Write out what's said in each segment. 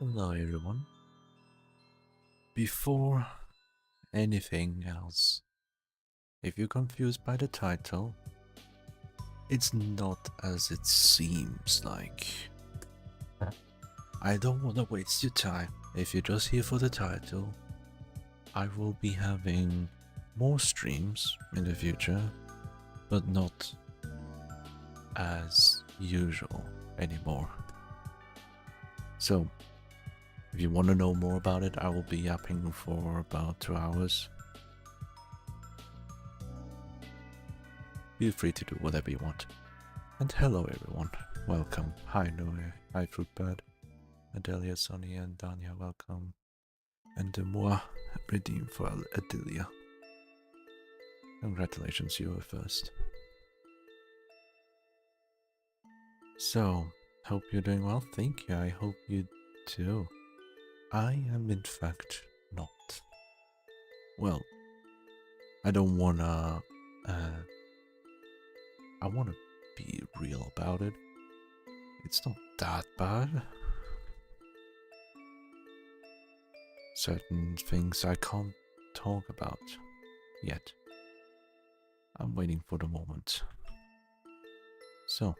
Hello everyone. Before anything else, if you're confused by the title, it's not as it seems like. I don't want to waste your time. If you're just here for the title, I will be having more streams in the future, but not as usual anymore. So, if you want to know more about it, I will be yapping for about 2 hours. Feel free to do whatever you want. And hello everyone, welcome. Hi Noe, hi Fruitbird, Adelia, Sonny and Danya, welcome. And moi, redeem for Adelia. Congratulations, you were first. So, hope you're doing well, thank you, I hope you too. I am in fact not. Well, I don't wanna, I wanna be real about it. It's not that bad. Certain things I can't talk about yet. I'm waiting for the moment. So,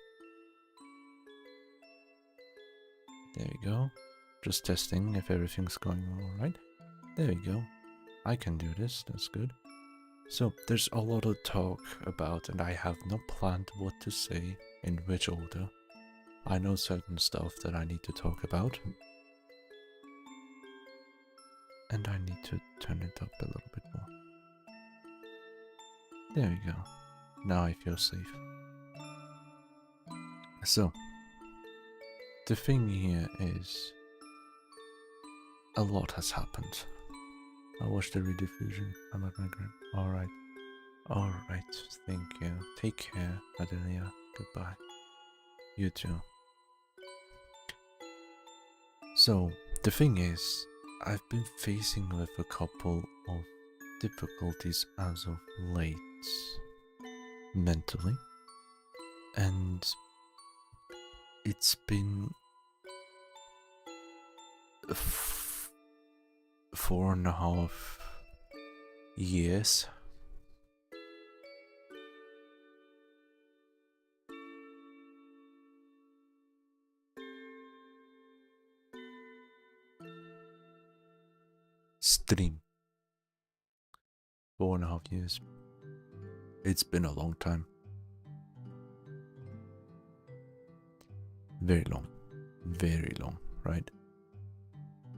there you go. Just testing if everything's going alright. There we go. I can do this, that's good. So, there's a lot of talk about, and I have not planned what to say in which order. I know certain stuff that I need to talk about. And I need to turn it up a little bit more. There we go. Now I feel safe. So, the thing here is, a lot has happened. I watched the rediffusion. I'm not gonna grab. Alright. Alright, thank you. Take care, Adelia. Goodbye. You too. So, the thing is, I've been facing with a couple of difficulties as of late. Mentally. And it's been 4.5 years. Stream. 4.5 years. It's been a long time. Very long. Very long, right?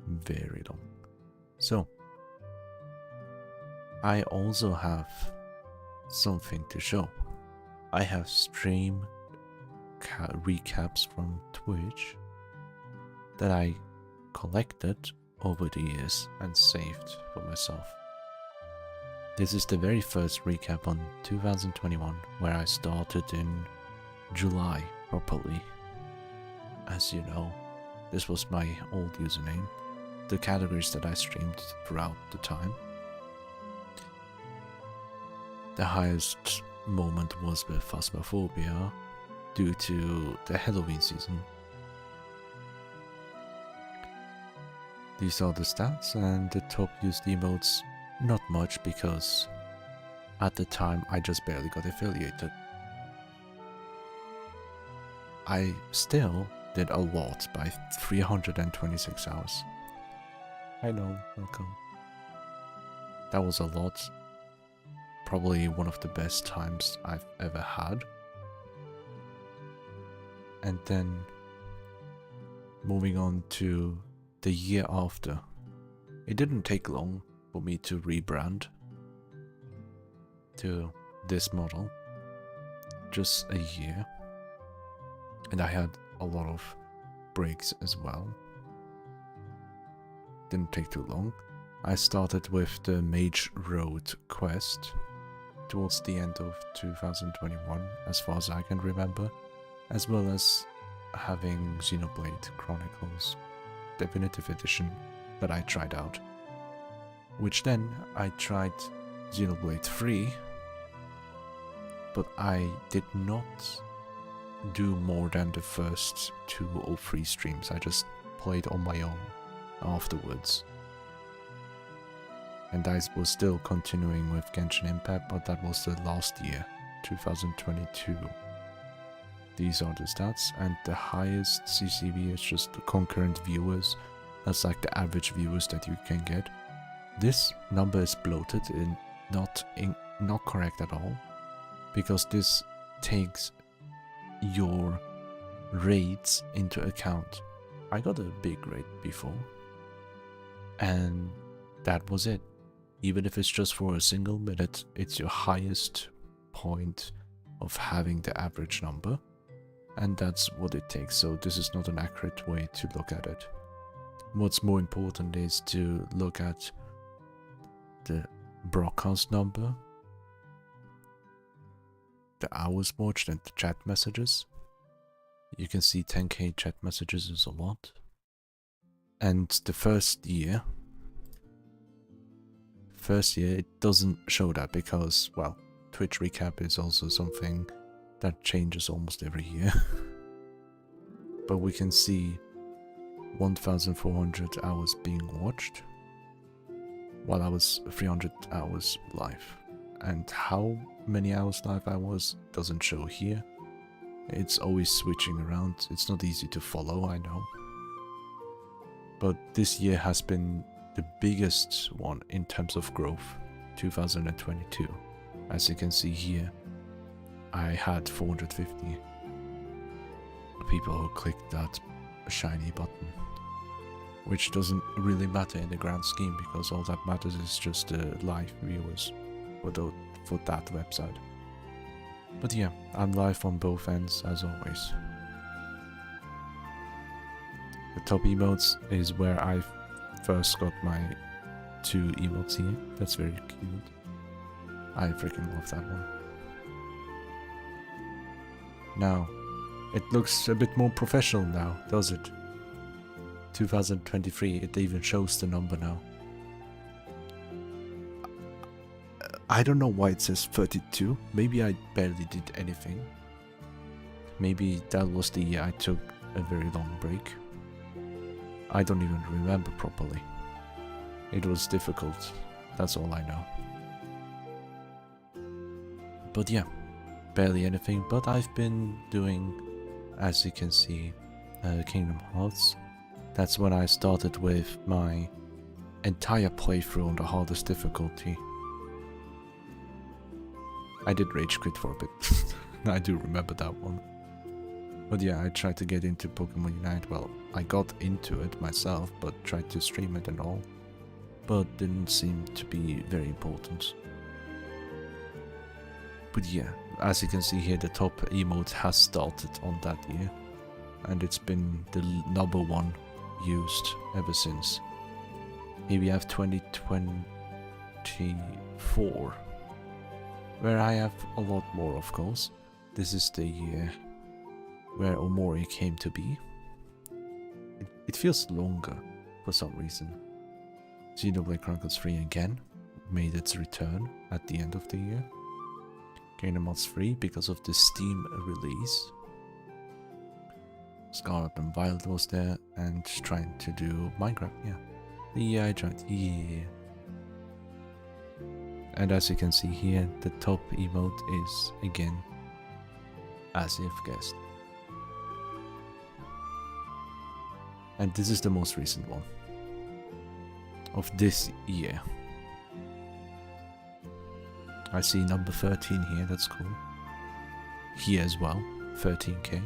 Very long. So, I also have something to show. I have stream recaps from Twitch that I collected over the years and saved for myself. This is the very first recap on 2021, where I started in July properly. As you know, this was my old username, the categories that I streamed throughout the time. The highest moment was with Phasmophobia due to the Halloween season. These are the stats, and the top used emotes not much because at the time I just barely got affiliated. I still did a lot by 326 hours. I know, welcome. That was a lot. Probably one of the best times I've ever had. And then moving on to the year after. It didn't take long for me to rebrand to this model. Just a year. And I had a lot of breaks as well. Didn't take too long. I started with the Mage Road quest towards the end of 2021, as far as I can remember, as well as having Xenoblade Chronicles Definitive Edition that I tried out. Which then I tried Xenoblade 3, but I did not do more than the first 2 or 3 streams. I just played on my own afterwards. And I was still continuing with Genshin Impact, but that was the last year, 2022. These are the stats, and the highest CCV is just the concurrent viewers. That's like the average viewers that you can get. This number is bloated and not correct at all, because this takes your raids into account. I got a big raid before, and that was it. Even if it's just for a single minute, it's your highest point of having the average number, and that's what it takes. So this is not an accurate way to look at it. What's more important is to look at the broadcast number, the hours watched, and the chat messages. You can see 10k chat messages is a lot. And the first year it doesn't show that because, well, Twitch recap is also something that changes almost every year. But we can see 1,400 hours being watched, while I was 300 hours live. And how many hours live I was doesn't show here. It's always switching around. It's not easy to follow, I know. But this year has been the biggest one in terms of growth, 2022. As you can see here, I had 450 people who clicked that shiny button, which doesn't really matter in the grand scheme because all that matters is just the live viewers for that website. But yeah, I'm live on both ends as always. The top emotes is where I first got my 2 emotes here. That's very cute. I freaking love that one. Now, it looks a bit more professional now, does it? 2023, it even shows the number now. I don't know why it says 32. Maybe I barely did anything. Maybe that was the year I took a very long break. I don't even remember properly. It was difficult. That's all I know. But yeah, barely anything. But I've been doing, as you can see, Kingdom Hearts. That's when I started with my entire playthrough on the hardest difficulty. I did rage quit for a bit. I do remember that one. But yeah, I tried to get into Pokemon Unite. Well, I got into it myself, but tried to stream it and all. But didn't seem to be very important. But yeah, as you can see here, the top emote has started on that year. And it's been the number 1 used ever since. Here we have 2024. Where I have a lot more, of course. This is the year where Omori came to be. It feels longer for some reason. Xenoblade Chronicles 3 again made its return at the end of the year. Kingdom Hearts 3 because of the Steam release. Scarlet and Violet was there, and trying to do Minecraft, yeah. Yeah, I joined. Yeah. And as you can see here, the top emote is again as if guessed. And this is the most recent one of this year. I see number 13 here, that's cool. Here as well, 13k.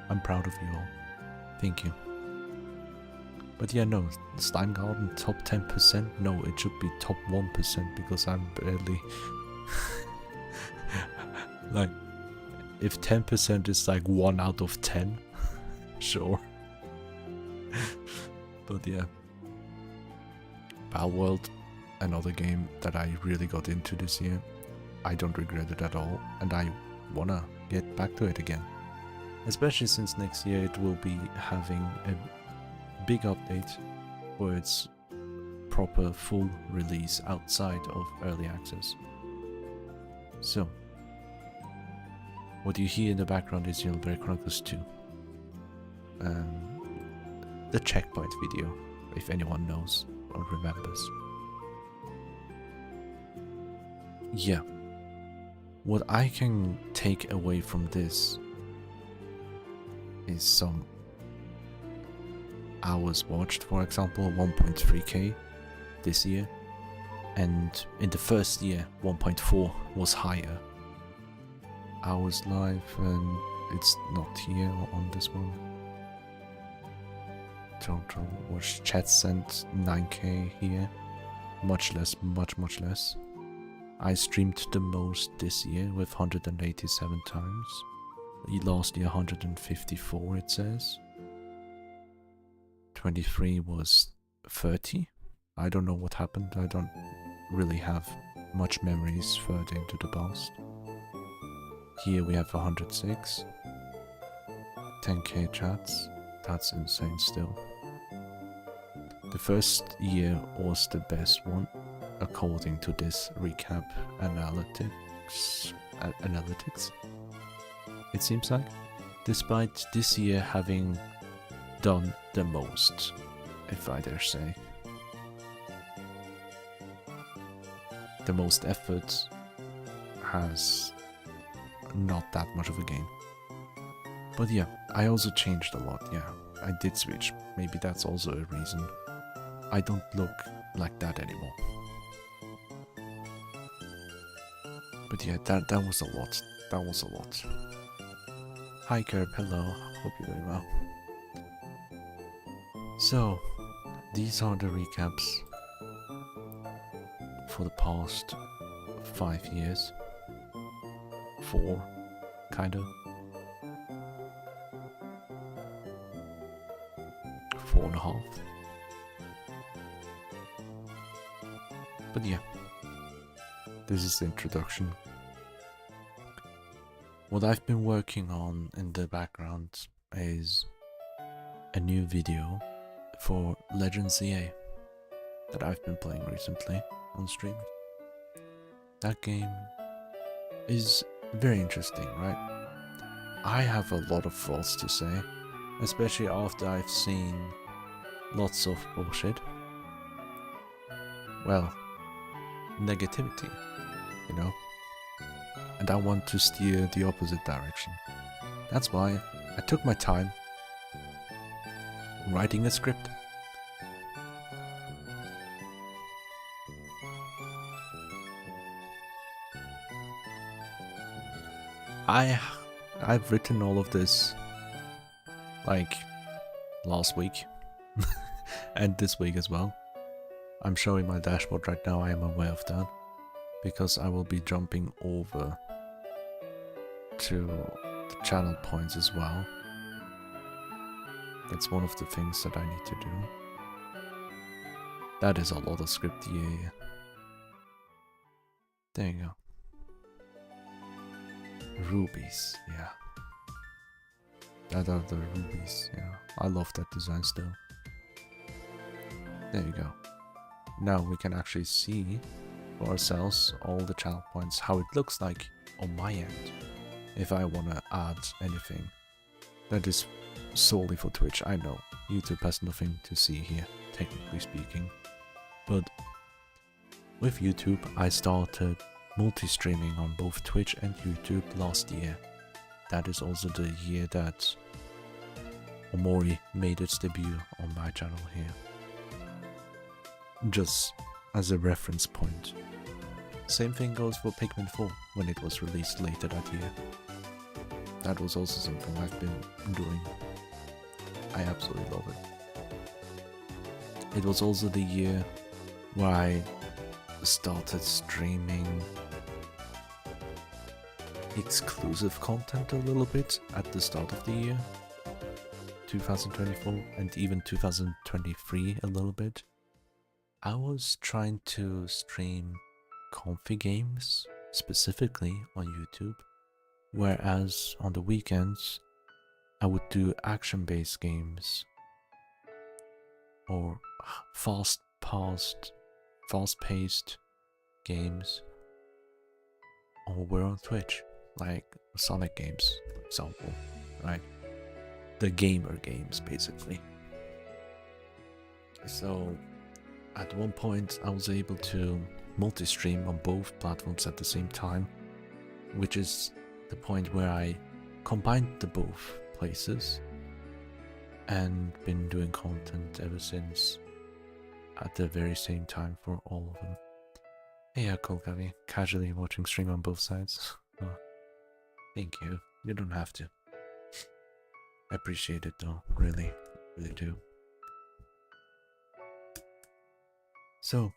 I'm proud of you all. Thank you. But yeah, no, Steingarten top 10%? No, it should be top 1% because I'm barely... like, if 10% is like 1 out of 10, sure. But yeah. Palworld, another game that I really got into this year. I don't regret it at all, and I wanna get back to it again. Especially since next year it will be having a big update for its proper full release outside of early access. So, what you hear in the background is Xenoblade Chronicles 2. The checkpoint video, if anyone knows or remembers. Yeah. What I can take away from this is some hours watched, for example, 1.3k this year, and in the first year 1.4 was higher. Hours live, and it's not here on this one. Total watch chat sent 9k here, much less, much less. I streamed the most this year with 187 times. Last year 154 it says. 23 was 30. I don't know what happened. I don't really have much memories further into the past. Here we have 106. 10k chats. That's insane still. The first year was the best one, according to this recap analytics, it seems like, despite this year having done the most, if I dare say. The most effort has not that much of a gain. But yeah, I also changed a lot, yeah. I did switch, maybe that's also a reason. I don't look like that anymore. But yeah, that was a lot. That was a lot. Hi Kerb, hello. Hope you're doing well. So, these are the recaps for the past 5 years. 4, kind of. 4.5. But yeah, this is the introduction. What I've been working on in the background is a new video for Legends ZA that I've been playing recently on stream. That game is very interesting, right? I have a lot of thoughts to say, especially after I've seen lots of bullshit. Well, negativity, you know? And I want to steer the opposite direction. That's why I took my time writing a script. I've written all of this like last week and this week as well. I'm showing my dashboard right now, I am aware of that, because I will be jumping over to the channel points as well. That's one of the things that I need to do. That is a lot of script, yeah. There you go. Rubies, yeah. That are the rubies, yeah. I love that design still. There you go. Now we can actually see for ourselves all the channel points, how it looks like on my end. If I want to add anything that is solely for Twitch, I know YouTube has nothing to see here, technically speaking. But with YouTube, I started multi-streaming on both Twitch and YouTube last year. That is also the year that Omori made its debut on my channel here. Just as a reference point. Same thing goes for Pikmin 4 when it was released later that year. That was also something I've been doing. I absolutely love it. It was also the year where I started streaming exclusive content a little bit at the start of the year. 2024 and even 2023 a little bit. I was trying to stream comfy games specifically on YouTube, whereas on the weekends I would do action-based games or fast-paced games over on Twitch, like Sonic games, for example, right? The gamer games, basically. So at one point I was able to multi-stream on both platforms at the same time, which is the point where I combined the both places and been doing content ever since at the very same time for all of them. Hey, yeah, cool, Gavi. Casually watching stream on both sides. Oh, thank you. You don't have to. I appreciate it though, really, really do. So,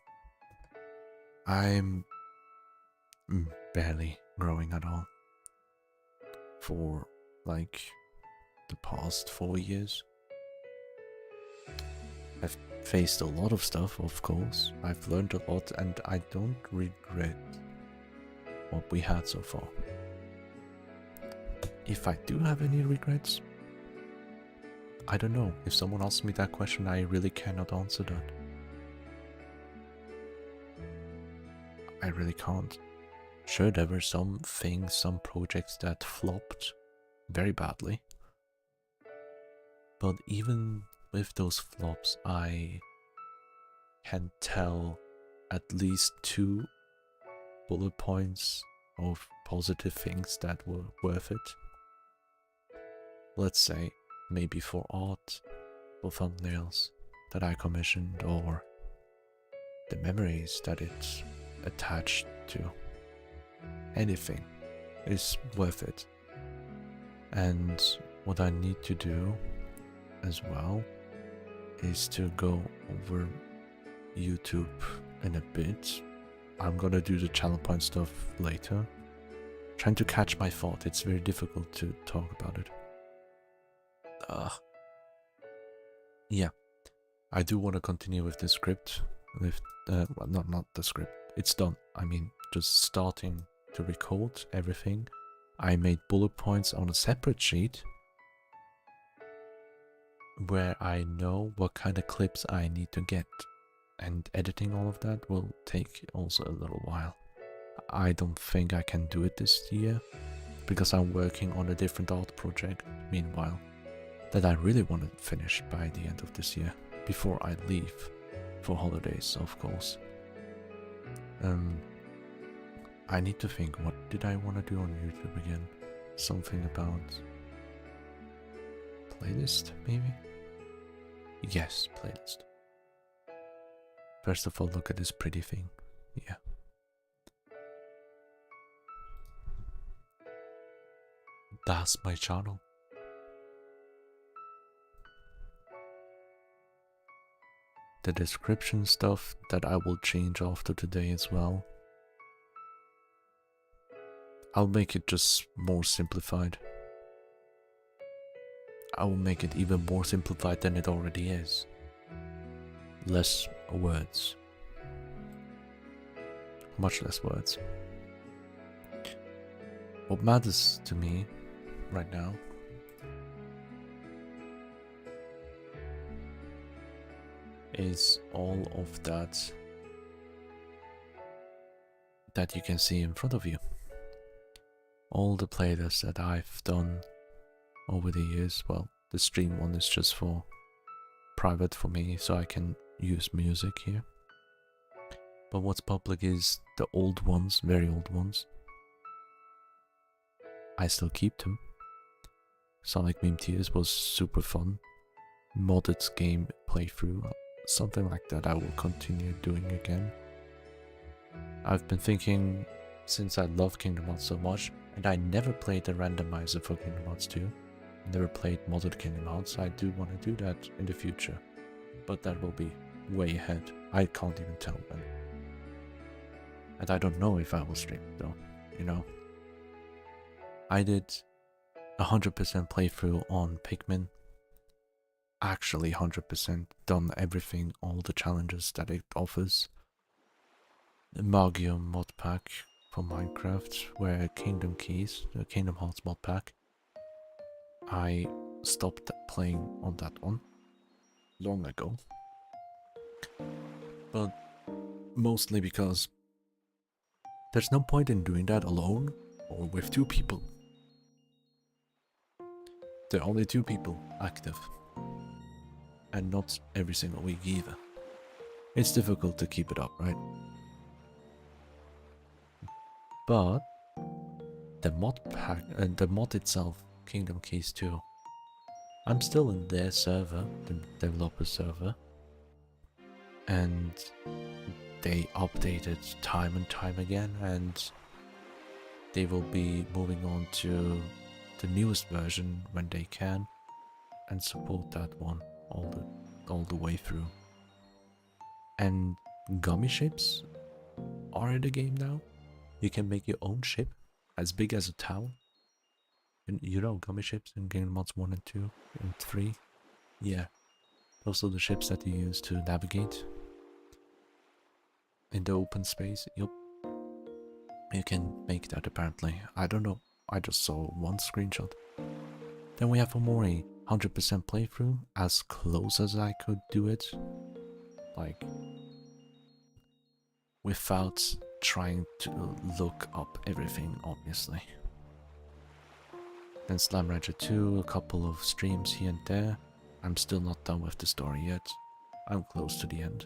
I'm barely growing at all for like the past 4 years. I've faced a lot of stuff, of course. I've learned a lot and I don't regret what we had so far. If I do have any regrets, I don't know. If someone asks me that question, I really cannot answer that. I really can't. Sure, there were some things, some projects that flopped very badly. But even with those flops, I can tell at least 2 bullet points of positive things that were worth it. Let's say, maybe for art, or thumbnails that I commissioned, or the memories that it's attached to. Anything is worth it. And what I need to do as well is to go over YouTube in a bit. I'm gonna do the channel point stuff later. Trying to catch my thought, it's very difficult to talk about it. Yeah, I do want to continue with the script, with well, not the script, it's done. I mean, just starting to record everything. I made bullet points on a separate sheet where I know what kind of clips I need to get, and editing all of that will take also a little while. I don't think I can do it this year because I'm working on a different art project meanwhile that I really want to finish by the end of this year before I leave for holidays, of course. I need to think, what did I want to do on YouTube again? Something about playlist, maybe? Yes, playlist. First of all, look at this pretty thing. Yeah. That's my channel. The description stuff that I will change after today as well. I'll make it just more simplified. I will make it even more simplified than it already is. Less words. Much less words. What matters to me right now is all of that you can see in front of you. All the playlists that I've done over the years. Well, the stream one is just for private for me, so I can use music here. But what's public is the old ones, very old ones. I still keep them. Sonic Meme Tears was super fun. Modded game playthrough, something like that I will continue doing again. I've been thinking, since I love Kingdom Hearts so much, and I never played the randomizer for Kingdom Hearts 2, never played modded Kingdom Hearts, I do want to do that in the future. But that will be way ahead. I can't even tell when. And I don't know if I will stream it though, you know. I did 100% playthrough on Pikmin. Actually 100%, done everything, all the challenges that it offers. The Magio mod pack for Minecraft, where Kingdom Keys, the Kingdom Hearts mod pack. I stopped playing on that one long ago. But mostly because there's no point in doing that alone or with 2 people. There are only 2 people active. And not every single week either. It's difficult to keep it up, right? But the mod pack and the mod itself, Kingdom Keys 2, I'm still in their server, the developer server, and they update it time and time again, and they will be moving on to the newest version when they can, and support that one all the way through. And gummy ships are in the game now. You can make your own ship as big as a town. And you know gummy ships in Kingdom Hearts 1 and 2 and 3. Yeah, those are the ships that you use to navigate in the open space. Yup, you can make that apparently. I don't know, I just saw one screenshot. Then we have Omori, 100% playthrough, as close as I could do it, like without trying to look up everything, obviously. Then Slime Rancher 2, a couple of streams here and there. I'm still not done with the story yet. I'm close to the end.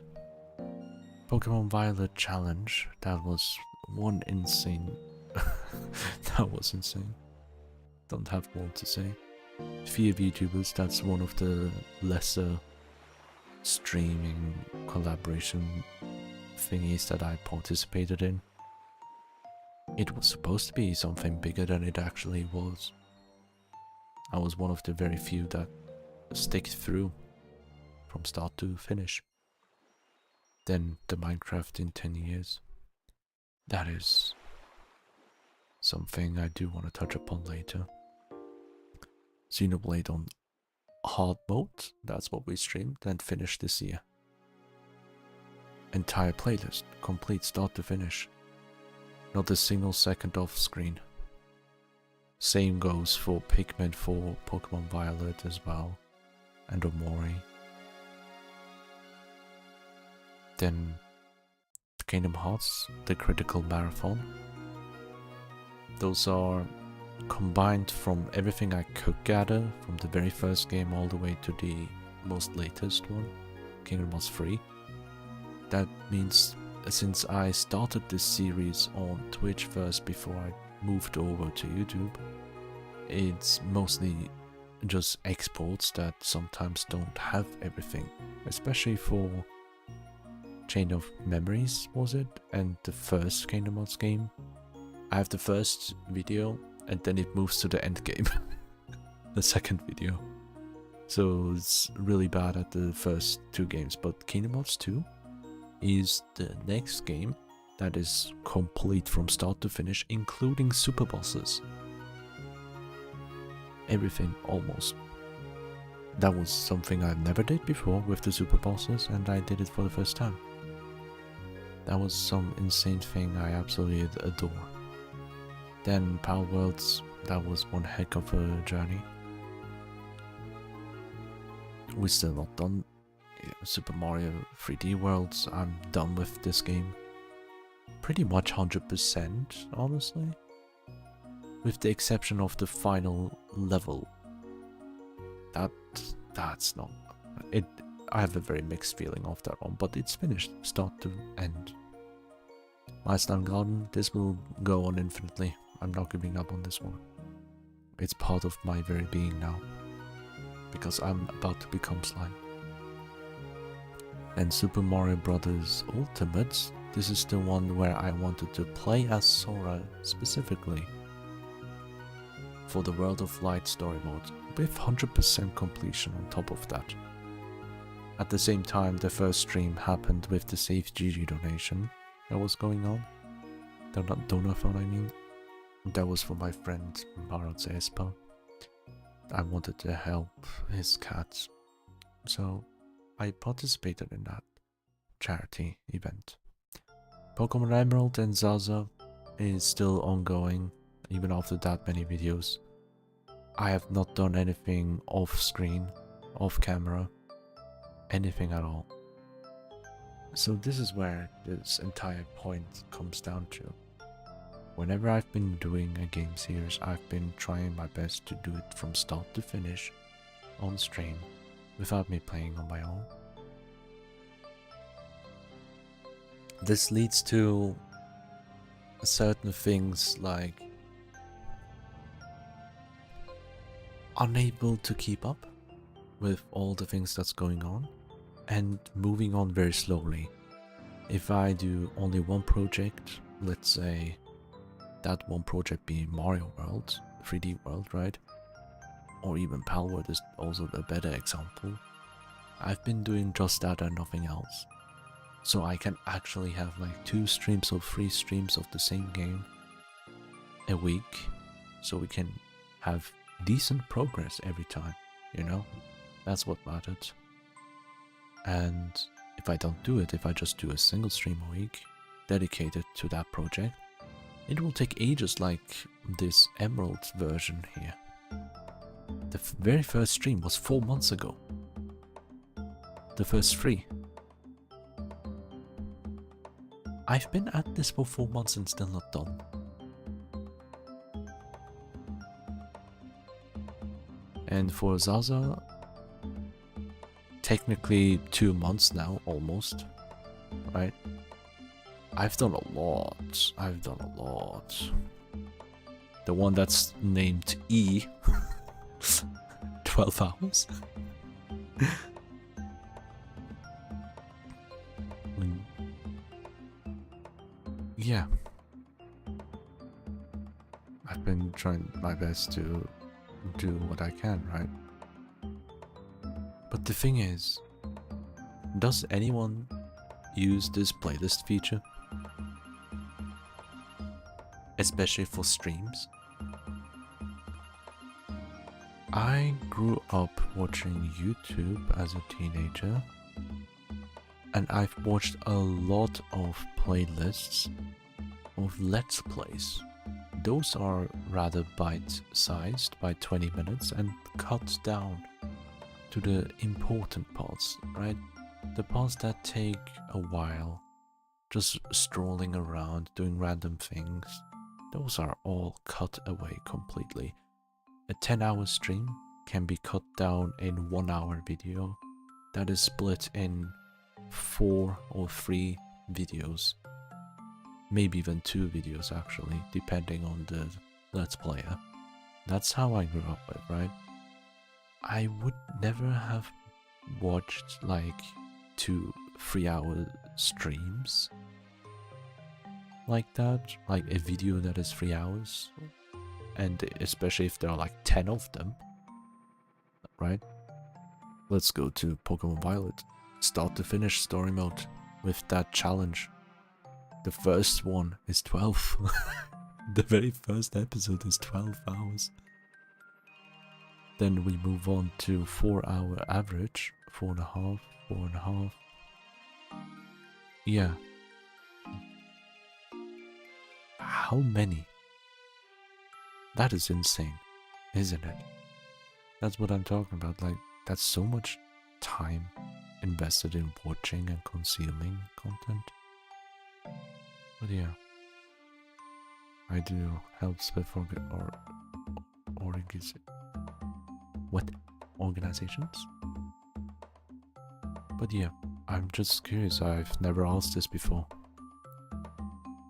Pokemon Violet Challenge, that was one insane... that was insane. Don't have more to say. Fear VTubers, that's one of the lesser streaming collaboration thingies that I participated in. It was supposed to be something bigger than it actually was. I was one of the very few that stick through from start to finish. Then the Minecraft in 10 years. That is something I do want to touch upon later. Xenoblade on hard mode, that's what we streamed and finished this year. Entire playlist, complete start to finish. Not a single second off screen. Same goes for Pikmin 4, Pokemon Violet as well, and Omori. Then Kingdom Hearts, the Critical Marathon. Those are combined from everything I could gather, from the very first game all the way to the most latest one, Kingdom Hearts 3. That means since I started this series on Twitch first before I moved over to YouTube, it's mostly just exports that sometimes don't have everything, especially for Chain of Memories, was it? And the first Kingdom Hearts game. I have the first video and then it moves to the end game, the second video. So it's really bad at the first 2 games, but Kingdom Hearts 2 is the next game that is complete from start to finish, including super bosses. Everything, almost. That was something I never did before with the super bosses, and I did it for the first time. That was some insane thing I absolutely adore. Then Power Worlds, that was one heck of a journey. We're still not done. Super Mario 3D Worlds, I'm done with this game. Pretty much 100%, honestly. With the exception of the final level. That's not... I have a very mixed feeling of that one, but it's finished, start to end. Lifestyle Garden, this will go on infinitely. I'm not giving up on this one. It's part of my very being now, because I'm about to become slime. And Super Mario Bros. Ultimate, this is the one where I wanted to play as Sora specifically for the World of Light story mode, with 100% completion on top of that. At the same time, the first stream happened with the Safe GG donation that was going on. The donathon, I mean. That was for my friend Marat Espa. I wanted to help his cat, so I participated in that charity event. Pokemon Emerald and Zaza is still ongoing, even after that many videos. I have not done anything off screen, off camera, anything at all. So this is where this entire point comes down to. Whenever I've been doing a game series, I've been trying my best to do it from start to finish on stream without me playing on my own. This leads to certain things like unable to keep up with all the things that's going on and moving on very slowly. If I do only one project, let's say that one project being Mario World, 3D World, right? Or even Palworld is also a better example. I've been doing just that and nothing else. So I can actually have like 2 streams or 3 streams of the same game a week. So we can have decent progress every time, you know? That's what matters. And if I don't do it, if I just do a single stream a week dedicated to that project, it will take ages, like this Emerald version here. The very first stream was 4 months ago. The first 3. I've been at this for 4 months and still not done. And for Zaza, technically 2 months now, almost, right? I've done a lot. I've done a lot. The one that's named E, 12 hours. Yeah. I've been trying my best to do what I can, right? But the thing is, does anyone use this playlist feature? Especially for streams? I grew up watching YouTube as a teenager, and I've watched a lot of playlists of Let's Plays. Those are rather bite-sized by 20 minutes and cut down to the important parts, right? The parts that take a while, just strolling around, doing random things. Those are all cut away completely. A 10-hour stream can be cut down in 1-hour video that is split in 4 or 3 videos. Maybe even 2 videos actually, depending on the Let's Player. That's how I grew up with, right? I would never have watched like 2 3-hour streams like that, like a video that is 3 hours, and especially if there are like 10 of them, right? Let's go to Pokemon Violet, start to finish story mode with that challenge. The first one is 12. The very first episode is 12 hours. Then we move on to 4-hour average, 4.5, 4.5. Yeah. How many? That is insane, isn't it? That's what I'm talking about. Like, that's so much time invested in watching and consuming content. But yeah, I do helps with organizations. But yeah, I'm just curious. I've never asked this before.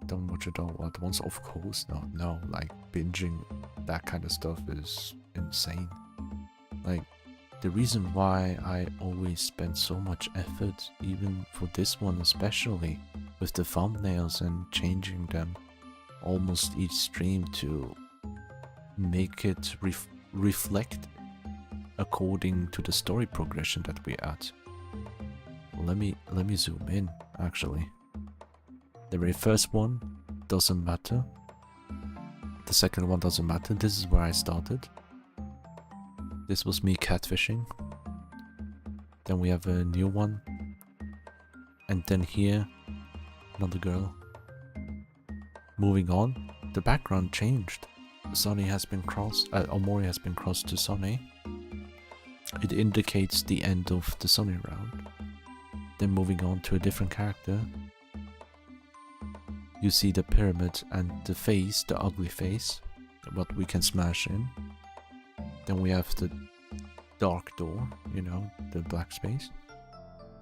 Don't watch adult ones, of course not. No, like binging that kind of stuff is insane. Like, the reason why I always spend so much effort, even for this one especially, with the thumbnails and changing them almost each stream to make it reflect according to the story progression that we're at. Let me zoom in, actually. The very first one doesn't matter. The second one doesn't matter. This is where I started. This was me catfishing. Then we have a new one. And then here, another girl. Moving on, the background changed. Sonny has been crossed, Omori has been crossed to Sonny. It indicates the end of the Sonny round. Then moving on to a different character. You see the pyramid and the face, the ugly face, what we can smash in. Then we have the dark door, you know, the black space.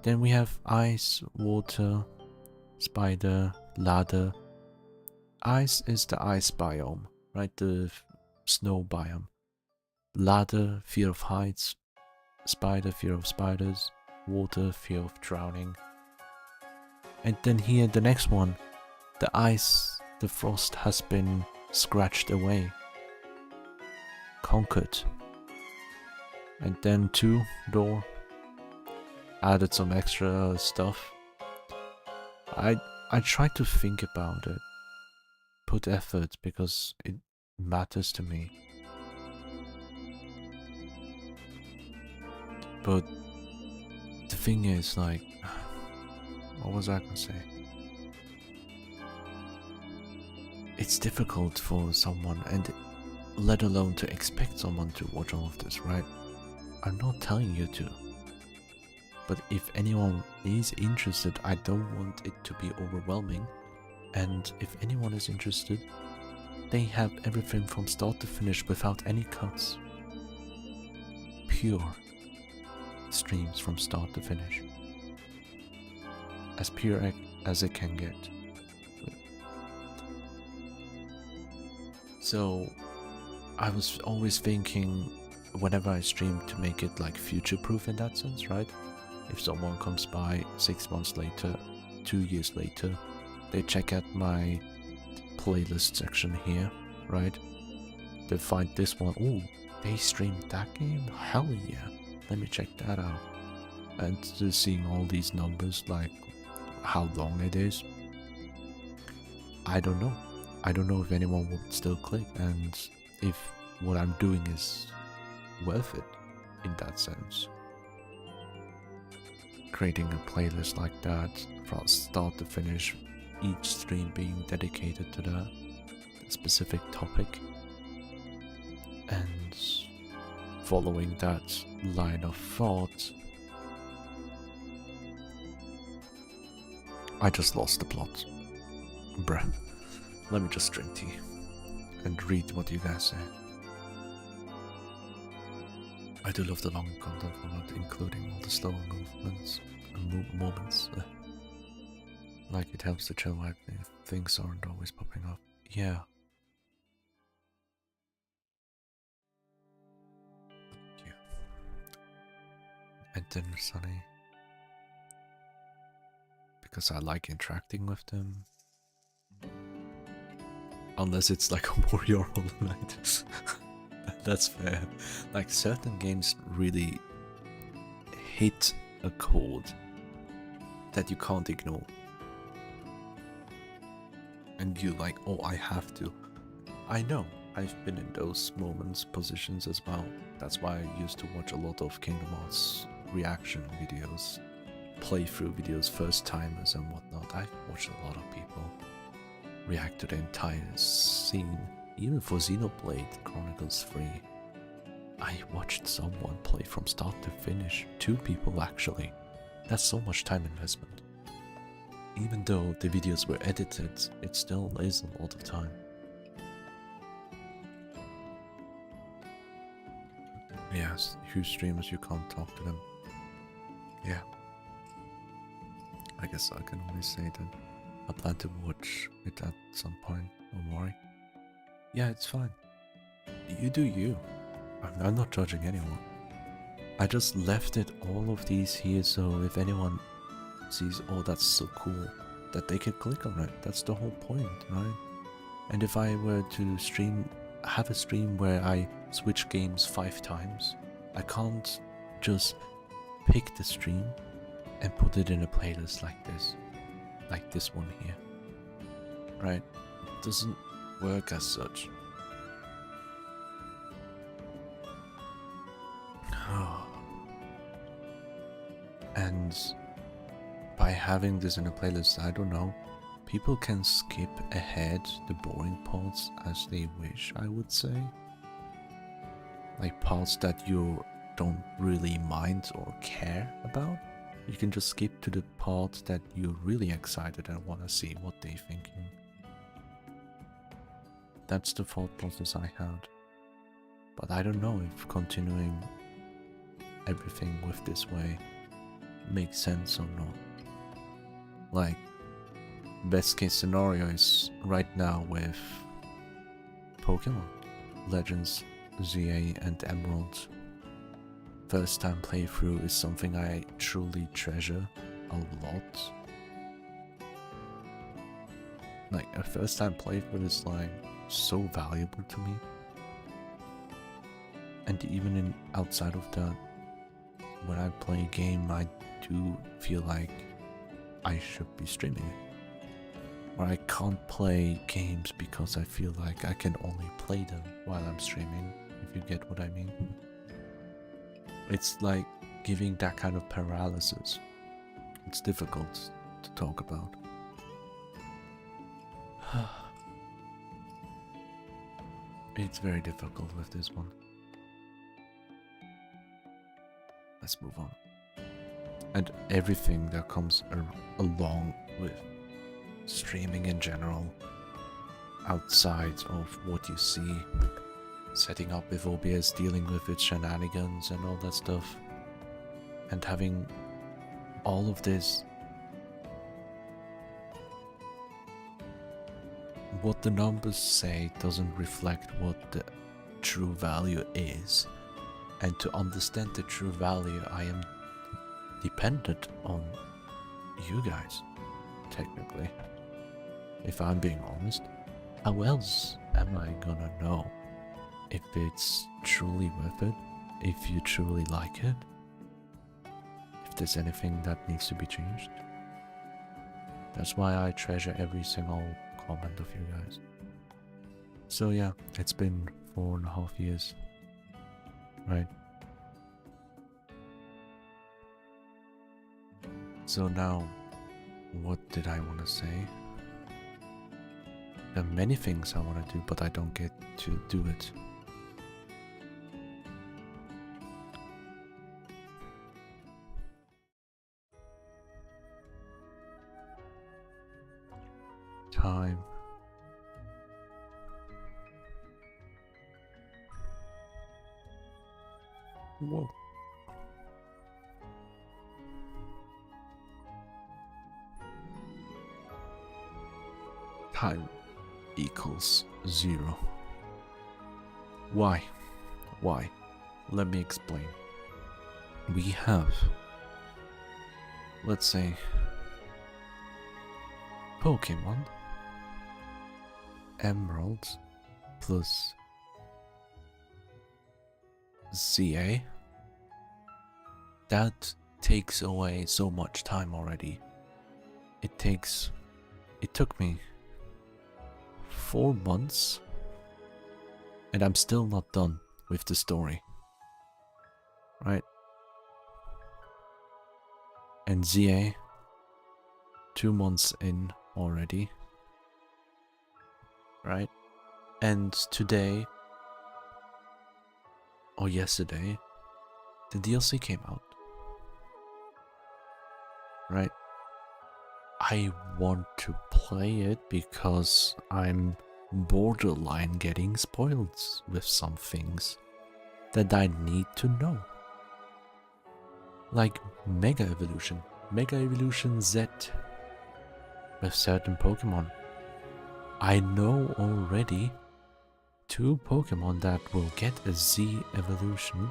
Then we have ice, water, spider, ladder. Ice is the ice biome, right? The snow biome. Ladder, fear of heights. Spider, fear of spiders. Water, fear of drowning. And then here, the next one. The ice, the frost has been scratched away. Conquered. And then 2, door. Added some extra stuff. I tried to think about it. Put effort because it matters to me. But the thing is, like, what was I gonna say? It's difficult for someone, and let alone to expect someone to watch all of this, right? I'm not telling you to. But if anyone is interested, I don't want it to be overwhelming. And if anyone is interested, they have everything from start to finish without any cuts. Pure streams from start to finish. As pure as it can get. So I was always thinking whenever I stream to make it like future proof in that sense, right? If someone comes by 6 months later, 2 years later, they check out my playlist section here, right? They find this one, oh, they streamed that game? Hell yeah, let me check that out. And just seeing all these numbers, like how long it is, I don't know. I don't know if anyone would still click, and if what I'm doing is worth it in that sense. Creating a playlist like that from start to finish, each stream being dedicated to that specific topic, and following that line of thought. I just lost the plot. Bruh. Let me just drink tea and read what you guys say. I do love the long content format, including all the slower movements and moments. Like it helps to chill vibe if things aren't always popping up. Yeah. Yeah. And then Sunny. Because I like interacting with them. Unless it's like a warrior Hollow Knight. That's fair. Like certain games really hit a chord that you can't ignore. And you like, oh, I have to. I know, I've been in those moments, positions as well. That's why I used to watch a lot of Kingdom Hearts reaction videos, playthrough videos, first timers and whatnot. I've watched a lot of people react to the entire scene. Even for Xenoblade Chronicles 3, I watched someone play from start to finish. 2 people actually. That's so much time investment. Even though the videos were edited, it still is a lot of time. Yes, huge streamers, you can't talk to them. Yeah. I guess I can only say that I plan to watch it at some point, don't worry. Yeah, it's fine. You do you. I'm not judging anyone. I just left it all of these here so if anyone sees, oh that's so cool, that they can click on it. That's the whole point, right? And if I were to have a stream where I switch games 5 times, I can't just pick the stream and put it in a playlist like this one here, right? It doesn't work as such. And by having this in a playlist, I don't know, people can skip ahead the boring parts as they wish, I would say. Like parts that you don't really mind or care about. You can just skip to the part that you're really excited and want to see what they're thinking. That's the thought process I had. But I don't know if continuing everything with this way makes sense or not. Like, best case scenario is right now with Pokemon Legends, ZA and Emerald. First time playthrough is something I truly treasure a lot. Like, a first time playthrough is like so valuable to me. And even outside of that, when I play a game, I do feel like I should be streaming it. Or I can't play games because I feel like I can only play them while I'm streaming, if you get what I mean. It's like giving that kind of paralysis. It's difficult to talk about. It's very difficult with this one. Let's move on. And everything that comes along with streaming in general, outside of what you see, setting up with OBS, dealing with its shenanigans and all that stuff, and having all of this, what the numbers say doesn't reflect what the true value is. And to understand the true value, I am dependent on you guys, technically. If I'm being honest, how else am I gonna know if it's truly worth it, if you truly like it, if there's anything that needs to be changed? That's why I treasure every single comment of you guys. So yeah, it's been 4.5 years, right? So now, what did I want to say? There are many things I want to do, but I don't get to do it. Time. Whoa. Time equals 0. Why? Why? Let me explain. We have, let's say, Pokemon Emerald plus ZA. That takes away so much time already. It took me 4 months, and I'm still not done with the story, right? And ZA, 2 months in already, right? And today, or yesterday, the DLC came out, right? I want to play it because I'm borderline getting spoiled with some things that I need to know. Like Mega Evolution. Mega Evolution Z with certain Pokemon. I know already 2 Pokemon that will get a Z evolution,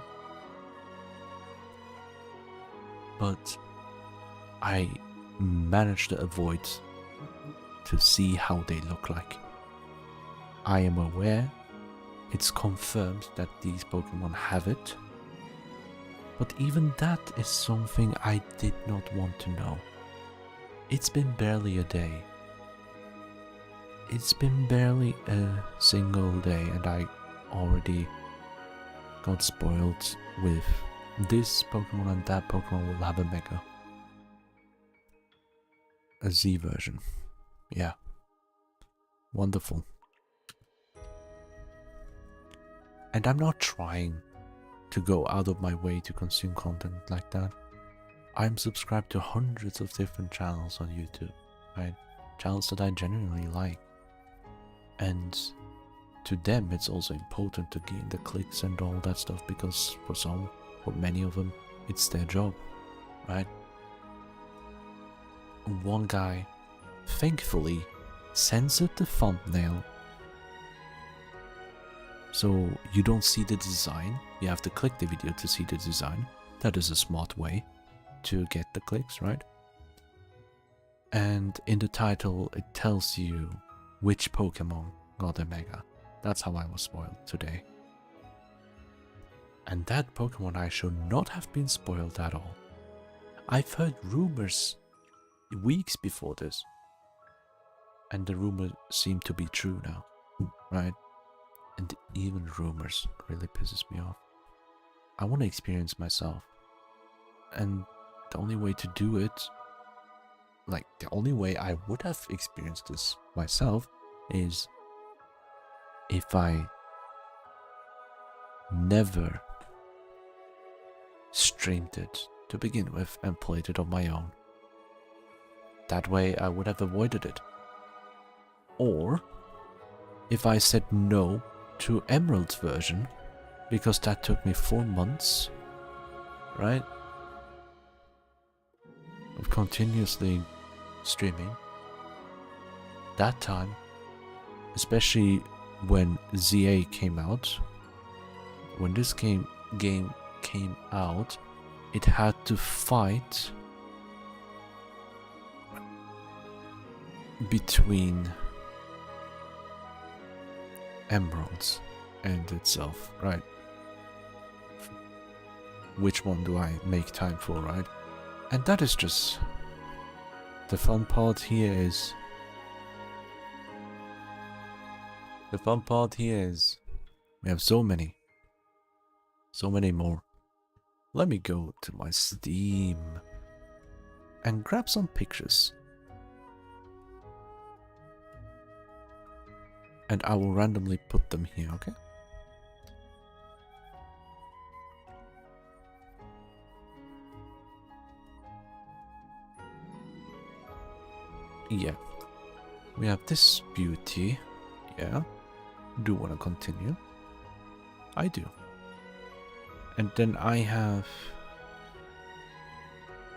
but I managed to avoid to see how they look like. I am aware it's confirmed that these Pokemon have it, but even that is something I did not want to know. It's been barely a day. It's been barely a single day and I already got spoiled with this Pokemon and that Pokemon will have a Mega. A Z version. Yeah. Wonderful. And I'm not trying to go out of my way to consume content like that. I'm subscribed to hundreds of different channels on YouTube, right? Channels that I genuinely like. And to them it's also important to gain the clicks and all that stuff because for many of them, it's their job, right? One guy thankfully censored the thumbnail so you don't see the design. You have to click the video to see the design. That is a smart way to get the clicks, right? And in the title it tells you which Pokemon got a Mega. That's how I was spoiled today. And that Pokemon I should not have been spoiled at all. I've heard rumors weeks before this. And the rumors seem to be true now, right? And even rumors really pisses me off. I want to experience myself. And the only way to do it, like the only way I would have experienced this myself is if I never streamed it to begin with and played it on my own. That way I would have avoided it. Or if I said no to Emerald's version because that took me 4 months, right? Of continuously streaming. That time, especially when ZA came out, when this game came out, it had to fight between emeralds and itself, right? Which one do I make time for, right? And that is just the fun part here is we have so many more. Let me go to my Steam and grab some pictures. And I will randomly put them here, okay? Yeah. We have this beauty. Yeah. Do want to continue? I do. And then I have...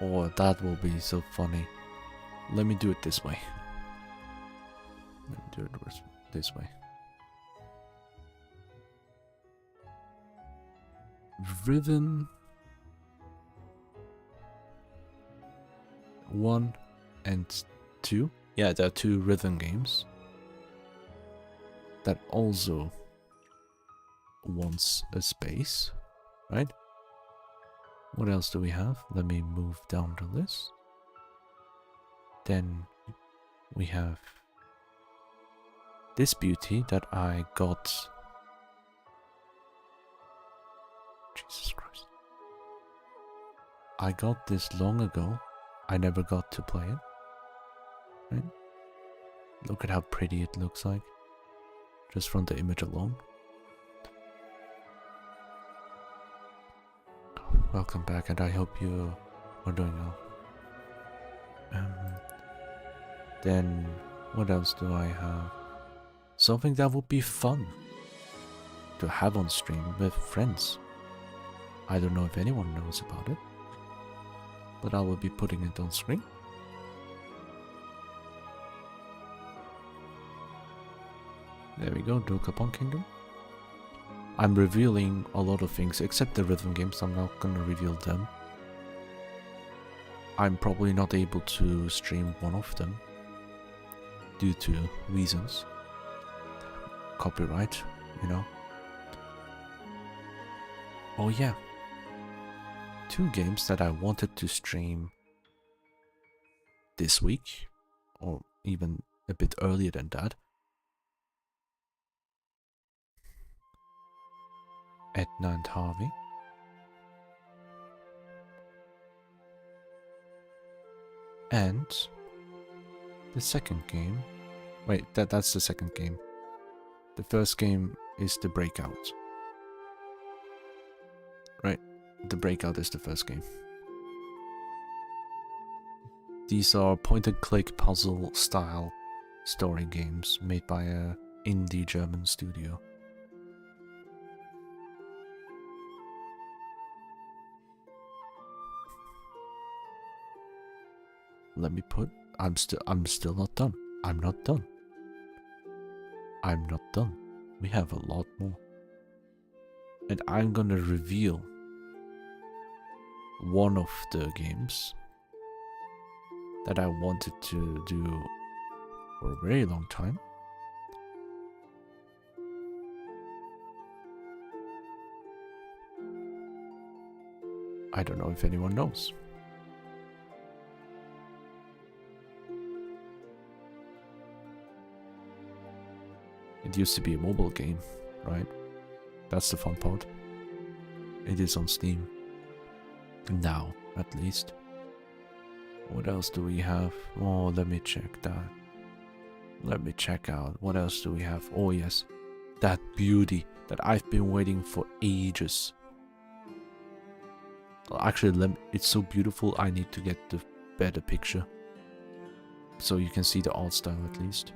Oh, that will be so funny. Let me do it this way. Let me do it this way. Rhythm 1 and 2. Yeah, there are 2 rhythm games that also wants a space, right? What else do we have? Let me move down the list. Then we have this beauty that I got. Jesus Christ. I got this long ago. I never got to play it. Right? Look at how pretty it looks like. Just from the image alone. Welcome back, and I hope you are doing well. Then, what else do I have? Something that would be fun to have on stream with friends. I don't know if anyone knows about it. but I will be putting it on screen. There we go, Dokapon Kingdom. I'm revealing a lot of things, except the rhythm games. I'm not gonna reveal them. I'm probably not able to stream one of them due to reasons. Copyright, you know. Oh yeah. 2 games that I wanted to stream this week, or even a bit earlier than that. Edna and Harvey. And the second game. Wait, that's the second game. The first game is the Breakout. Right, the Breakout is the first game. These are point-and-click puzzle style story games made by a indie German studio. Let me put. I'm still not done. I'm not done. I'm not done. We have a lot more. And I'm gonna reveal one of the games that I wanted to do for a very long time. I don't know if anyone knows. It used to be a mobile game, right? That's the fun part. It is on Steam. Now, at least. What else do we have? Oh, let me check that. Let me check out. What else do we have? Oh, yes. That beauty that I've been waiting for ages. Actually, it's so beautiful, I need to get the better picture. So you can see the art style at least.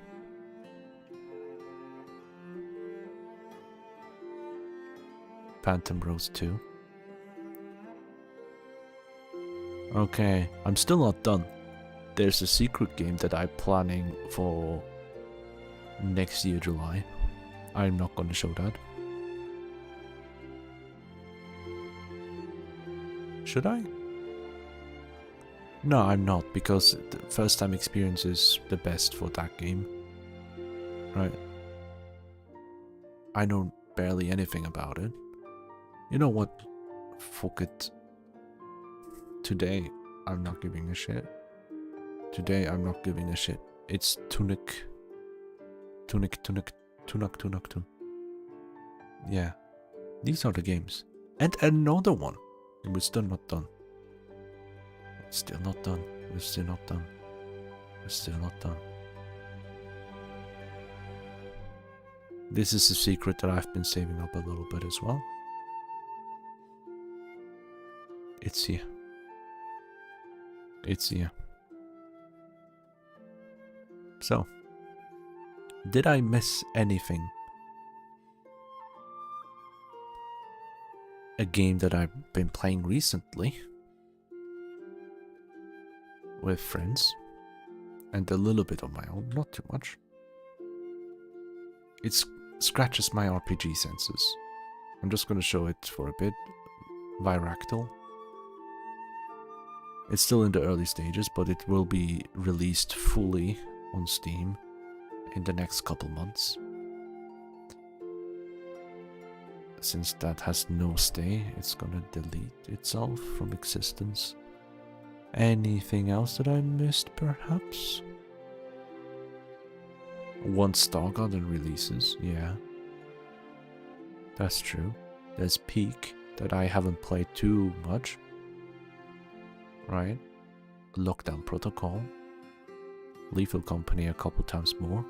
Phantom Rose 2. Okay, I'm still not done. There's a secret game that I'm planning for next year, July. I'm not gonna show that. Should I? No, I'm not, because the first time experience is the best for that game. Right? I know barely anything about it. You know what? Fuck it. Today, I'm not giving a shit. Today, I'm not giving a shit. It's Tunic. Tunic. Yeah. These are the games. And another one. We're still not done. Still not done. We're still not done. We're still not done. This is a secret that I've been saving up a little bit as well. It's here. It's here. So, did I miss anything? A game that I've been playing recently with friends and a little bit on my own, not too much. It scratches my RPG senses. I'm just gonna show it for a bit. Viractyl. It's still in the early stages, but it will be released fully on Steam in the next couple months. Since that has no stay, it's gonna delete itself from existence. Anything else that I missed, perhaps? Once Star Garden releases, yeah. That's true. There's Peak, that I haven't played too much. Right? Lockdown Protocol. Lethal Company a couple times more.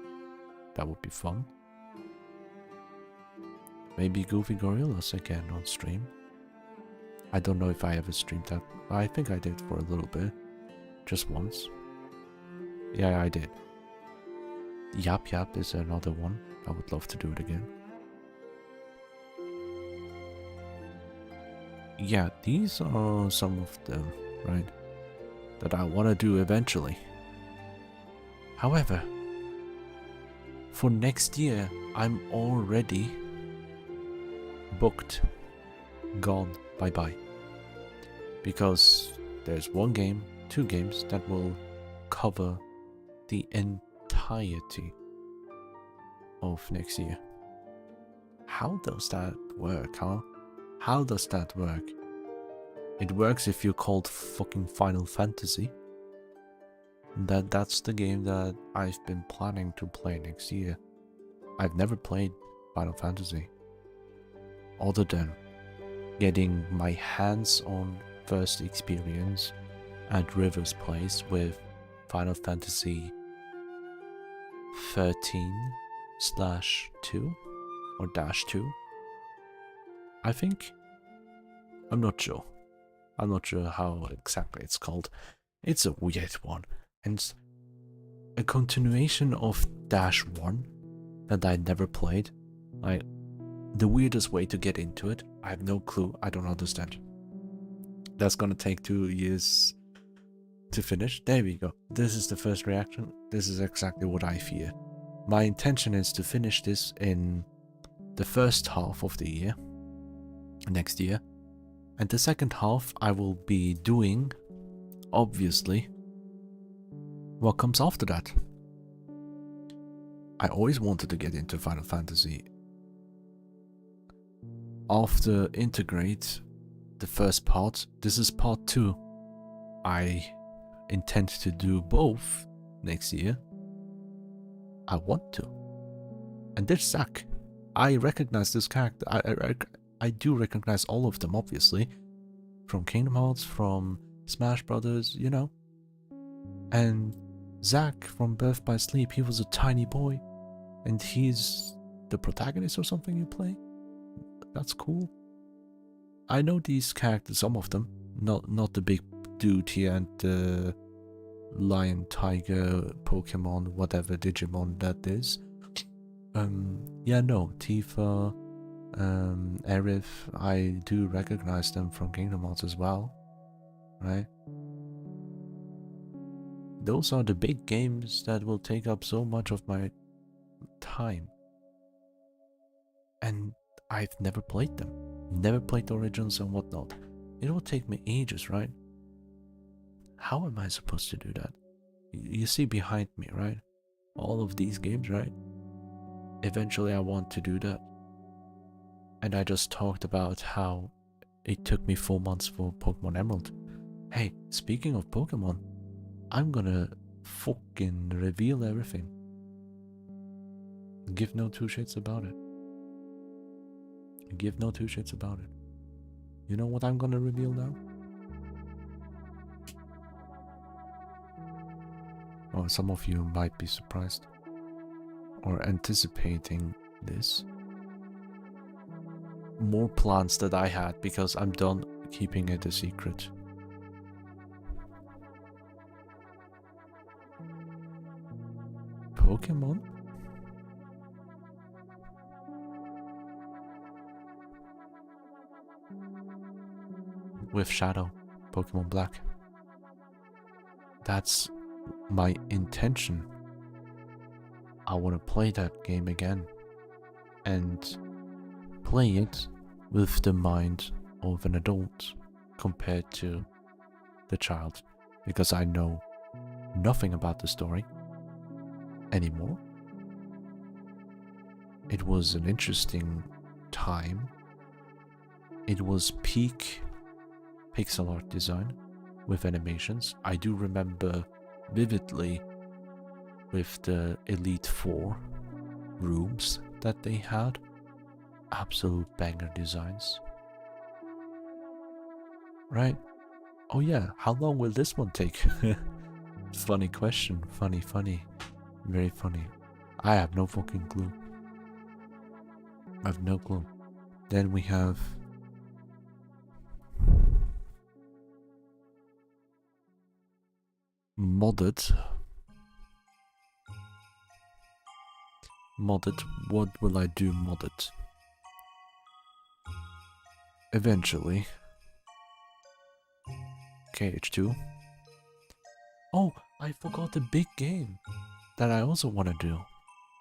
That would be fun. Maybe Goofy Gorillas again on stream. I don't know if I ever streamed that. I think I did for a little bit. Just once. Yeah, I did. Yap Yap is another one. I would love to do it again. Yeah, these are some of them, right? that I want to do eventually. However, for next year, I'm already booked, gone, bye-bye. Because there's 1 game, 2 games that will cover the entirety of next year. How does that work, huh? How does that work? It works if you're called fucking Final Fantasy. That's the game that I've been planning to play next year. I've never played Final Fantasy, other than getting my hands on first experience at River's Place with Final Fantasy 13/2 or -2. I think. I'm not sure. I'm not sure how exactly it's called. It's a weird one. And it's a continuation of -1 that I never played. Like, the weirdest way to get into it. I have no clue. I don't understand. That's gonna take 2 years to finish. There we go. This is the first reaction. This is exactly what I fear. My intention is to finish this in the first half of the year, next year. And the second half I will be doing, obviously, what comes after that. I always wanted to get into Final Fantasy. After Integrate, the first part, this is part 2. I intend to do both next year. I want to. And there's Zack. I recognize this character. I do recognize all of them, obviously. From Kingdom Hearts, from Smash Brothers, you know. And Zack from Birth by Sleep, he was a tiny boy. And he's the protagonist or something you play. That's cool. I know these characters, some of them. Not the big dude here and the lion, tiger, Pokemon, whatever Digimon that is. Yeah, no, Tifa, Aerith, I do recognize them from Kingdom Hearts as well, right? Those are the big games that will take up so much of my time. And I've never played them. Never played the Origins and whatnot. It will take me ages, right? How am I supposed to do that? You see behind me, right? All of these games, right? Eventually I want to do that. And I just talked about how it took me 4 months for Pokemon Emerald. Hey, speaking of Pokemon, I'm gonna fucking reveal everything. Give no 2 shits about it. Give no 2 shits about it. You know what I'm gonna reveal now? Oh, some of you might be surprised or anticipating this. More plans that I had because I'm done keeping it a secret. Pokemon? With Shadow, Pokemon Black. That's my intention. I want to play that game again and play it with the mind of an adult compared to the child, because I know nothing about the story anymore. It was an interesting time. It was peak pixel art design with animations. I do remember vividly with the Elite Four rooms that they had. Absolute banger designs. Right? Oh yeah, how long will this one take? Funny question. Funny. Very funny. I have no fucking clue. I have no clue. Then we have modded. What will I do modded? Eventually. KH2. Oh, I forgot the big game that I also want to do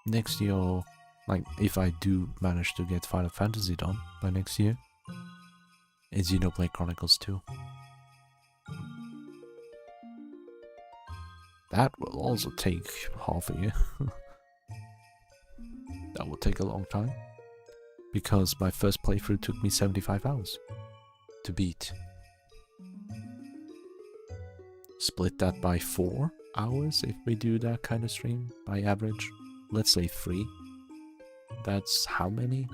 next year, or like if I do manage to get Final Fantasy done by next year, is Xenoblade Chronicles 2. That will also take half a year. That will take a long time, because my first playthrough took me 75 hours to beat. Split that by 4 hours if we do that kind of stream by average. Let's say 3. That's how many?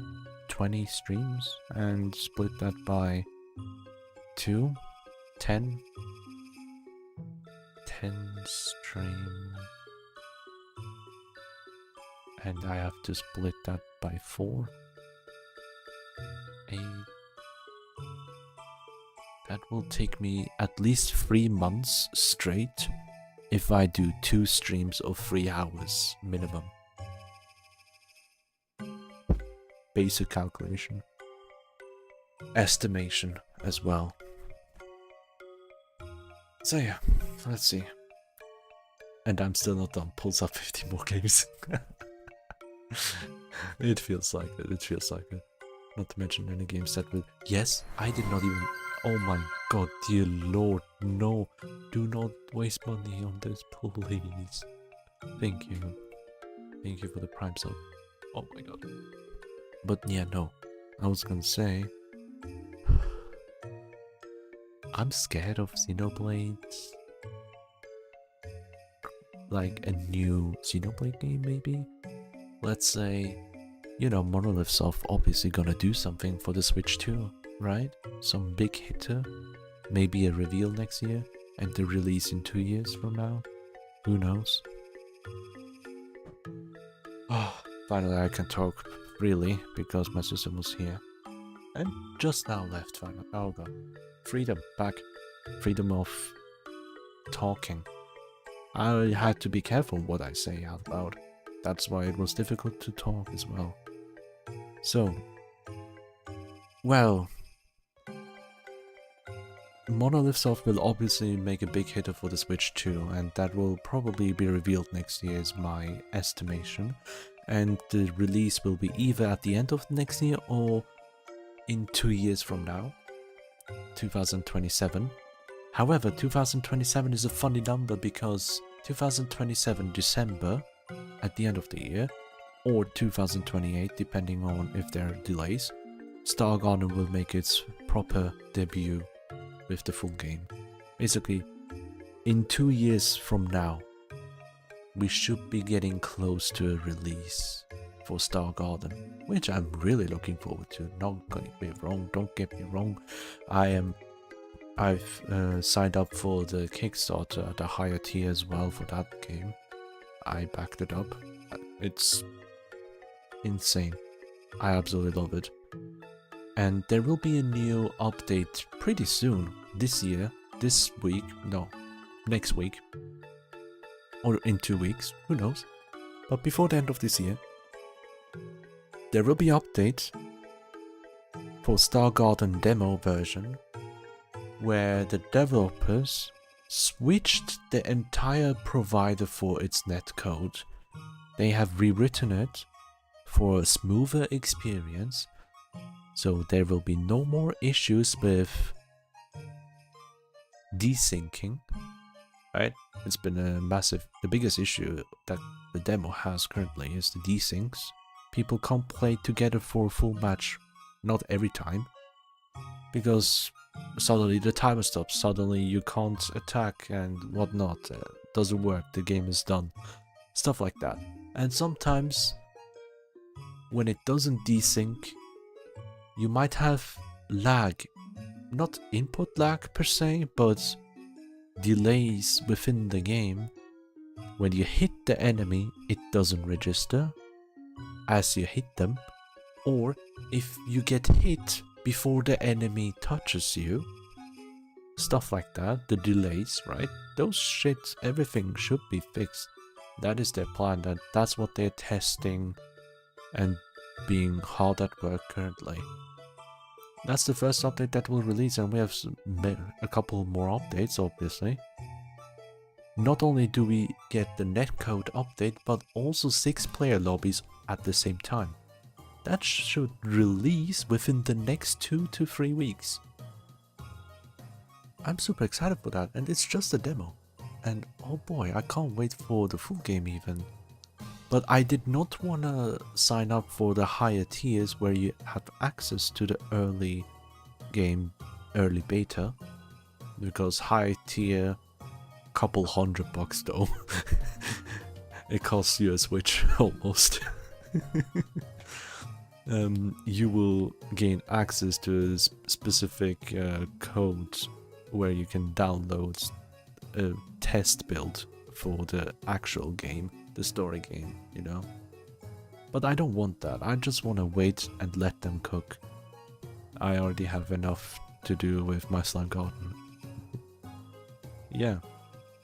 20 streams, and split that by 2. 10. 10 stream. And I have to split that by 4. 8. That will take me at least 3 months straight if I do 2 streams of 3 hours minimum. Basic calculation. Estimation as well. So yeah, let's see. And I'm still not done. Pulls up 50 more games. It feels like it. It feels like it. Not to mention any games that will... Yes, I did not even... Oh my god, dear lord, no. Do not waste money on this, please. Thank you. Thank you for the Prime sub. Oh my god. But yeah, no. I was gonna say... I'm scared of Xenoblade. Like a new Xenoblade game, maybe? Let's say, you know, Monolith Soft obviously gonna do something for the Switch too, right? Some big hitter, maybe a reveal next year, and the release in 2 years from now. Who knows? Oh, finally I can talk freely because my sister was here. And just now left finally. Oh god. Freedom back. Freedom of talking. I had to be careful what I say out loud. That's why it was difficult to talk as well. So, well, Monolith Soft will obviously make a big hitter for the Switch too, and that will probably be revealed next year is my estimation. And the release will be either at the end of next year or in 2 years from now, 2027. However, 2027 is a funny number because 2027 December at the end of the year, or 2028 depending on if there are delays, Star Garden will make its proper debut with the full game. Basically, in 2 years from now, we should be getting close to a release for Star Garden, which I'm really looking forward to. Not get me wrong, don't get me wrong. I've signed up for the Kickstarter at a higher tier as well for that game. I backed it up. It's insane. I absolutely love it. And there will be a new update pretty soon. This year, this week, no, next week. Or in 2 weeks, who knows. But before the end of this year, there will be update for Star Garden demo version, where the developers switched the entire provider for its netcode. They have rewritten it for a smoother experience, so there will be no more issues with desyncing, right? It's been a massive, the biggest issue that the demo has currently is the desyncs. People can't play together for a full match, not every time, because suddenly the timer stops, suddenly you can't attack and whatnot, doesn't work, the game is done, stuff like that. And sometimes when it doesn't desync, you might have lag, not input lag per se, but delays within the game. When you hit the enemy, it doesn't register as you hit them, or if you get hit before the enemy touches you, stuff like that, the delays, right? Those shits, everything should be fixed. That is their plan, and that's what they're testing and being hard at work currently. That's the first update that will release, and we have a couple more updates, obviously. not only do we get the netcode update, but also 6 player lobbies at the same time. That should release within the next 2 to 3 weeks. I'm super excited for that, and it's just a demo. And oh boy, I can't wait for the full game even. But I did not want to sign up for the higher tiers where you have access to the early game, early beta. Because high tier, couple $100 though. It costs you a Switch almost. You will gain access to a specific code where you can download a test build for the actual game, the story game, you know. But I don't want that. I just want to wait and let them cook. I already have enough to do with my slime garden. Yeah,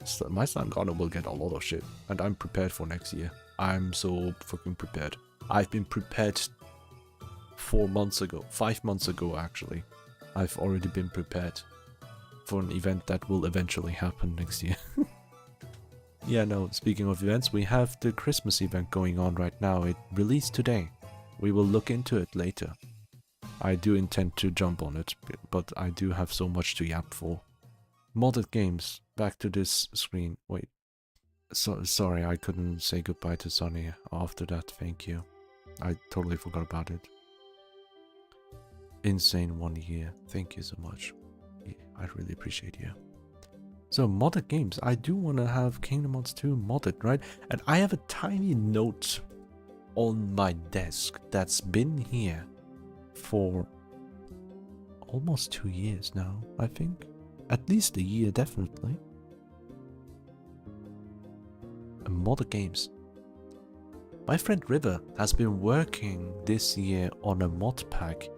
so my slime garden will get a lot of shit, and I'm prepared for next year. I'm so fucking prepared. I've been prepared 4 months ago, 5 months ago actually. I've already been prepared for an event that will eventually happen next year. Yeah, no, speaking of events, we have the Christmas event going on right now. It released today. We will look into it later. I do intend to jump on it, but I do have so much to yap for. Modded games. Back to this screen. Wait. Sorry, I couldn't say goodbye to Sonny after that. Thank you. I totally forgot about it. Insane 1 year. Thank you so much. I really appreciate you. So modded games. I do want to have Kingdom Hearts 2 modded, right? And I have a tiny note on my desk that's been here for almost 2 years now, I think. At least a year, definitely. Modded games. My friend River has been working this year on a mod pack.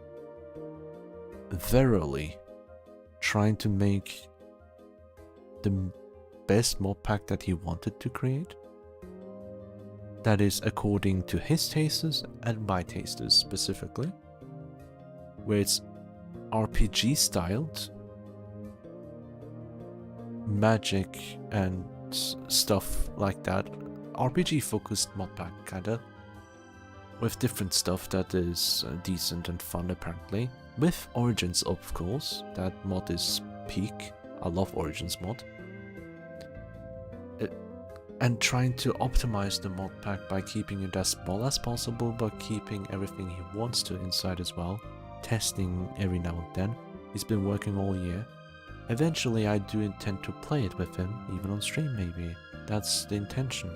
Verily trying to make the best mod pack that he wanted to create. That is according to his tastes and my tastes specifically. Where it's RPG styled, magic and stuff like that. RPG focused mod pack kinda. With different stuff that is decent and fun apparently. With Origins of course, that mod is peak. I love Origins mod. And trying to optimize the mod pack by keeping it as small as possible, but keeping everything he wants to inside as well. Testing every now and then. He's been working all year. Eventually I do intend to play it with him, even on stream maybe. That's the intention.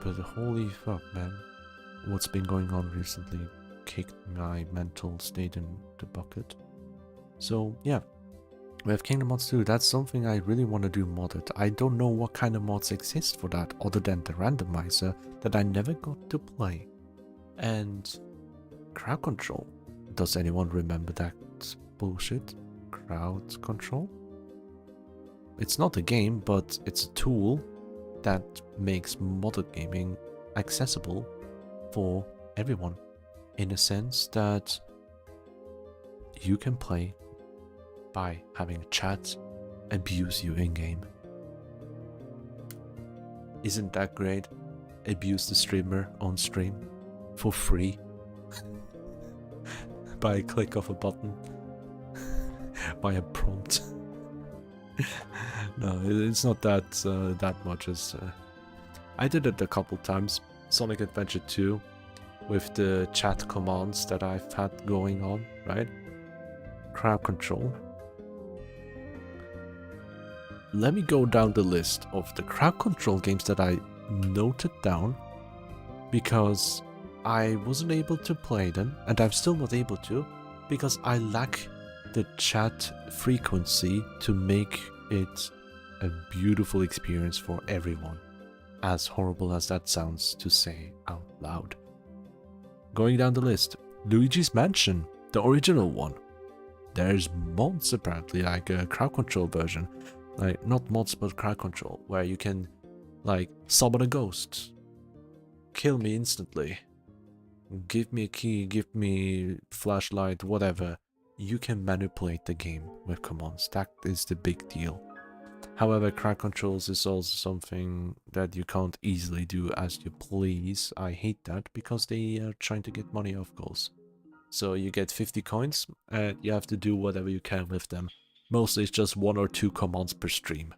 But holy fuck man, what's been going on recently kicked my mental state in the bucket. So yeah, we have Kingdom Hearts 2, that's something I really want to do modded. I don't know what kind of mods exist for that other than the randomizer that I never got to play. And crowd control. Does anyone remember that bullshit? Crowd control? It's not a game, but it's a tool that makes modded gaming accessible for everyone. In a sense that you can play by having a chat abuse you in-game. Isn't that great? Abuse the streamer on stream for free by a click of a button, by a prompt. No, it's not that that much as I did it a couple times. Sonic Adventure 2 with the chat commands that I've had going on, right? Crowd control. Let me go down the list of the crowd control games that I noted down because I wasn't able to play them, and I'm still not able to because I lack the chat frequency to make it a beautiful experience for everyone. As horrible as that sounds to say out loud. Going down the list, Luigi's Mansion, the original one. There's mods apparently, like a crowd control version. Like, not mods, but crowd control, where you can, like, summon a ghost. Kill me instantly. Give me a key, give me flashlight, whatever. You can manipulate the game with commands. That is the big deal. However, crowd controls is also something that you can't easily do as you please. I hate that because they are trying to get money, of course. So you get 50 coins and you have to do whatever you can with them. Mostly it's just 1 or 2 commands per stream.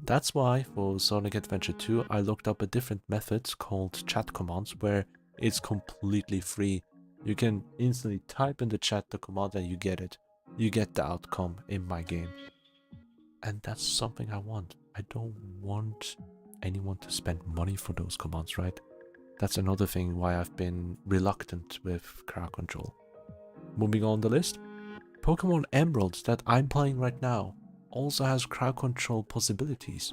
That's why for Sonic Adventure 2 I looked up a different method called chat commands where it's completely free. You can instantly type in the chat the command and you get it. You get the outcome in my game. And that's something I want. I don't want anyone to spend money for those commands, right? That's another thing why I've been reluctant with crowd control. Moving on the list, Pokemon Emerald that I'm playing right now also has crowd control possibilities.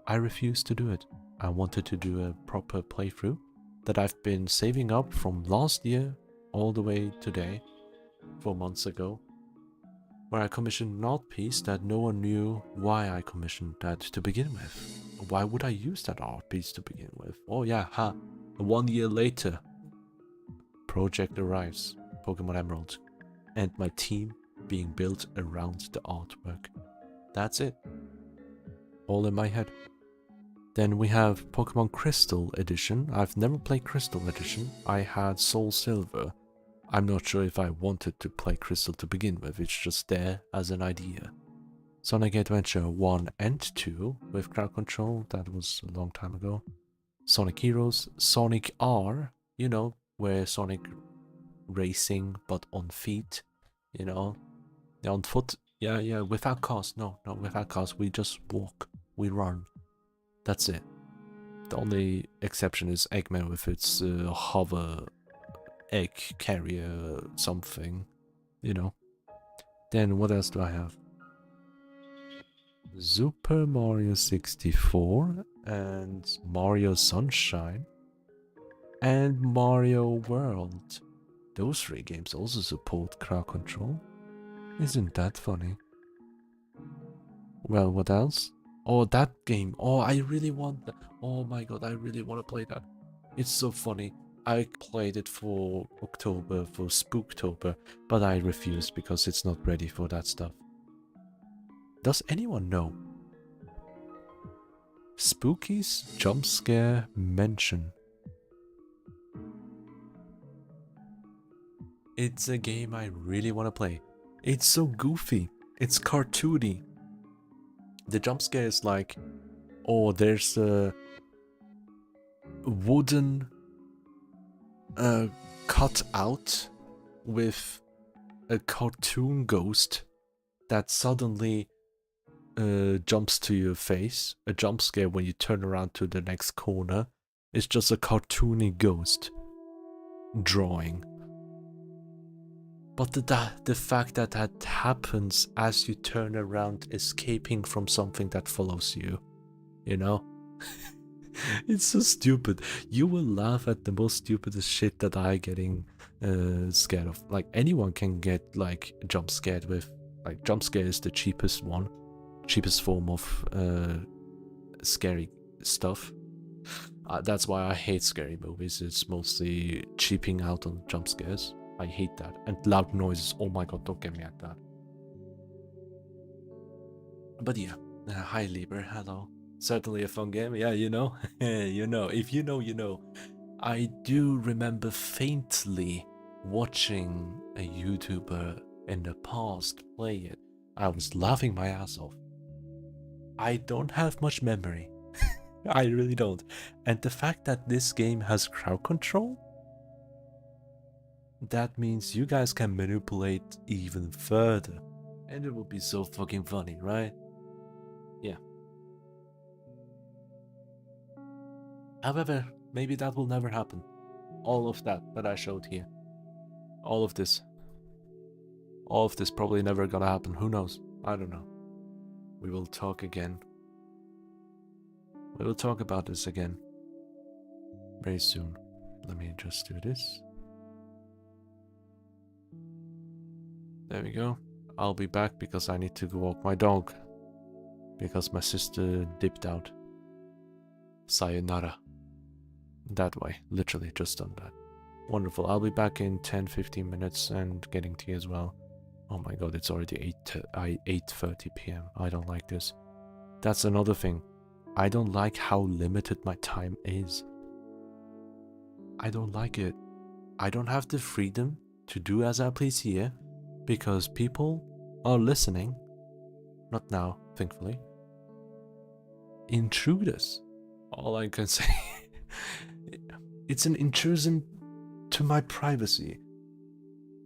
I refuse to do it. I wanted to do a proper playthrough that I've been saving up from last year all the way today, 4 months ago, where I commissioned an art piece that no one knew why I commissioned that to begin with. Why would I use that art piece to begin with? Oh yeah, 1 year later, project arrives, Pokemon Emerald, and my team being built around the artwork. That's it. All in my head. Then we have Pokemon Crystal Edition. I've never played Crystal Edition. I had Soul Silver. I'm not sure if I wanted to play Crystal to begin with, it's just there as an idea. Sonic Adventure 1 and 2 with crowd control, that was a long time ago. Sonic Heroes, Sonic R, you know, where Sonic racing but on feet, you know, on foot, yeah, without cars, no, without cars, we just walk, we run, that's it. The only exception is Eggman with its hover egg carrier something, you know. Then what else do I have? Super Mario 64 and Mario Sunshine and Mario World. Those 3 games also support crowd control. Isn't that funny? Well, what else? Oh, that game. Oh, I really want that. Oh my god, I really want to play that. It's so funny. I played it for October, for Spooktober, but I refused because it's not ready for that stuff. Does anyone know? Spooky's Jump Scare Mansion. It's a game I really want to play. It's so goofy. It's cartoony. The jump scare is like, oh, there's a wooden cut out with a cartoon ghost that suddenly jumps to your face. A jump scare when you turn around to the next corner. It's just a cartoony ghost drawing. But the fact that that happens as you turn around, escaping from something that follows you, you know? It's so stupid. You will laugh at the most stupidest shit that I getting scared of. Like, anyone can get, like, jump scared with. Like, jump scare is the cheapest one. Cheapest form of scary stuff. That's why I hate scary movies. It's mostly cheaping out on jump scares. I hate that. And loud noises. Oh my god, don't get me at that. But yeah. Hi Lieber, hello. Certainly a fun game. Yeah, you know. You know. If you know, you know. I do remember faintly watching a YouTuber in the past play it. I was laughing my ass off. I don't have much memory. I really don't. And the fact that this game has crowd control, that means you guys can manipulate even further. And it will be so fucking funny, right? Yeah. However, maybe that will never happen. All of that I showed here. All of this probably never gonna happen. Who knows? I don't know. We will talk again. We will talk about this again. Very soon. Let me just do this. There we go. I'll be back because I need to go walk my dog. Because my sister dipped out. Sayonara. That way. Literally just done that. Wonderful. I'll be back in 10-15 minutes and getting tea as well. Oh my god, it's already 8:30 p.m. I don't like this. That's another thing. I don't like how limited my time is. I don't like it. I don't have the freedom to do as I please here because people are listening. Not now, thankfully. Intruders. All I can say. It's an intrusion to my privacy.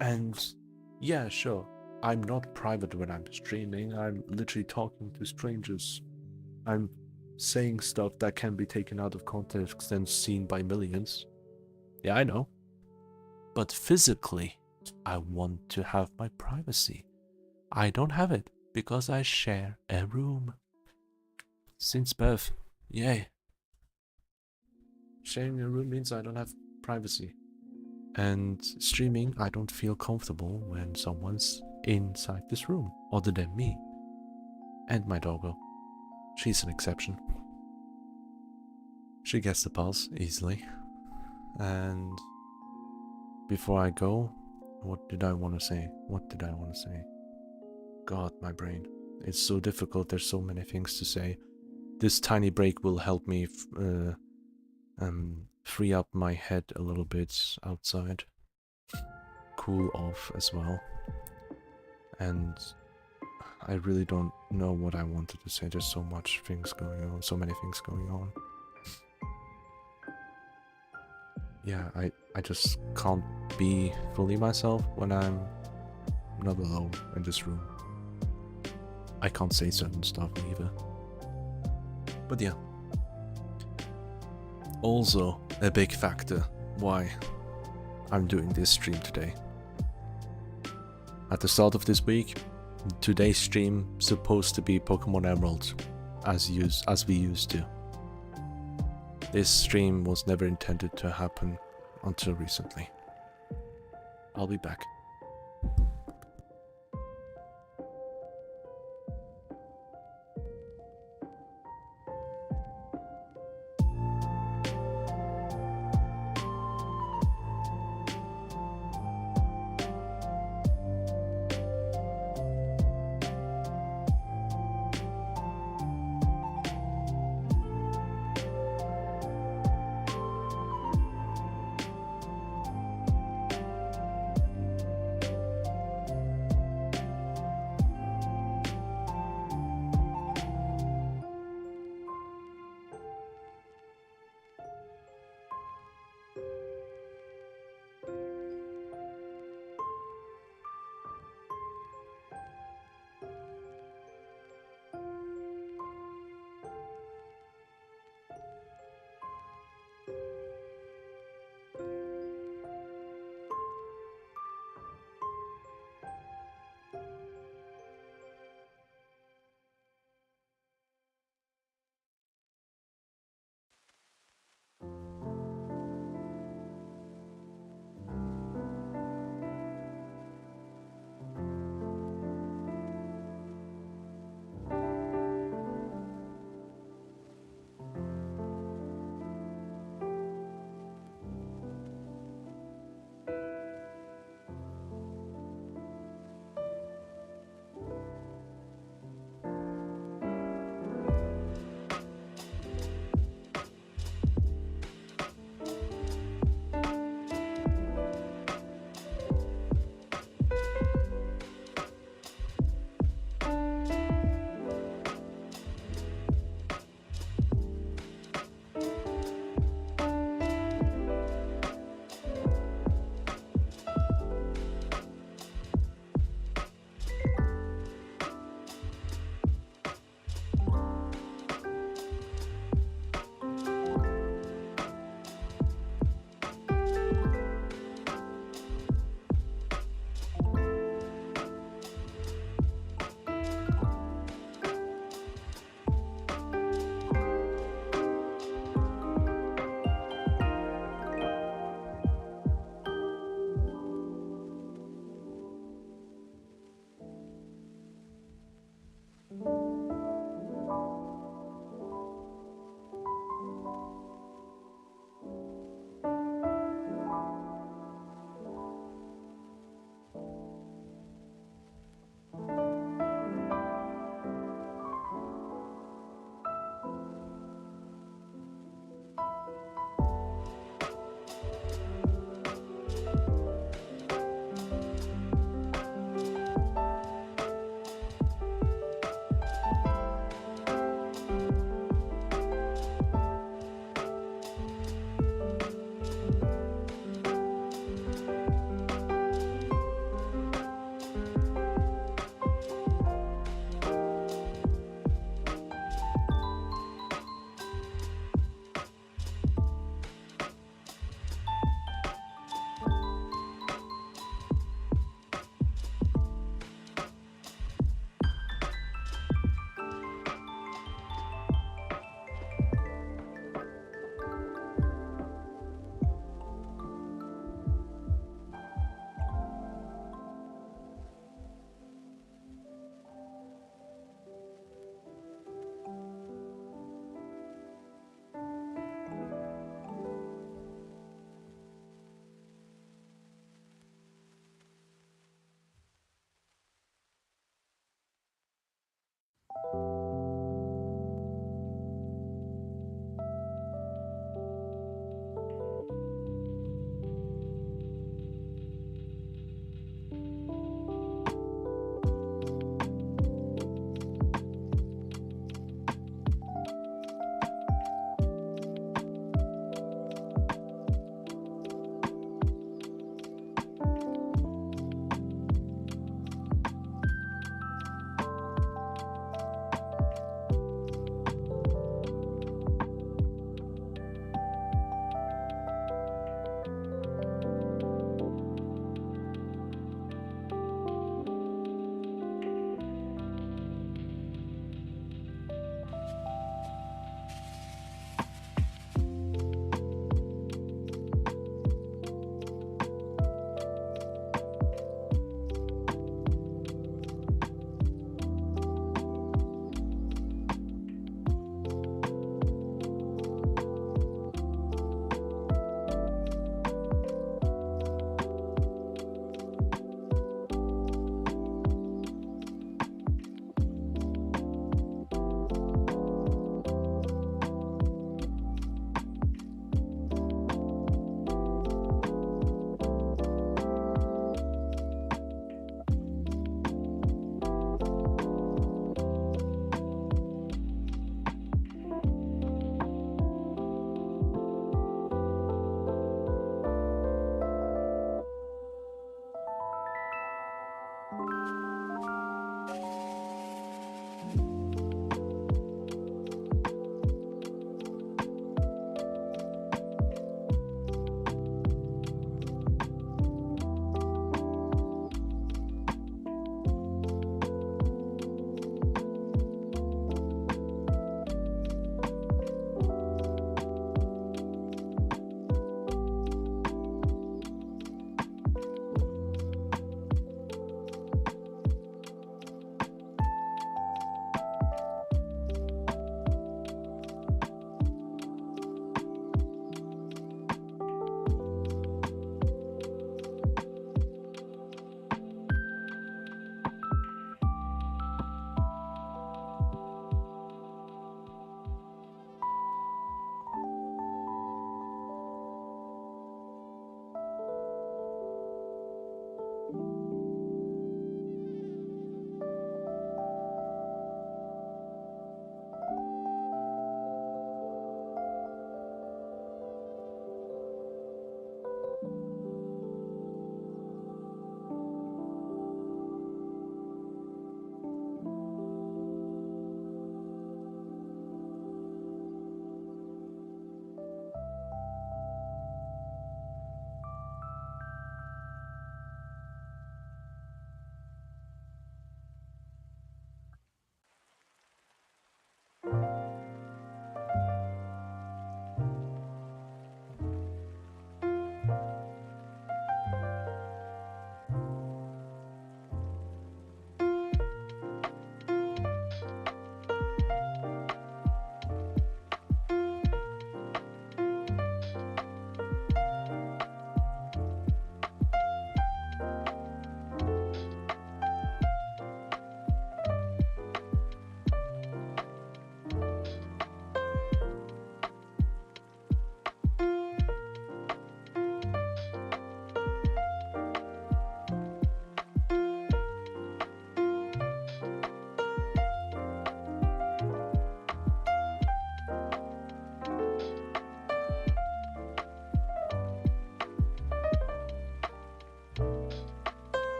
And yeah, sure. I'm not private when I'm streaming. I'm literally talking to strangers. I'm saying stuff that can be taken out of context and seen by millions. Yeah, I know. But physically, I want to have my privacy. I don't have it because I share a room. Since birth. Yay. Sharing a room means I don't have privacy. And streaming, I don't feel comfortable when someone's inside this room, other than me. And my doggo. She's an exception. She gets the pulse easily. And before I go, what did I want to say? God, my brain. It's so difficult, there's so many things to say. This tiny break will help me free up my head a little bit outside. Cool off as well. And I really don't know what I wanted to say. There's so many things going on. Yeah, I just can't be fully myself when I'm not alone in this room. I can't say certain stuff either. But yeah. Also, a big factor why I'm doing this stream today. At the start of this week, today's stream supposed to be Pokemon Emerald, as we used to. This stream was never intended to happen until recently. I'll be back.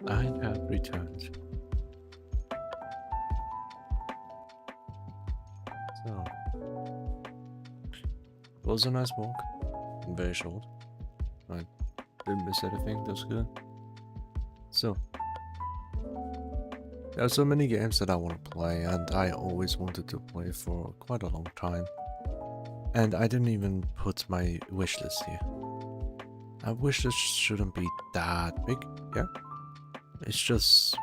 I have returned. So, it was a nice walk. Very short. I didn't miss anything, that's good. So, there are so many games that I want to play, and I always wanted to play for quite a long time. And I didn't even put my wishlist here. My wishlist shouldn't be that big, yeah? It's just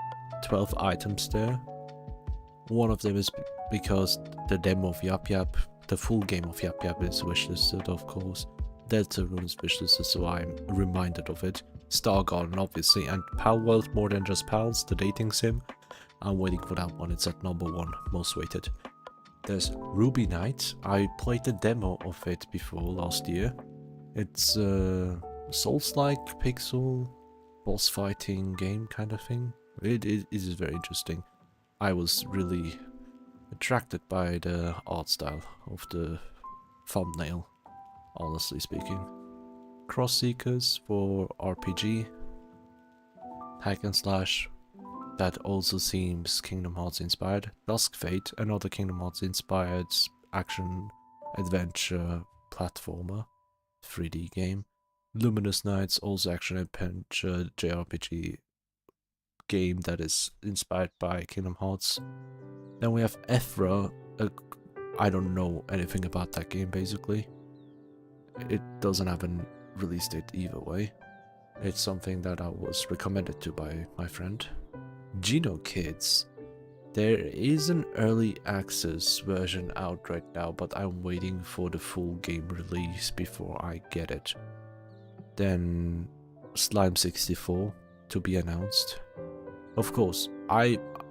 12 items there. One of them is because the demo of Yap Yap, the full game of Yap Yap is wishlisted, of course. Deltarune is wishlisted, so I'm reminded of it. Star Garden, obviously, and Pal World more than just Pals, the dating sim. I'm waiting for that one, it's at number 1, most weighted. There's Ruby Knight. I played the demo of it before last year. It's a Souls-like pixel boss fighting game kind of thing. It is very interesting. I was really attracted by the art style of the thumbnail, honestly speaking. Cross Seekers for RPG. Hack and slash. That also seems Kingdom Hearts inspired. Dusk Fate, another Kingdom Hearts inspired action adventure platformer 3D game. Luminous Nights, also action adventure JRPG game that is inspired by Kingdom Hearts. Then we have Ephra. I don't know anything about that game basically. It doesn't have a release date either way. It's something that I was recommended to by my friend. Geno Kids. There is an early access version out right now, but I'm waiting for the full game release before I get it. Then Slime 64 to be announced. Of course,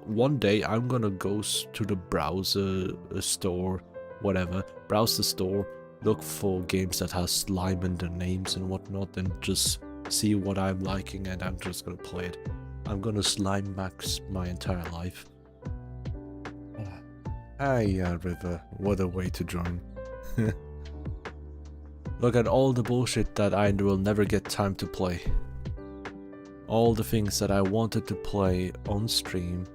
one day I'm gonna go to the browser store, whatever, browse the store, look for games that has slime in the names and whatnot, and just see what I'm liking, and I'm just gonna play it. I'm gonna slime max my entire life. River, what a way to join. Look at all the bullshit that I will never get time to play. All the things that I wanted to play on stream,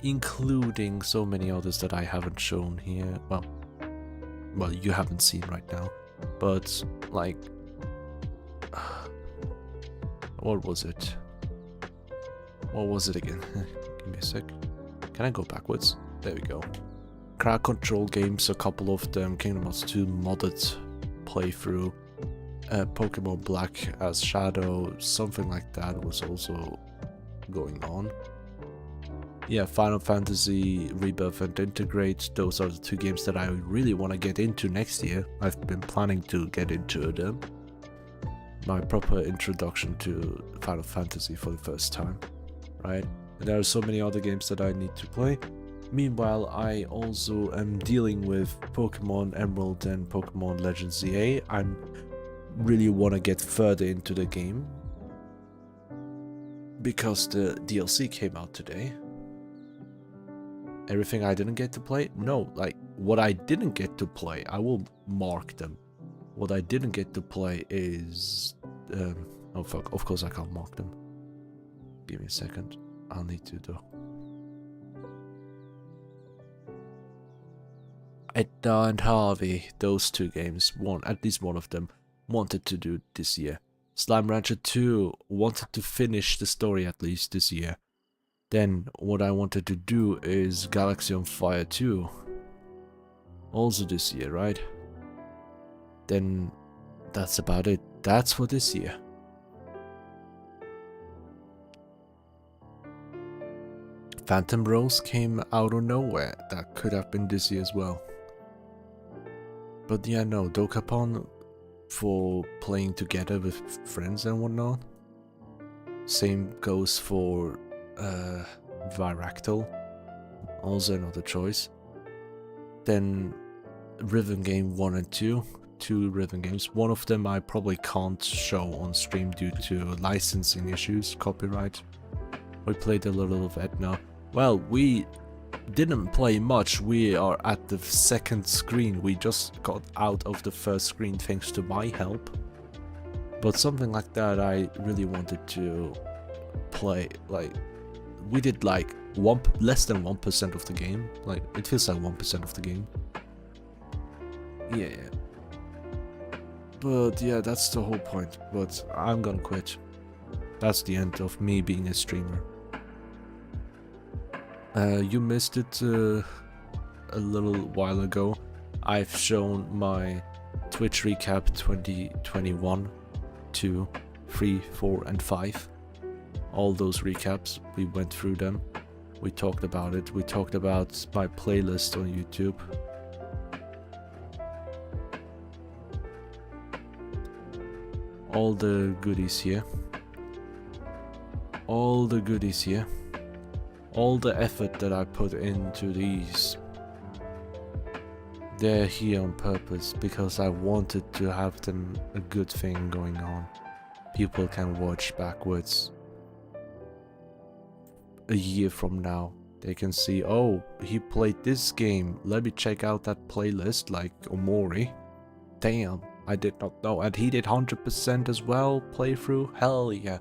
including so many others that I haven't shown here. Well, you haven't seen right now, but like, what was it? What was it again? Give me a sec. Can I go backwards? There we go. Crowd control games, a couple of them. Kingdom Hearts 2 modded playthrough. Pokemon Black as Shadow, something like that was also going on. Yeah, Final Fantasy Rebirth and Integrate, those are the two games that I really want to get into next year. I've been planning to get into them. My proper introduction to Final Fantasy for the first time, right? And there are so many other games that I need to play. Meanwhile, I also am dealing with Pokemon Emerald and Pokemon Legends ZA. I really want to get further into the game because the DLC came out today. Everything I didn't get to play? No, like what I didn't get to play, I will mark them. What I didn't get to play is... oh fuck, of course I can't mark them. Give me a second. I'll need to though. Edda and Harvey, those two games, at least one of them, wanted to do this year. Slime Rancher 2 wanted to finish the story at least this year. Then what I wanted to do is Galaxy on Fire 2. Also this year, right? Then that's about it. That's for this year. Phantom Rose came out of nowhere. That could have been this year as well. But yeah, no, Dokapon for playing together with friends and whatnot. Same goes for Viractyl. Also another choice. Then Rhythm Game 1 and 2. Two rhythm games. One of them I probably can't show on stream due to licensing issues, copyright. We played a little of Edna. Well, we didn't play much. We are at the second screen. We just got out of the first screen thanks to my help. But something like that I really wanted to play, like, we did like less than 1% of the game. Like, it feels like 1% of the game. Yeah. But yeah, that's the whole point. But I'm gonna quit. That's the end of me being a streamer. You missed it a little while ago. I've shown my Twitch recap 2021, 2, 3, 4, and 5. All those recaps, we went through them. We talked about it. We talked about my playlist on YouTube. All the goodies here. All the goodies here. All the effort that I put into these. They're here on purpose because I wanted to have them a good thing going on. People can watch backwards. A year from now, they can see, oh, he played this game. Let me check out that playlist, like Omori. Damn, I did not know. And he did 100% as well, playthrough. Hell yeah.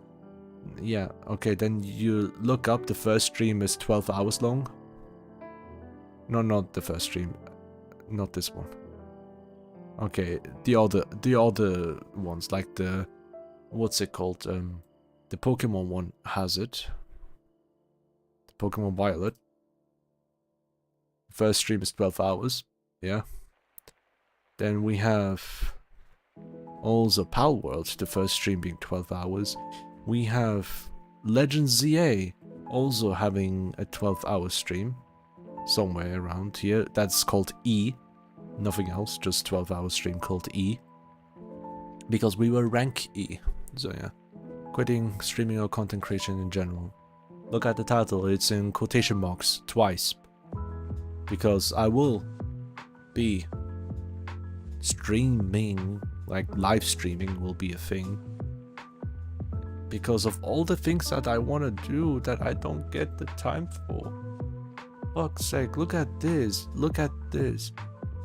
Yeah, okay, then you look up the first stream is 12 hours long. No, not the first stream. Not this one. Okay, the other ones, like the, what's it called? The Pokemon one has it. The Pokemon Violet. First stream is 12 hours. Yeah. Then we have also Pal World, the first stream being 12 hours. We have Legend ZA also having a 12-hour stream somewhere around here. That's called E. Nothing else, just 12-hour stream called E. Because we were rank E. So yeah. Quitting streaming or content creation in general. Look at the title, it's in quotation marks twice. Because I will be streaming, like live streaming will be a thing. Because of all the things that I want to do that I don't get the time for. Fuck's sake, look at this, look at this.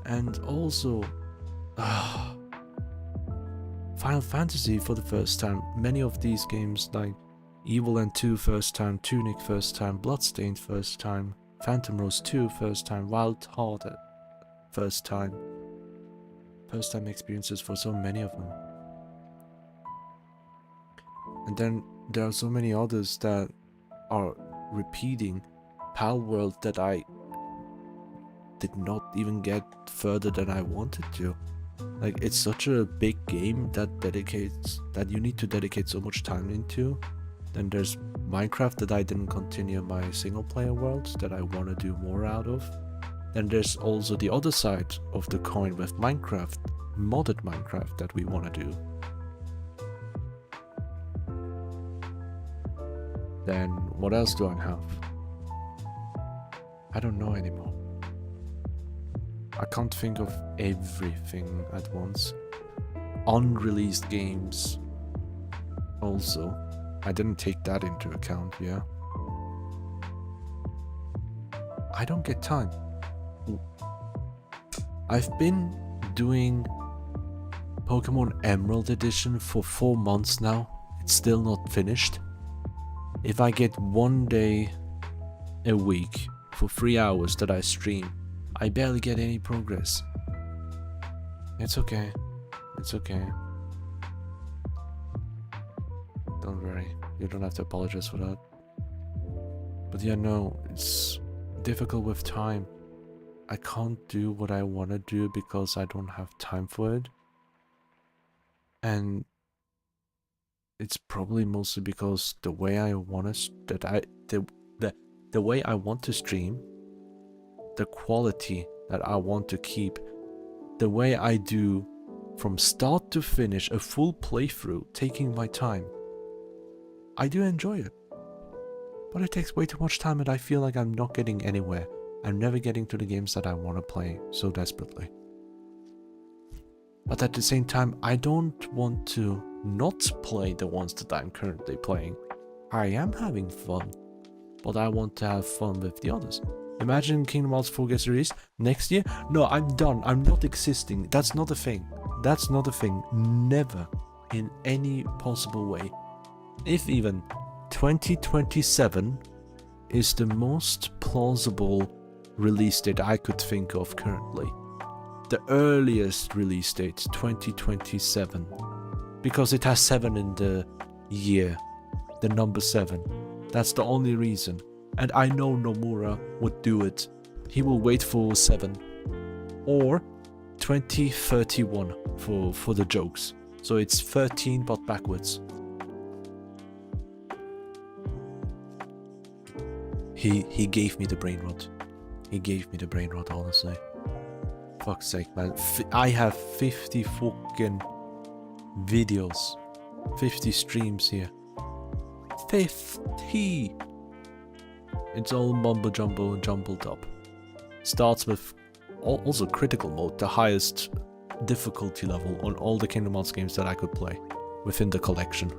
And also, Final Fantasy for the first time. Many of these games like Evil End 2 first time, Tunic first time, Bloodstained first time, Phantom Rose 2 first time, Wild Heart first time. First time experiences for so many of them. And then there are so many others that are repeating. Pal World that I did not even get further than I wanted to. Like, it's such a big game that you need to dedicate so much time into. Then there's Minecraft that I didn't continue my single player world that I want to do more out of. Then there's also the other side of the coin with Minecraft, modded Minecraft that we want to do. Then what else do I have? I don't know anymore. I can't think of everything at once. Unreleased games. Also, I didn't take that into account, yeah. I don't get time. I've been doing Pokemon Emerald Edition for 4 months now. It's still not finished. If I get 1 day a week for 3 hours that I stream, I barely get any progress. It's okay. It's okay. Don't worry. You don't have to apologize for that. But yeah, no, it's difficult with time. I can't do what I want to do because I don't have time for it. And it's probably mostly because the way I want to the way I want to stream, the quality that I want to keep, the way I do from start to finish a full playthrough, taking my time. I do enjoy it, but it takes way too much time and I feel like I'm not getting anywhere. I'm never getting to the games that I want to play so desperately. But at the same time, I don't want to not play the ones that I'm currently playing. I am having fun, but I want to have fun with the others. Imagine Kingdom Hearts 4 gets released next year. No, I'm done. I'm not existing. That's not a thing. That's not a thing. Never. In any possible way. If even 2027 is the most plausible release date I could think of currently. The earliest release date, 2027. Because it has 7 in the year. The number 7. That's the only reason. And I know Nomura would do it. He will wait for 7. Or 2031 for the jokes. So it's 13 but backwards. He gave me the brain rot. He gave me the brain rot, honestly. Fuck's sake, man. I have 50 fucking videos. 50 streams here. 50! It's all mumbo jumbo and jumbled up. Starts with also critical mode, the highest difficulty level on all the Kingdom Hearts games that I could play within the collection.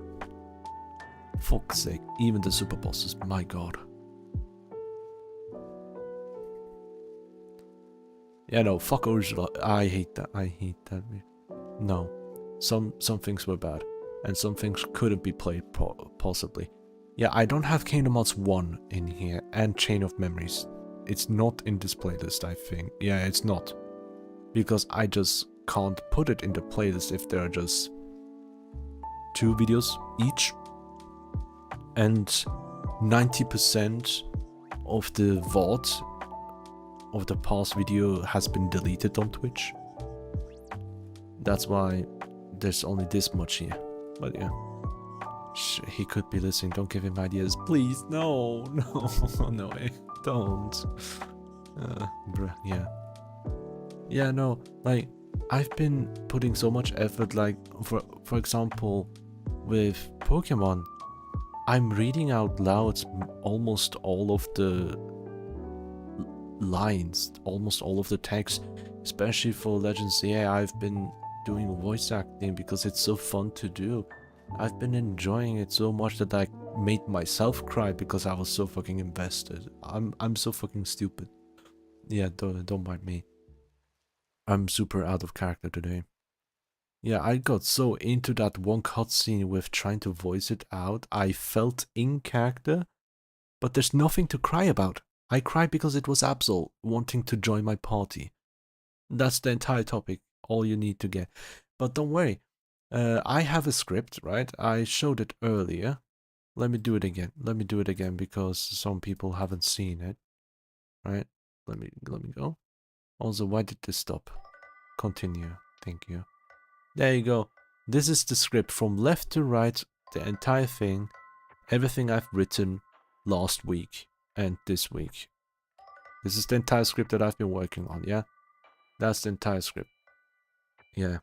Fuck's sake, even the super bosses, my god. Yeah, no, fuck original. I hate that. I hate that. No, some things were bad, and some things couldn't be played possibly. Yeah, I don't have Kingdom Hearts 1 in here, and Chain of Memories. It's not in this playlist, I think. Yeah, it's not. Because I just can't put it in the playlist if there are just 2 videos each. And 90% of the VOD of the past video has been deleted on Twitch. That's why there's only this much here. But yeah. He could be listening. Don't give him ideas. Please, no, no, no, don't. Bruh, yeah. Yeah, no, like, I've been putting so much effort, like, for example, with Pokemon, I'm reading out loud almost all of the lines, almost all of the text, especially for Legends. Yeah, I've been doing voice acting because it's so fun to do. I've been enjoying it so much that I made myself cry because I was so fucking invested. I'm so fucking stupid. Yeah, don't mind me. I'm super out of character today. Yeah, I got so into that one cutscene with trying to voice it out. I felt in character, but there's nothing to cry about. I cried because it was Absol wanting to join my party. That's the entire topic, all you need to get. But don't worry, I have a script, right? I showed it earlier. Let me do it again. Let me do it again because some people haven't seen it, right? Let me go. Also, why did this stop? Continue. Thank you. There you go. This is the script from left to right, the entire thing, everything I've written last week and this week. This is the entire script that I've been working on, yeah? That's the entire script. Yeah.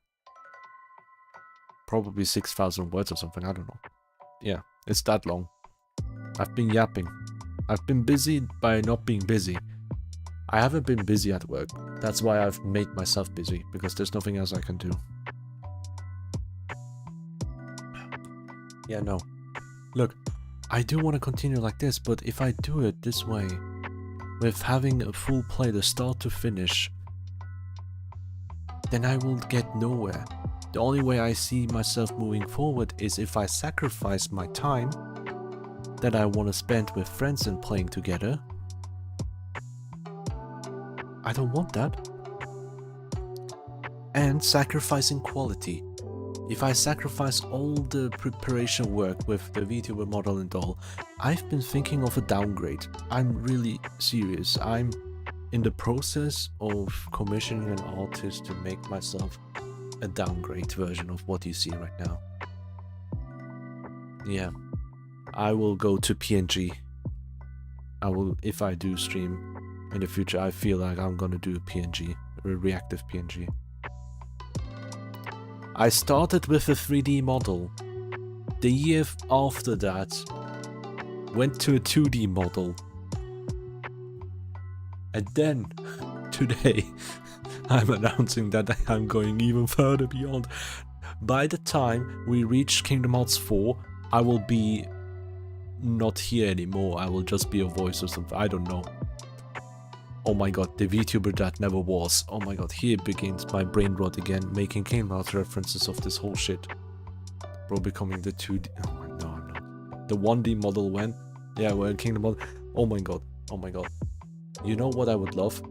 Probably 6,000 words or something, I don't know. Yeah, it's that long. I've been yapping. I've been busy by not being busy. I haven't been busy at work. That's why I've made myself busy, because there's nothing else I can do. Yeah, no. Look, I do want to continue like this, but if I do it this way, with having a full playlist start to finish, then I will get nowhere. The only way I see myself moving forward is if I sacrifice my time that I want to spend with friends and playing together. I don't want that. And sacrificing quality. If I sacrifice all the preparation work with the VTuber model and all, I've been thinking of a downgrade. I'm really serious. I'm in the process of commissioning an artist to make myself a downgrade version of what you see right now. Yeah. I will go to PNG. I will, if I do stream in the future, I feel like I'm gonna do a PNG, a reactive PNG. I started with a 3D model. The year after that, went to a 2D model. And then, today, I'm announcing that I'm going even further beyond. By the time we reach Kingdom Hearts 4, I will be not here anymore. I will just be a voice or something. I don't know. Oh my god, the VTuber that never was. Oh my god, here begins my brain rot again, making Kingdom Hearts references of this whole shit. Bro becoming the 2D... Oh my god, no. The 1D model when? Yeah, when Kingdom Hearts. Oh my god. Oh my god. You know what I would love?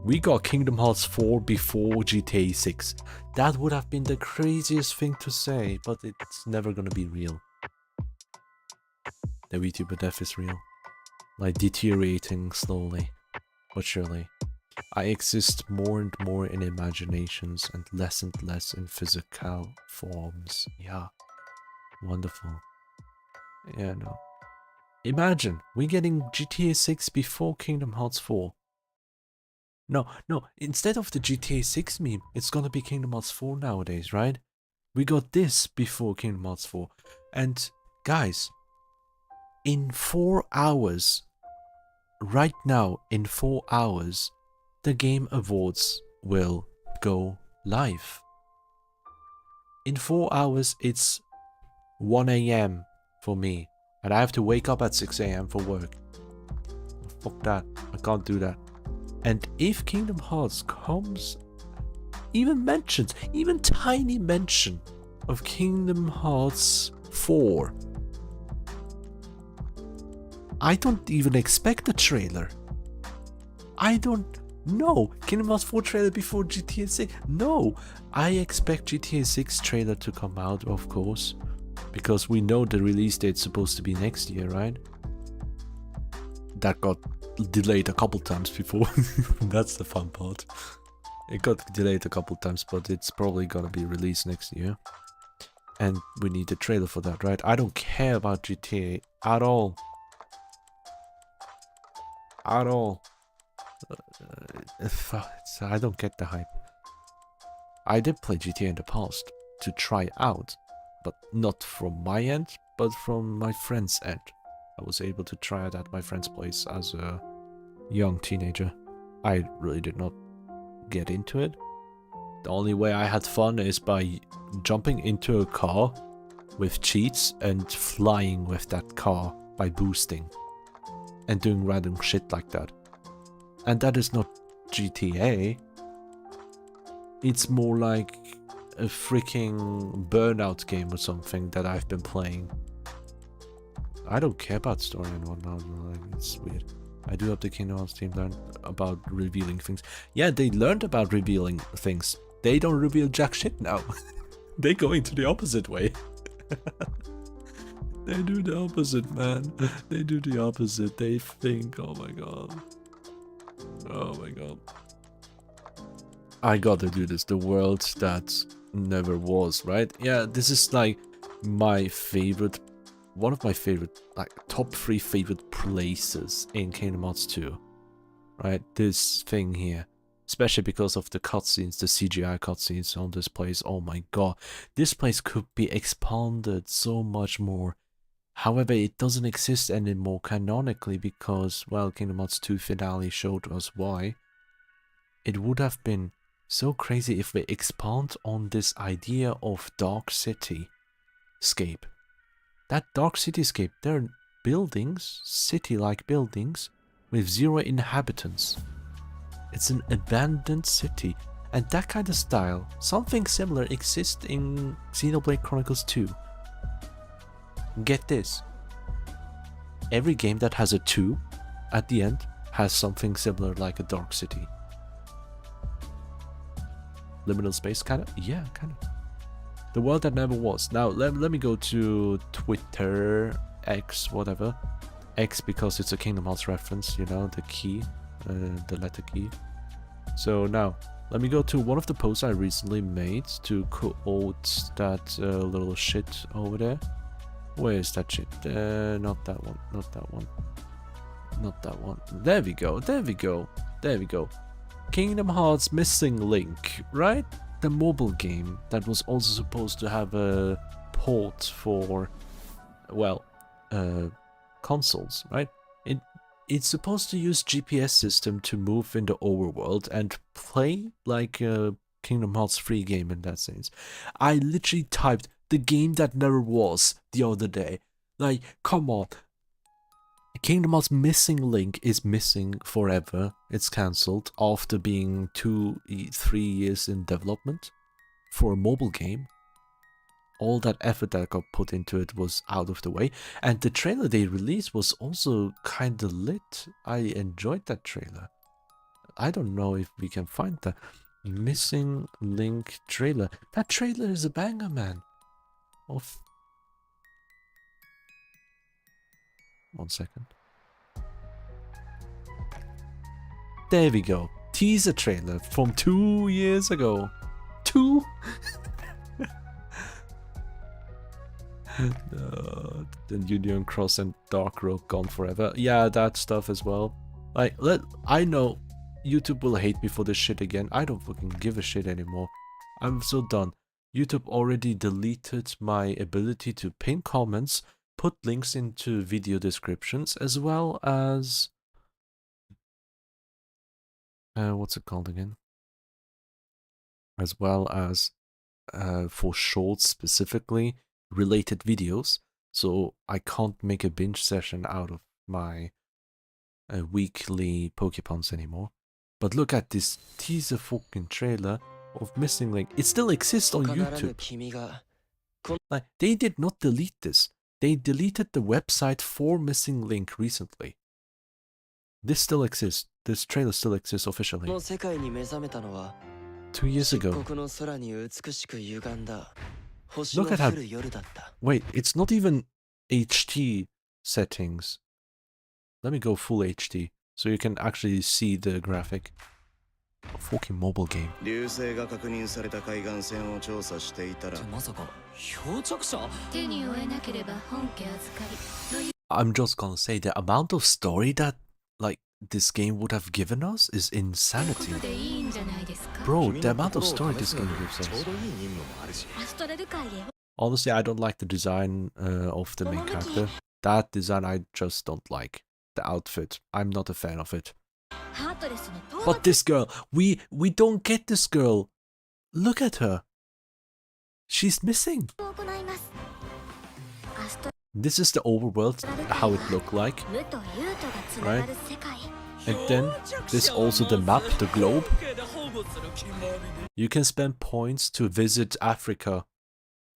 We got Kingdom Hearts 4 before GTA 6. That would have been the craziest thing to say, but it's never gonna be real. The VTuber death is real. Like deteriorating slowly, but surely. I exist more and more in imaginations and less in physical forms. Yeah. Wonderful. Yeah, no. Imagine, we getting GTA 6 before Kingdom Hearts 4. No, instead of the GTA 6 meme, it's gonna be Kingdom Hearts 4 nowadays, right? We got this before Kingdom Hearts 4. And, guys, in 4 hours, right now, in 4 hours, the Game Awards will go live. In 4 hours, it's 1 AM for me. And I have to wake up at 6 AM for work. Fuck that. I can't do that. And if Kingdom Hearts comes, even tiny mention of Kingdom Hearts 4, I don't even expect a trailer. I don't know. Kingdom Hearts 4 trailer before GTA 6? No. I expect GTA 6 trailer to come out, of course. Because we know the release date's supposed to be next year, right? That got delayed a couple times before. That's the fun part. It got delayed a couple times, but it's probably gonna be released next year. And we need a trailer for that, right? I don't care about GTA at all. At all. I don't get the hype. I did play GTA in the past to try out, but not from my end, but from my friend's end. I was able to try it at my friend's place as a young teenager. I really did not get into it. The only way I had fun is by jumping into a car with cheats and flying with that car by boosting and doing random shit like that. And that is not GTA. It's more like a freaking Burnout game or something that I've been playing. I don't care about story and whatnot. It's weird. I do hope the Kingdom Hearts team learned about revealing things. Yeah, they learned about revealing things. They don't reveal jack shit now. They go into the opposite way. They do the opposite, man. They do the opposite. They think, oh my god. Oh my god. I gotta do this. The world that never was, right? Yeah, this is like my favorite, one of my favorite, like top 3 favorite places in Kingdom Hearts 2. Right? This thing here. Especially because of the cutscenes, the CGI cutscenes on this place. Oh my god. This place could be expanded so much more. However, it doesn't exist anymore canonically because, well, Kingdom Hearts 2 finale showed us why. It would have been so crazy if we expand on this idea of Dark City-scape. That Dark City-scape, there are buildings, city-like buildings, with 0 inhabitants. It's an abandoned city, and that kind of style, something similar exists in Xenoblade Chronicles 2. Get this. Every game that has a 2 at the end has something similar like a Dark City. Liminal space, kind of? Yeah, kind of. The world that never was. Now, let me go to Twitter, X, whatever. X because it's a Kingdom Hearts reference, you know, the key, the letter key. So now, let me go to one of the posts I recently made to quote that little shit over there. Where is that shit? Not that one, not that one. Not that one. There we go, there we go, there we go. Kingdom Hearts Missing Link, right? The mobile game that was also supposed to have a port for, well, consoles, right? It's supposed to use GPS system to move in the overworld and play like a Kingdom Hearts 3 game in that sense. I literally typed the game that never was the other day. Like, come on. Kingdom Hearts Missing Link is missing forever. It's cancelled after being 2-3 years in development for a mobile game. all that effort that got put into it was out of the way. And the trailer they released was also kind of lit. I enjoyed that trailer. I don't know if we can find the missing link trailer. That trailer is a banger, man. Of 1 second. There we go. Teaser trailer from 2 years ago. 2? Then Union Cross and Dark Road Gone Forever. Yeah, that stuff as well. Like, I know YouTube will hate me for this shit again. I don't fucking give a shit anymore. I'm so done. YouTube already deleted my ability to pin comments, put links into video descriptions, as well as... what's it called again? As well as for shorts specifically, related videos. So I can't make a binge session out of my weekly Pokepons anymore. But look at this teaser fucking trailer of Missing Link. It still exists on YouTube. Like, they did not delete this. They deleted the website for Missing Link recently. This still exists. This trailer still exists officially. 2 years ago. Look at how... Wait, it's not even HD settings. Let me go full HD, so you can actually see the graphic. A fucking mobile game. I'm just gonna say, the amount of story that, like, this game would have given us is insanity. Bro, the amount of story this game gives us. Honestly, I don't like the design of the main character. That design I just don't like. The outfit, I'm not a fan of it. But this girl, we don't get this girl. Look at her. She's missing. This is the overworld, how it looked like, right? And then this also the map, the globe. You can spend points to visit Africa.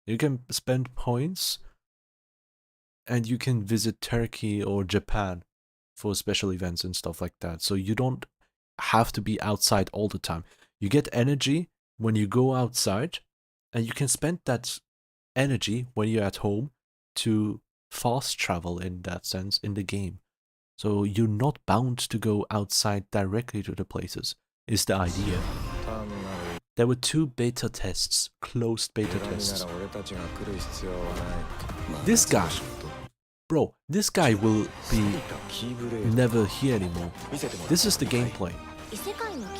You can spend points and you can visit Turkey or Japan for special events and stuff like that. So you don't have to be outside all the time. You get energy when you go outside, and you can spend that energy when you're at home to fast travel in that sense in the game. So you're not bound to go outside directly to the places, is the idea. There were 2 beta tests, closed beta tests. This guy, bro, this guy will be never here anymore. This is the gameplay.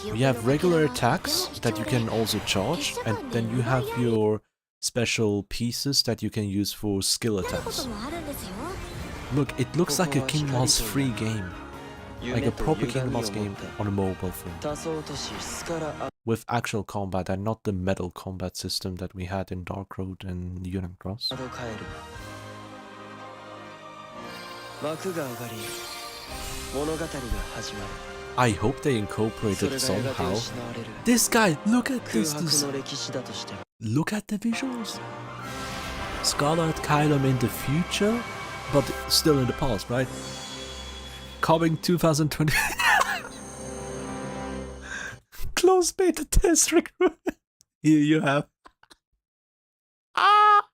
You have regular attacks that you can also charge, and then you have your special pieces that you can use for skill attacks. Look, it looks like a Kingdom Hearts 3 game. Like a proper Kingdom Hearts game on a mobile phone. With actual combat and not the metal combat system that we had in Dark Road and Union Cross. I hope they incorporated it somehow. This guy, look at this. Look at the visuals. Scarlet Kylum in the future, but still in the past, right? Coming 2020. Close beta test recruit. Here you have. Ah!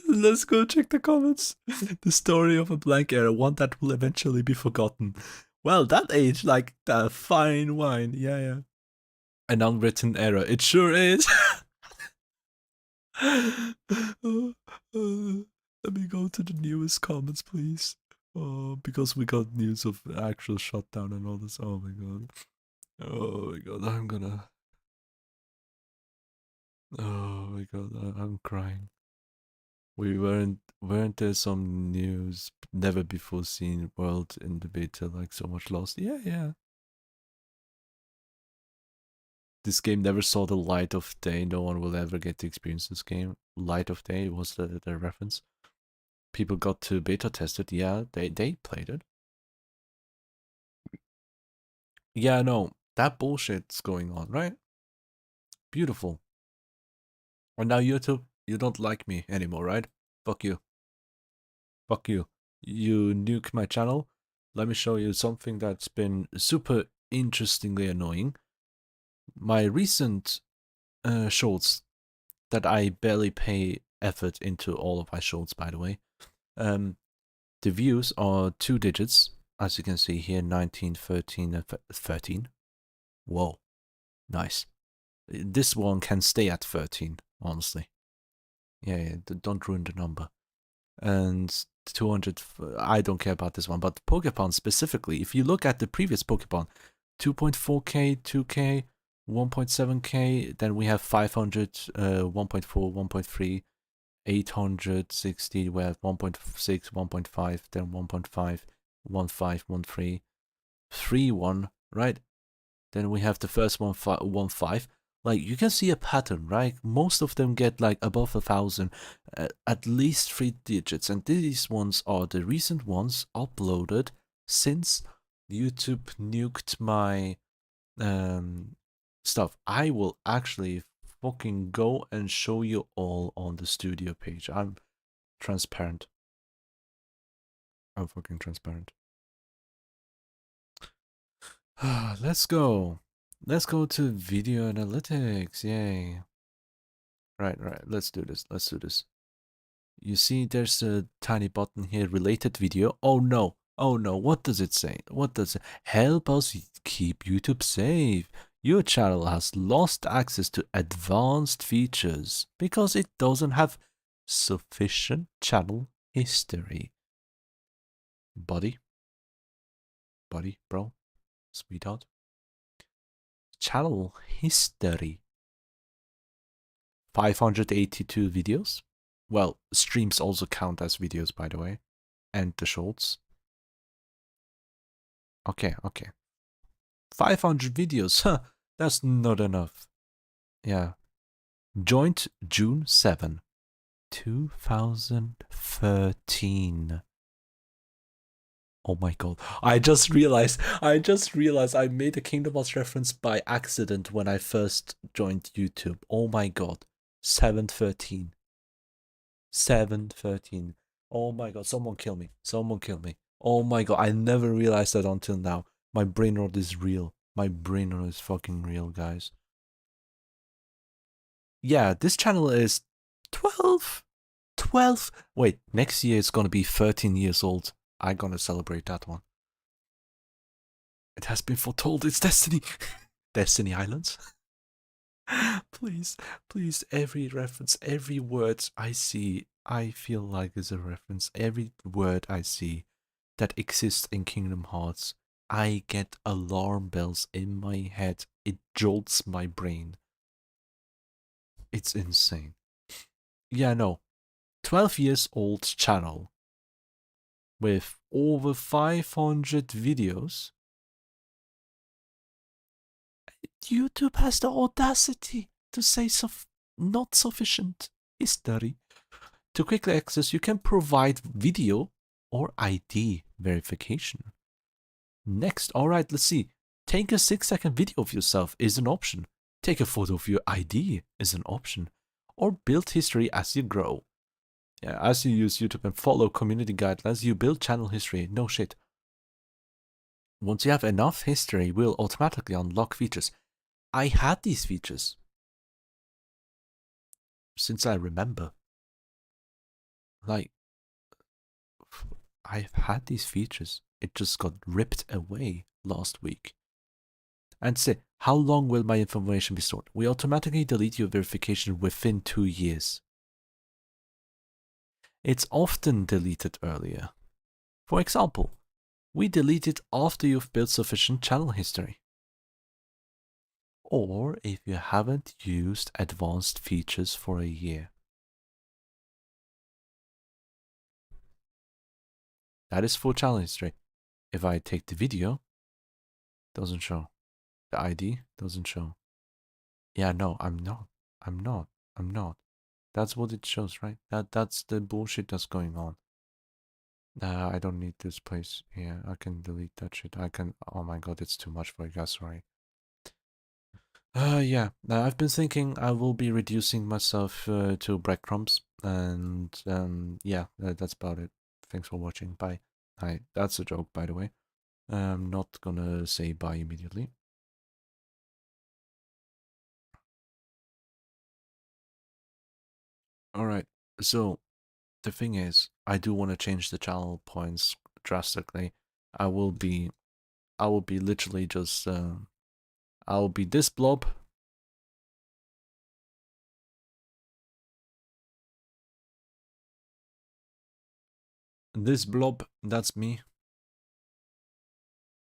Let's go check the comments. The story of a blank era, one that will eventually be forgotten. Well, that age like the fine wine. Yeah. An unwritten era. It sure is. Let me go to the newest comments, please. Because we got news of actual shutdown and all this. Oh my god. Oh my god, I'm gonna... Oh my god, I'm crying. Weren't there some news, never before seen world in the beta, like so much lost? Yeah. This game never saw the light of day. No one will ever get to experience this game. Light of day was the reference. People got to beta test it. Yeah, they played it. Yeah, no, that bullshit's going on, right? Beautiful. And now YouTube, you don't like me anymore, right? Fuck you. Fuck you. You nuke my channel. Let me show you something that's been super interestingly annoying. My recent shorts that I barely pay effort into all of my shorts, by the way. The views are 2 digits, as you can see here, 19, 13, and 13. Whoa, nice. This one can stay at 13, honestly. Yeah, don't ruin the number. And 200, I don't care about this one, but Pokemon specifically, if you look at the previous Pokemon, 2.4k, 2k, 1.7k, then we have 500, 1.4, 1.3, 860, we have 1.6, 1.5, then 1.5, 1.5, 1.3, 3.1, right? Then we have the first one, 1.5. Like, you can see a pattern, right? Most of them get like above 1,000, at least 3 digits. And these ones are the recent ones uploaded since YouTube nuked my stuff. I will actually fucking go and show you all on the studio page. I'm transparent. I'm fucking transparent. Let's go. Let's go to video analytics. Yay. Right. Let's do this. Let's do this. You see there's a tiny button here, related video. Oh no. Oh no. What does it say? What does it help us keep YouTube safe? Your channel has lost access to advanced features because it doesn't have sufficient channel history. Buddy, bro, sweetheart. Channel history. 582 videos. Well, streams also count as videos, by the way. And the shorts. Okay. 500 videos, huh? That's not enough. Yeah. Joined June 7, 2013. Oh my god. I just realized I made a Kingdom Hearts reference by accident when I first joined YouTube. Oh my god. 713. 713. Oh my god, someone kill me. Someone kill me. Oh my god, I never realized that until now. My brain rot is real. My brain rot is fucking real, guys. Yeah, this channel is 12. 12. Wait, next year it's gonna be 13 years old. I'm gonna celebrate that one. It has been foretold. It's Destiny. Destiny Islands. Please, every reference, every word I see, I feel like is a reference. Every word I see that exists in Kingdom Hearts, I get alarm bells in my head. It jolts my brain. It's insane. Yeah, no. 12 years old channel with over 500 videos. YouTube has the audacity to say not sufficient history. To quickly access, you can provide video or ID verification. Next, alright, let's see. Take a 6-second video of yourself is an option. Take a photo of your ID is an option. Or build history as you grow. Yeah, as you use YouTube and follow community guidelines, you build channel history. No shit. Once you have enough history, we'll automatically unlock features. I had these features since I remember. Like, I've had these features. It just got ripped away last week. And say, how long will my information be stored? We automatically delete your verification within 2 years. It's often deleted earlier. For example, we delete it after you've built sufficient channel history. Or if you haven't used advanced features for a year. That is for channel history. If I take the video, doesn't show. The ID doesn't show. Yeah, no, I'm not. That's what it shows, right? That's the bullshit that's going on. I don't need this place. Yeah, I can delete that shit. I can. Oh my god, it's too much for you guys. Sorry. Yeah, I've been thinking I will be reducing myself to breadcrumbs, and yeah, that's about it. Thanks for watching. Bye. Hi, that's a joke, by the way. I'm not gonna say bye immediately. Alright, so the thing is, I do want to change the channel points drastically. I will be, literally just, I'll be this blob. This blob, that's me.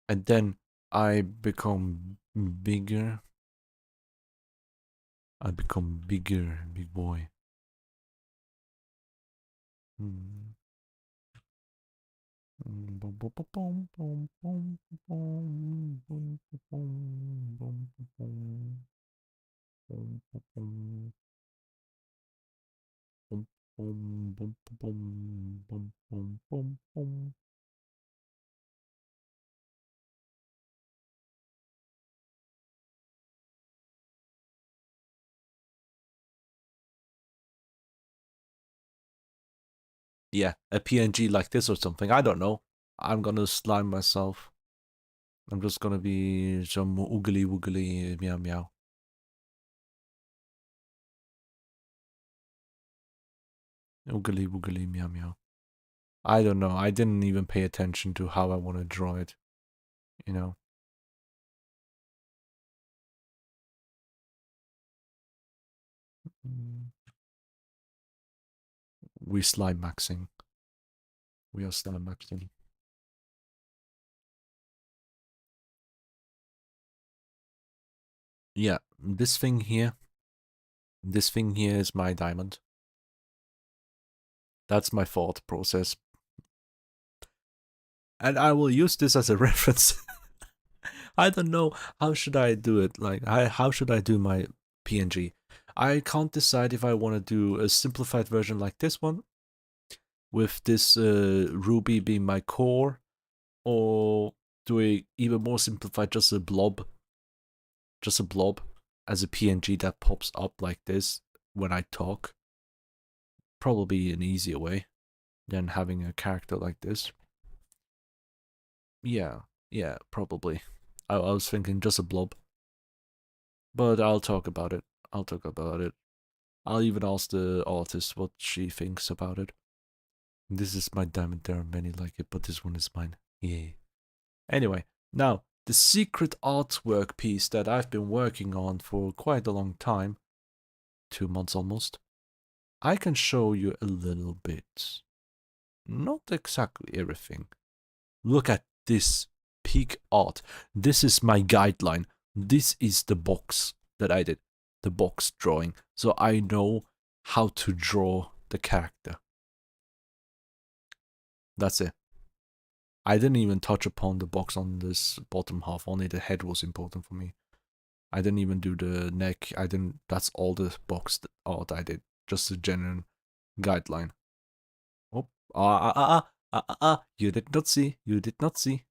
And then I become bigger. I become bigger, big boy. Hmm. Yeah, a PNG like this or something. I don't know. I'm gonna slime myself. I'm just gonna be some oogly woogly meow meow. Oogly woogly meow meow. I don't know. I didn't even pay attention to how I want to draw it. You know. We slime maxing. We are slime maxing. Yeah, this thing here. This thing here is my diamond. That's my thought process. And I will use this as a reference. I don't know how should I do it. Like, how should I do my PNG? I can't decide if I want to do a simplified version like this one, with this ruby being my core, or do a even more simplified, just a blob as a PNG that pops up like this when I talk. Probably an easier way than having a character like this. Yeah, probably. I was thinking just a blob. But I'll talk about it. I'll even ask the artist what she thinks about it. This is my diamond. There are many like it, but this one is mine. Yeah. Anyway, now, the secret artwork piece that I've been working on for quite a long time, 2 months almost, I can show you a little bit. Not exactly everything. Look at this peak art. This is my guideline. This is the box that I did, the box drawing. So I know how to draw the character. That's it. I didn't even touch upon the box on this bottom half. Only the head was important for me. I didn't even do the neck. I didn't. That's all the box art I did. Just a general guideline. Oh, you did not see. You did not see.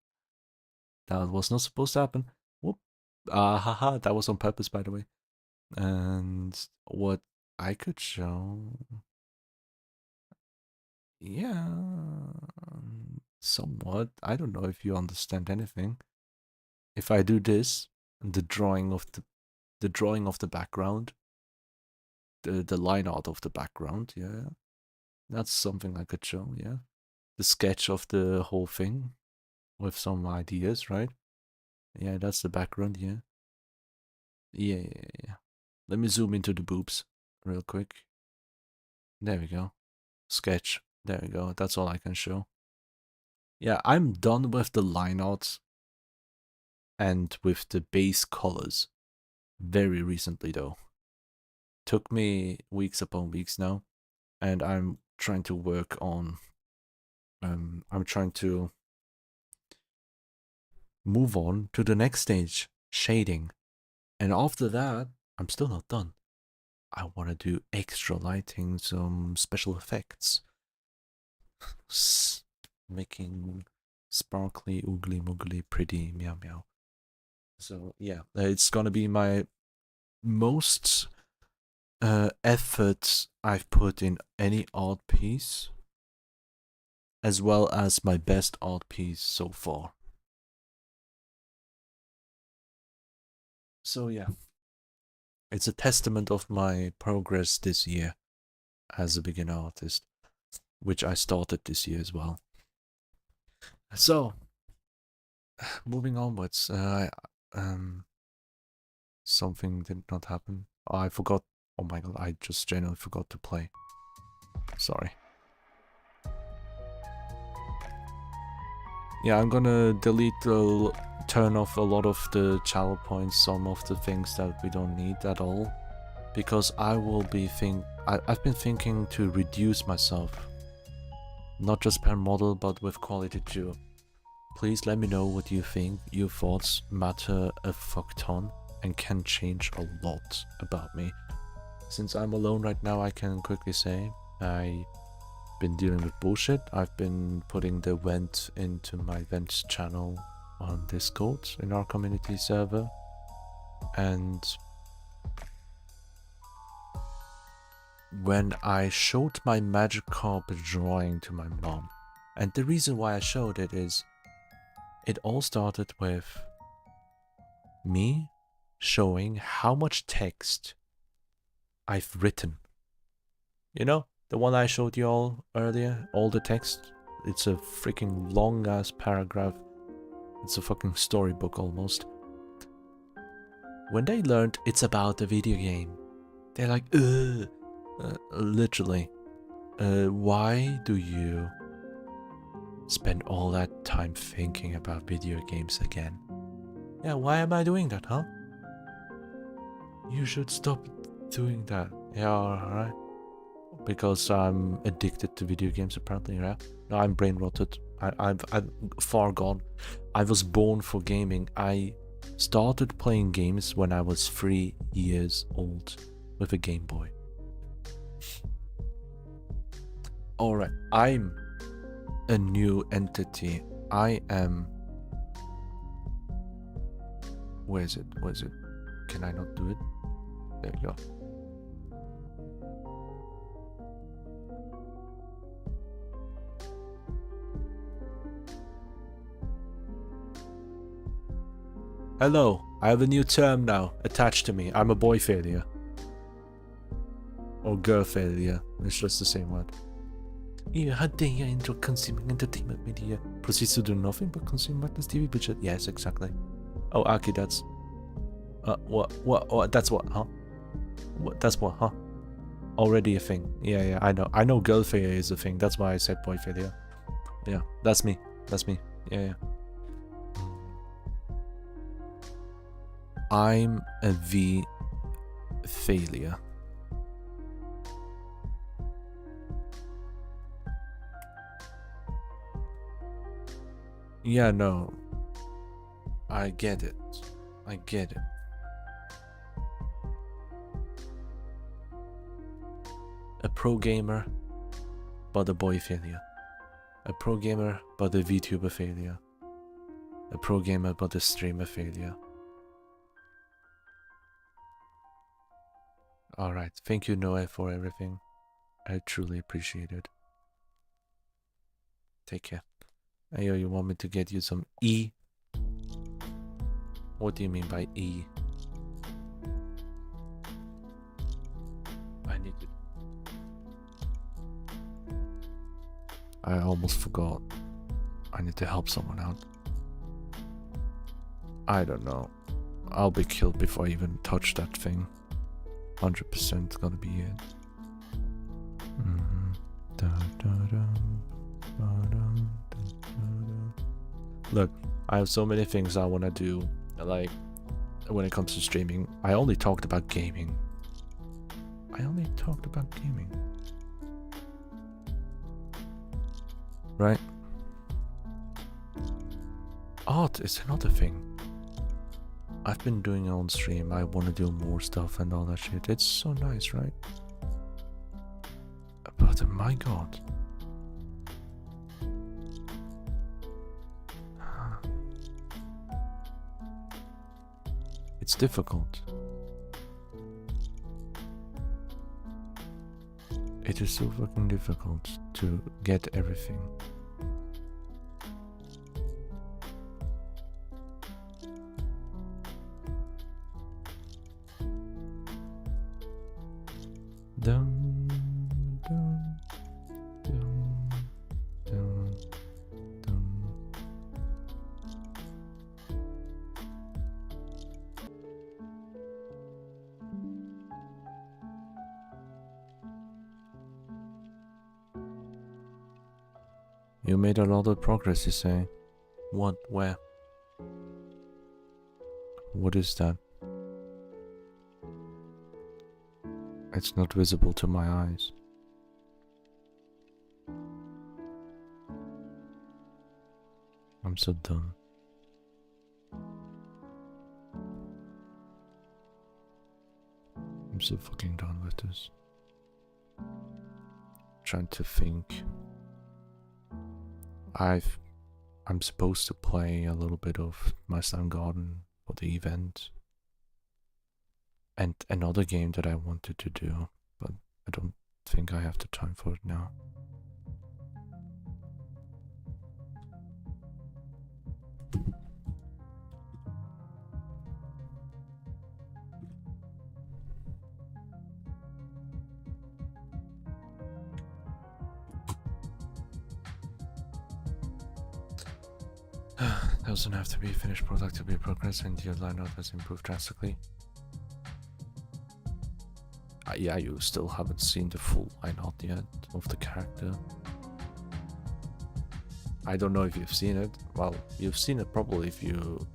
That was not supposed to happen. Whoop. Haha, that was on purpose, by the way. And what I could show. Yeah. Somewhat. I don't know if you understand anything. If I do this, the drawing of the background, the line art of the background, yeah. That's something I could show, yeah. The sketch of the whole thing with some ideas, right? Yeah, that's the background, yeah. Yeah. Let me zoom into the boobs real quick. There we go. Sketch. There we go. That's all I can show. Yeah, I'm done with the line arts and with the base colors. Very recently, though. Took me weeks upon weeks now, and I'm trying to work on. I'm trying to move on to the next stage, shading, and after that, I'm still not done. I want to do extra lighting, some special effects, making sparkly, oogly, moogly, pretty, meow meow. So yeah, it's gonna be my most effort I've put in any art piece, as well as my best art piece so far. So yeah, it's a testament of my progress this year as a beginner artist, which I started this year as well. So, moving onwards, something did not happen. Oh, I forgot. Oh my god, I just genuinely forgot to play. Sorry. Yeah, I'm gonna turn off a lot of the channel points, some of the things that we don't need at all, because I've been thinking to reduce myself, not just per model, but with quality too. Please let me know what you think. Your thoughts matter a fuck ton and can change a lot about me. Since I'm alone right now, I can quickly say I've been dealing with bullshit. I've been putting the vent into my vent channel on Discord in our community server, and when I showed my magic carpet drawing to my mom, and the reason why I showed it is it all started with me showing how much text I've written. You know, the one I showed you all earlier, all the text. It's a freaking long ass paragraph. It's a fucking storybook almost. When they learned it's about a video game, they're like, literally, why do you spend all that time thinking about video games again? Yeah, why am I doing that, huh? You should stop doing that. Yeah, alright. Because I'm addicted to video games, apparently, yeah? No, I'm brain rotted. I'm far gone. I was born for gaming. I started playing games when I was 3 years old with a Game Boy. Alright, I'm a new entity. I am... Where is it? Where is it? Can I not do it? There you go. Hello, I have a new term now attached to me. I'm a boy failure. Or girl failure. It's just the same word. How dare you enjoy consuming entertainment media? Proceeds to do nothing but consume madness TV budget. Yes, exactly. Oh, Aki, that's... what? That's what, huh? What? That's what, huh? Already a thing. Yeah, I know. I know girl failure is a thing. That's why I said boy failure. Yeah, that's me. That's me. Yeah. I'm a V failure. Yeah, no. I get it. I get it. A pro gamer, but a boy failure. A pro gamer, but a VTuber failure. A pro gamer, but a streamer failure. Alright, thank you Noah for everything. I truly appreciate it. Take care. Ayo, you want me to get you some E? What do you mean by E? I need to... I almost forgot. I need to help someone out. I don't know. I'll be killed before I even touch that thing. 100% gonna be it. Look, I have so many things I want to do, like, when it comes to streaming. I only talked about gaming. Right? Art is another thing. I've been doing it on stream. I want to do more stuff and all that shit. It's so nice, right? But my god. It's difficult. It is so fucking difficult to get everything. Dun, dun, dun, dun, dun. You made a lot of progress, you say. What? Where? What is that? It's not visible to my eyes. I'm so done. I'm so fucking done with this. Trying to think. I'm supposed to play a little bit of My Sun Garden for the event. And another game that I wanted to do, but I don't think I have the time for it now. Doesn't have to be a finished product to be progress, and your lineup has improved drastically. Yeah, you still haven't seen the full lineup yet of the character. I don't know if you've seen it. Well, you've seen it probably if you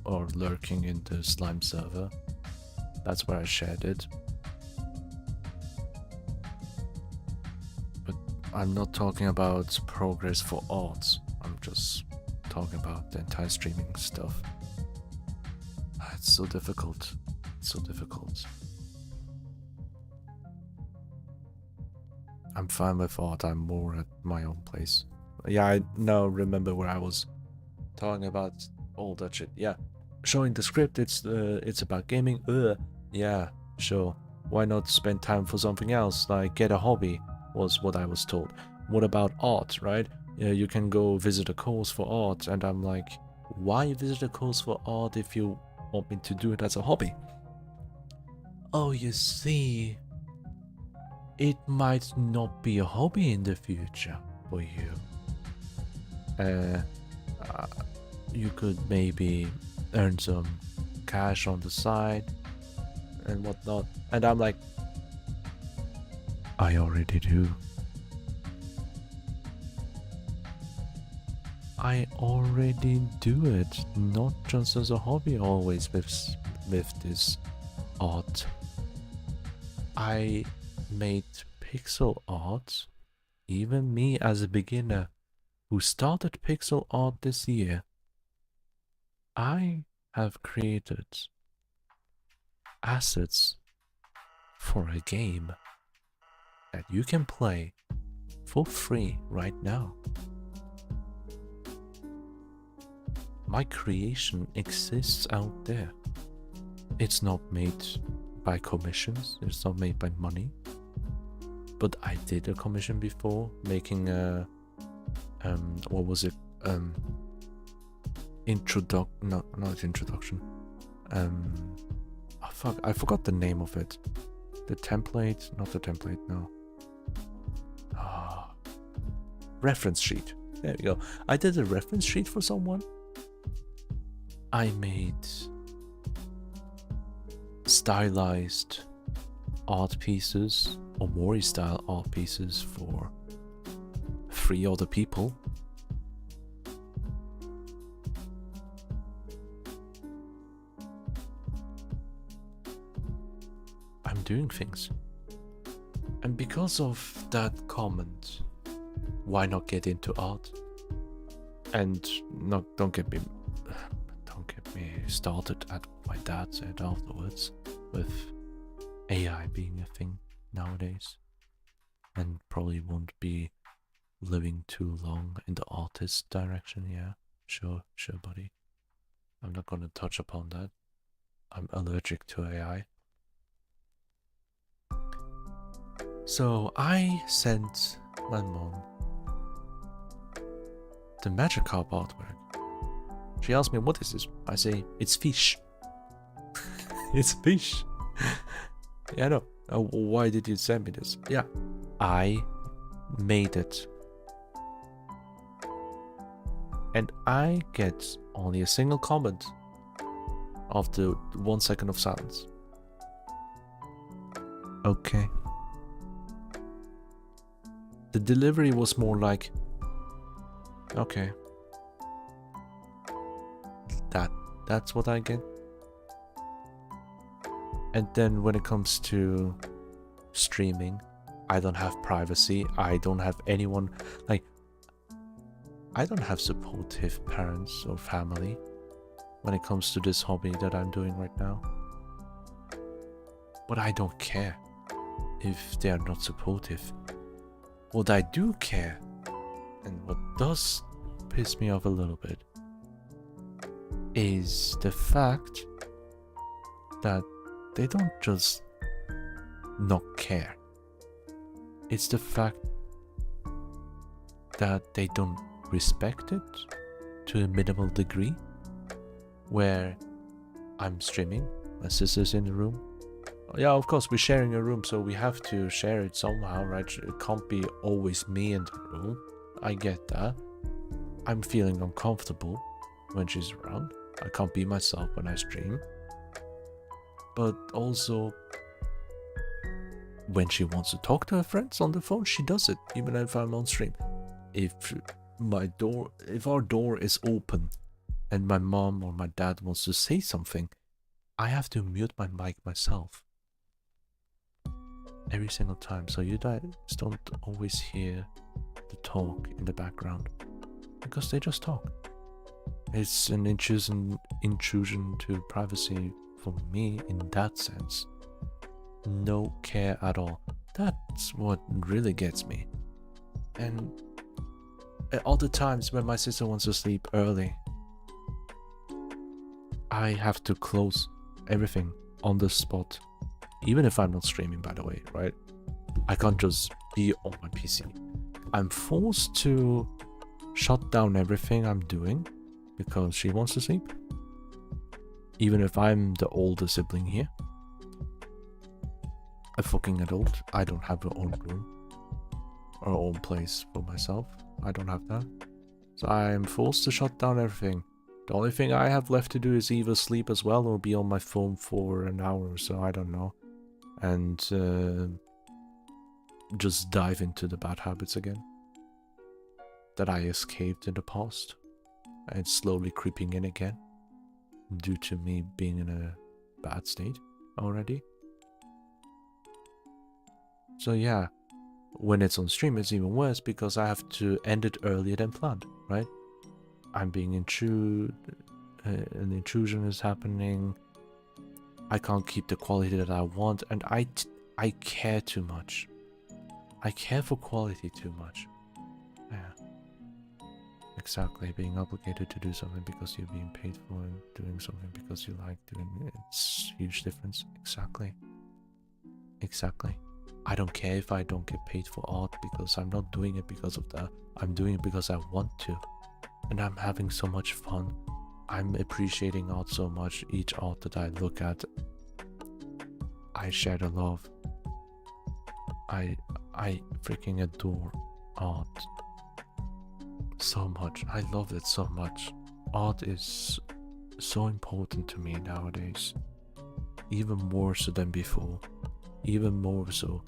are lurking in the slime server. That's where I shared it. But I'm not talking about progress for art. I'm just talking about the entire streaming stuff. It's so difficult. It's so difficult. I'm fine with art. I'm more at my own place. Yeah, I now remember where I was talking about all that shit. Yeah, showing the script. It's about gaming. Yeah, sure. Why not spend time for something else? Like get a hobby was what I was told. What about art, right? You can go visit a course for art, and I'm like, why visit a course for art if you want me to do it as a hobby? Oh, you see, it might not be a hobby in the future for you. You could maybe earn some cash on the side and whatnot. And I'm like, I already do. I already do it, not just as a hobby always with this art. I made pixel art, even me as a beginner who started pixel art this year. I have created assets for a game that you can play for free right now. My creation exists out there. It's not made by commissions, it's not made by money. But I did a commission before, making a what was it? Not introduction. Oh fuck, I forgot the name of it. The template, not the template, no. Reference sheet. There we go. I did a reference sheet for someone. I made stylized art pieces, or Mori style art pieces for 3 other people. I'm doing things. And because of that comment, why not get into art? And don't get me started at what my dad said afterwards, with AI being a thing nowadays, and probably won't be living too long in the artist direction. Yeah, sure, buddy. I'm not gonna touch upon that. I'm allergic to AI. So I sent my mom the Magikarp artwork. She asked me, what is this? I say, it's fish. It's fish. Yeah, no. Why did you send me this? Yeah, I made it. And I get only a single comment after 1 second of silence. Okay. The delivery was more like, okay. That's what I get. And then when it comes to streaming, I don't have privacy. I don't have anyone, like, I don't have supportive parents or family when it comes to this hobby that I'm doing right now. But I don't care if they are not supportive. What I do care, and what does piss me off a little bit, is the fact that they don't just not care. It's the fact that they don't respect it to a minimal degree, where I'm streaming, my sister's in the room. Yeah, of course, we're sharing a room, so we have to share it somehow, right? It can't be always me in the room. I get that. I'm feeling uncomfortable when she's around. I can't be myself when I stream. But also, when she wants to talk to her friends on the phone, she does it, even if I'm on stream. If our door is open and my mom or my dad wants to say something, I have to mute my mic myself. Every single time, so you guys don't always hear the talk in the background, because they just talk. It's an intrusion to privacy for me in that sense. No care at all. That's what really gets me. And all the times when my sister wants to sleep early, I have to close everything on the spot. Even if I'm not streaming, by the way, right? I can't just be on my PC. I'm forced to shut down everything I'm doing because she wants to sleep. Even if I'm the older sibling here. A fucking adult. I don't have my own room or own place for myself. I don't have that. So I'm forced to shut down everything. The only thing I have left to do is either sleep as well or be on my phone for an hour or so, I don't know. And just dive into the bad habits again that I escaped in the past. And it's slowly creeping in again due to me being in a bad state already. So yeah, when it's on stream it's even worse because I have to end it earlier than planned, right? I'm being an intrusion is happening. I can't keep the quality that I want, and I care too much. I care for quality too much. Yeah. Exactly, being obligated to do something because you're being paid for and doing something because you like doing it. It's a huge difference. Exactly. Exactly. I don't care if I don't get paid for art because I'm not doing it because of that. I'm doing it because I want to. And I'm having so much fun. I'm appreciating art so much. Each art that I look at, I share the love. I freaking adore art so much. I love it so much. Art is so important to me nowadays. Even more so than before. Even more so.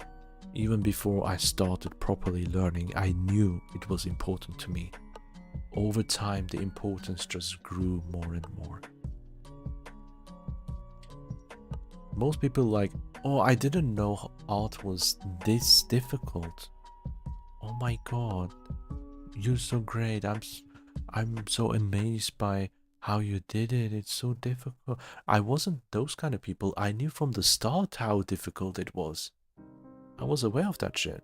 Even before I started properly learning, I knew it was important to me. Over time, the importance just grew more and more. Most people like, oh, I didn't know art was this difficult. Oh my god, you're so great. I'm so amazed by how you did it. It's so difficult. I wasn't those kind of people. I knew from the start how difficult it was. I was aware of that shit.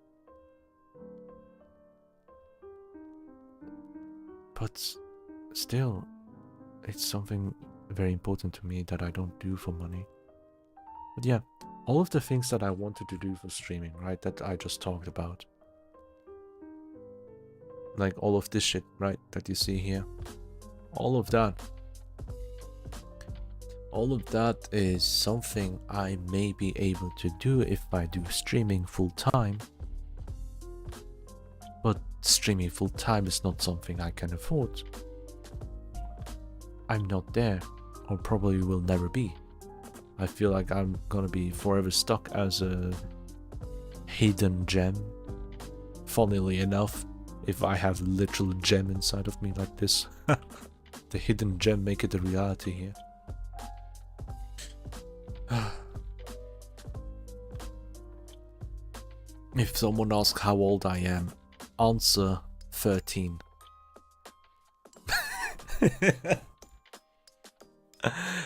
But still, it's something very important to me that I don't do for money. But yeah, all of the things that I wanted to do for streaming, right, that I just talked about. Like all of this shit, right, that you see here. All of that. All of that is something I may be able to do if I do streaming full time. But streaming full time is not something I can afford. I'm not there, or probably will never be. I feel like I'm gonna be forever stuck as a hidden gem. Funnily enough, if I have a literal gem inside of me like this. The hidden gem make it a reality here. If someone asks how old I am, answer 13.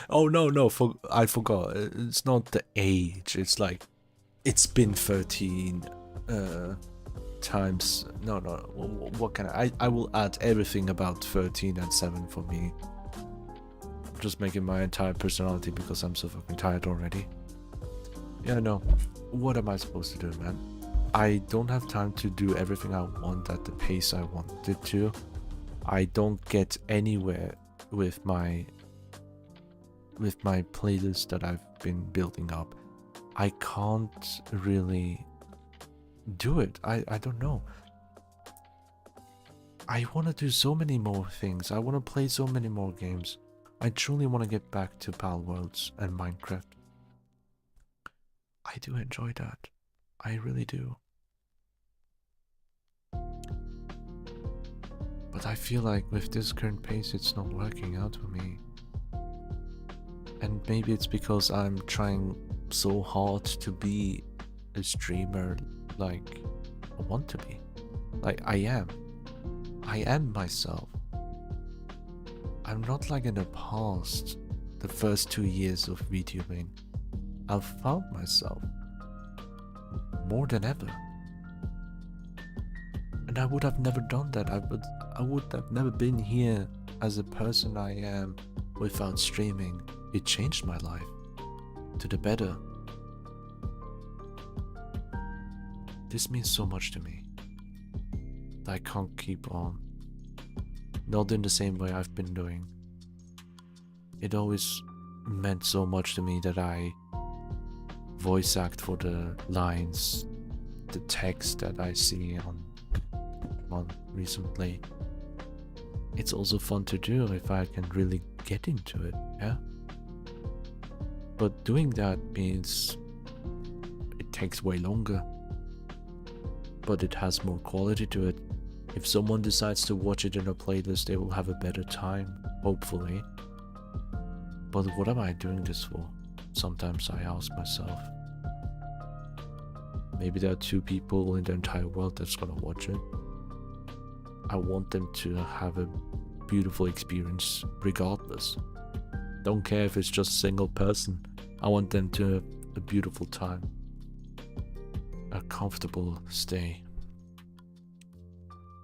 Oh no, I forgot. It's not the age. It's like, it's been 13 times. No, what can I will add everything about 13 and 7 for me. I'm just making my entire personality because I'm so fucking tired already. Yeah, no. What am I supposed to do, man? I don't have time to do everything I want at the pace I wanted to. I don't get anywhere with my playlist that I've been building up. I can't really do it. I don't know. I want to do so many more things. I want to play so many more games. I truly want to get back to Pal Worlds and Minecraft. I do enjoy that. I really do. But I feel like with this current pace, it's not working out for me. And maybe it's because I'm trying so hard to be a streamer like I want to be. Like I am. I am myself. I'm not like in the past, the first 2 years of VTubing. I've found myself more than ever. And I would have never done that. I would have never been here as a person I am without streaming. It changed my life to the better. This means so much to me that I can't keep on. Not in the same way I've been doing. It always meant so much to me that I voice act for the lines, the text that I see on recently. It's also fun to do if I can really get into it, yeah? But doing that means it takes way longer. But it has more quality to it. If someone decides to watch it in a playlist, they will have a better time, hopefully. But what am I doing this for? Sometimes I ask myself. Maybe there are 2 people in the entire world that's gonna watch it. I want them to have a beautiful experience regardless. Don't care if it's just a single person. I want them to have a beautiful time. A comfortable stay.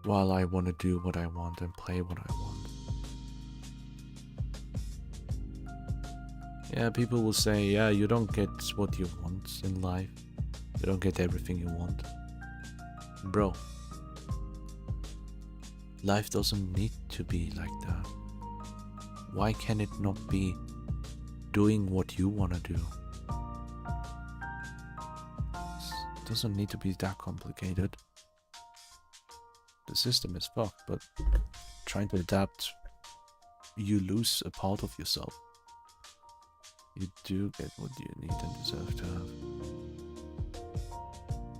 While I want to do what I want and play what I want. Yeah, people will say, yeah, you don't get what you want in life. You don't get everything you want. Bro. Life doesn't need to be like that. Why can it not be doing what you want to do? It doesn't need to be that complicated. The system is fucked, but trying to adapt, you lose a part of yourself. You do get what you need and deserve to have.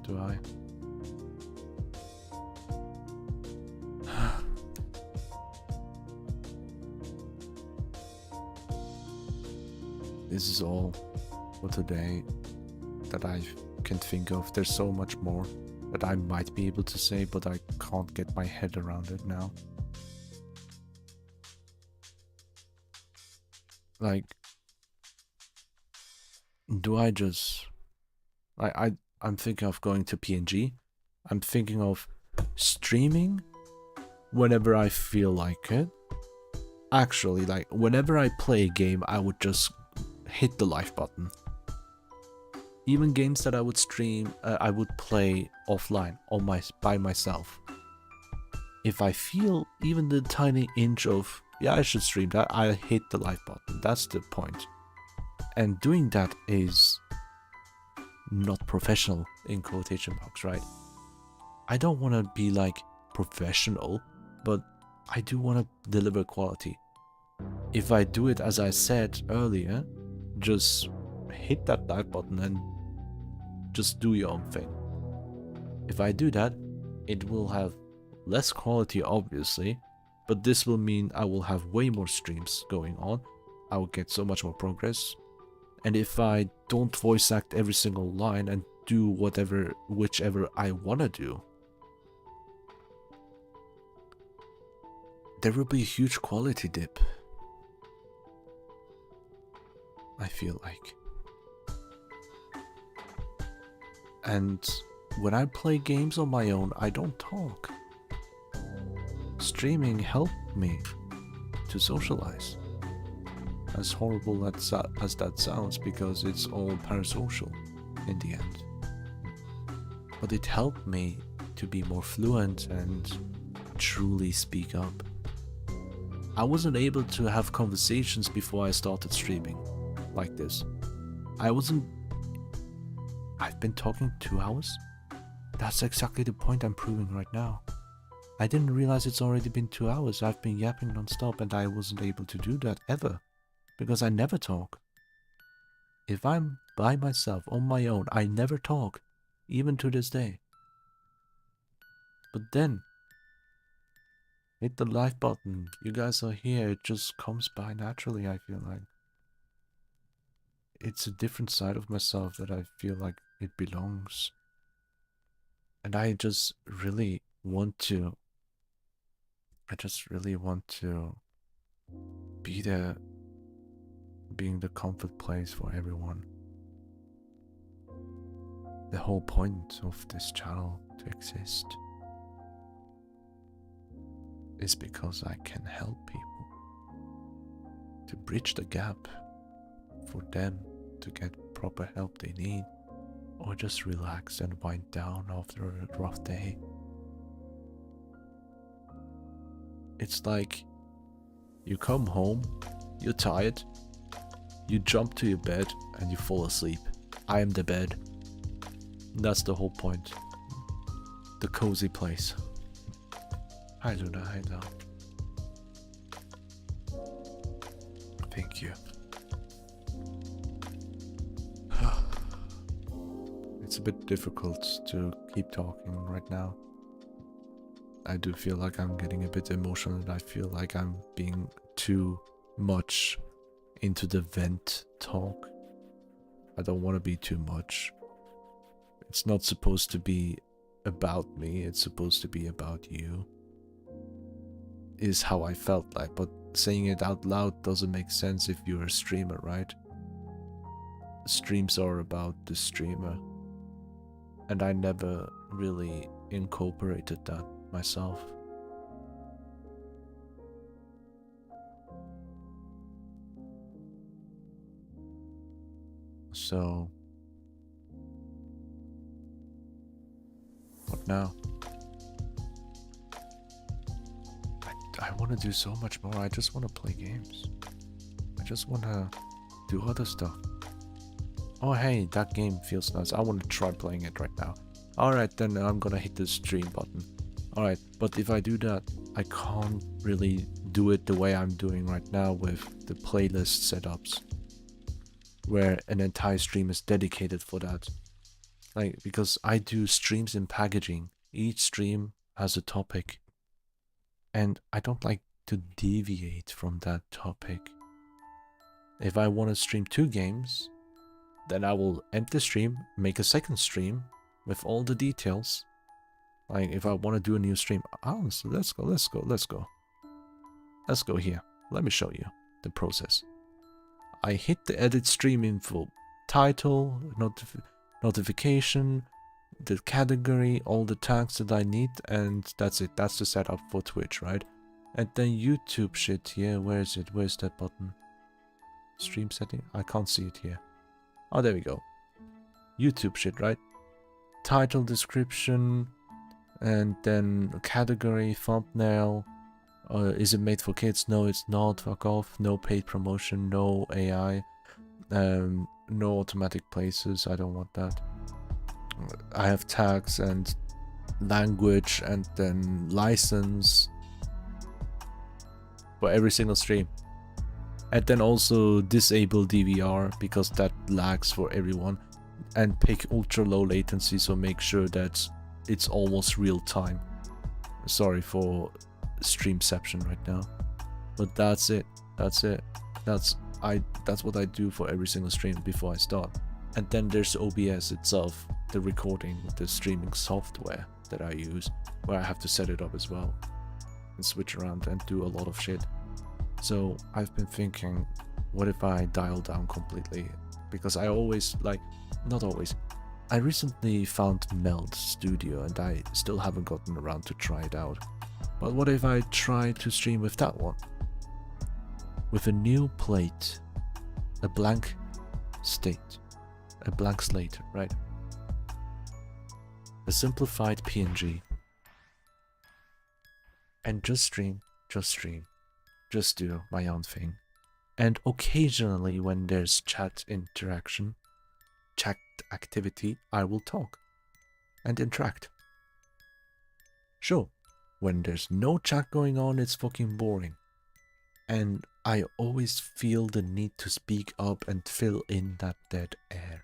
Do I? This is all for today that I can think of. There's so much more that I might be able to say, but I can't get my head around it now. Like, do I just... I'm thinking of going to PNG. I'm thinking of streaming whenever I feel like it. Actually, like, whenever I play a game, I would just hit the live button. Even games that I would stream, I would play offline by myself. If I feel even the tiny inch of, yeah, I should stream that, I hit the like button. That's the point. And doing that is not professional in quotation marks, right? I don't want to be like professional, but I do want to deliver quality. If I do it as I said earlier, just hit that like button and just do your own thing. If I do that, it will have less quality obviously, but this will mean I will have way more streams going on. I will get so much more progress. And if I don't voice act every single line and do whichever I want to do, there will be a huge quality dip. I feel like. And when I play games on my own, I don't talk. Streaming helped me to socialize. As horrible as that sounds, because it's all parasocial in the end. But it helped me to be more fluent and truly speak up. I wasn't able to have conversations before I started streaming like this. I've been talking 2 hours? That's exactly the point I'm proving right now. I didn't realize it's already been 2 hours. I've been yapping non-stop and I wasn't able to do that ever. Because I never talk. If I'm by myself, on my own, I never talk. Even to this day. But then, hit the like button. You guys are here. It just comes by naturally, I feel like. It's a different side of myself that I feel like it belongs. And I just really want to be there, being the comfort place for everyone. The whole point of this channel to exist is because I can help people to bridge the gap for them to get proper help they need, or just relax and wind down after a rough day. It's like you come home, you're tired, you jump to your bed and you fall asleep. I am the bed. That's the whole point. The cozy place. Hi Luna, hi now. Thank you. It's a bit difficult to keep talking right now. I do feel like I'm getting a bit emotional and I feel like I'm being too much into the vent talk. I don't want to be too much. It's not supposed to be about me, it's supposed to be about you. Is how I felt like, but saying it out loud doesn't make sense if you're a streamer, right? Streams are about the streamer. And I never really incorporated that myself. So, what now? I want to do so much more. I just want to play games. I just want to do other stuff. Oh hey, that game feels nice. I want to try playing it right now. Alright, then I'm gonna hit the stream button. Alright, but if I do that, I can't really do it the way I'm doing right now with the playlist setups, where an entire stream is dedicated for that. Like, because I do streams in packaging. Each stream has a topic. And I don't like to deviate from that topic. If I want to stream 2 games, then I will end the stream, make a second stream with all the details. Like if I want to do a new stream, so let's go here. Let me show you the process. I hit the edit stream info, title, notification, the category, all the tags that I need, and that's it. That's the setup for Twitch, right? And then YouTube shit here. Where is it? Where's that button? Stream setting? I can't see it here. Oh, there we go. YouTube shit, right? Title, description, and then category, thumbnail. Is it made for kids? No, it's not. Fuck off. No paid promotion, no AI, no automatic places. I don't want that. I have tags and language and then license for every single stream. And then also disable DVR because that lags for everyone. And pick ultra low latency, so make sure that it's almost real time. Sorry for streamception right now. But that's it. That's it. That's what I do for every single stream before I start. And then there's OBS itself, the recording, the streaming software that I use, where I have to set it up as well and switch around and do a lot of shit. So I've been thinking, what if I dial down completely? Because I always, like, not always, I recently found Meld Studio and I still haven't gotten around to try it out. But what if I try to stream with that one? With a new plate, a blank slate, right? A simplified PNG. And just stream, just do my own thing. And occasionally when there's chat interaction, chat activity, I will talk and interact. Sure, when there's no chat going on, it's fucking boring. And I always feel the need to speak up and fill in that dead air.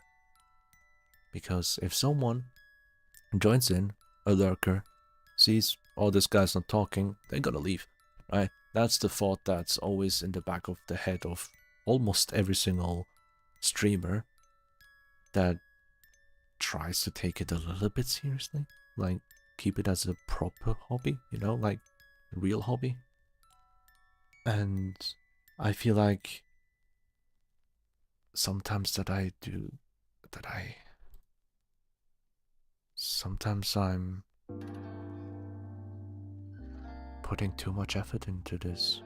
Because if someone joins in, a lurker, sees, oh, this guy's not talking, they're gonna leave, right? That's the thought that's always in the back of the head of almost every single streamer that tries to take it a little bit seriously. Like, keep it as a proper hobby, you know, like a real hobby. And I feel like sometimes sometimes I'm putting too much effort into this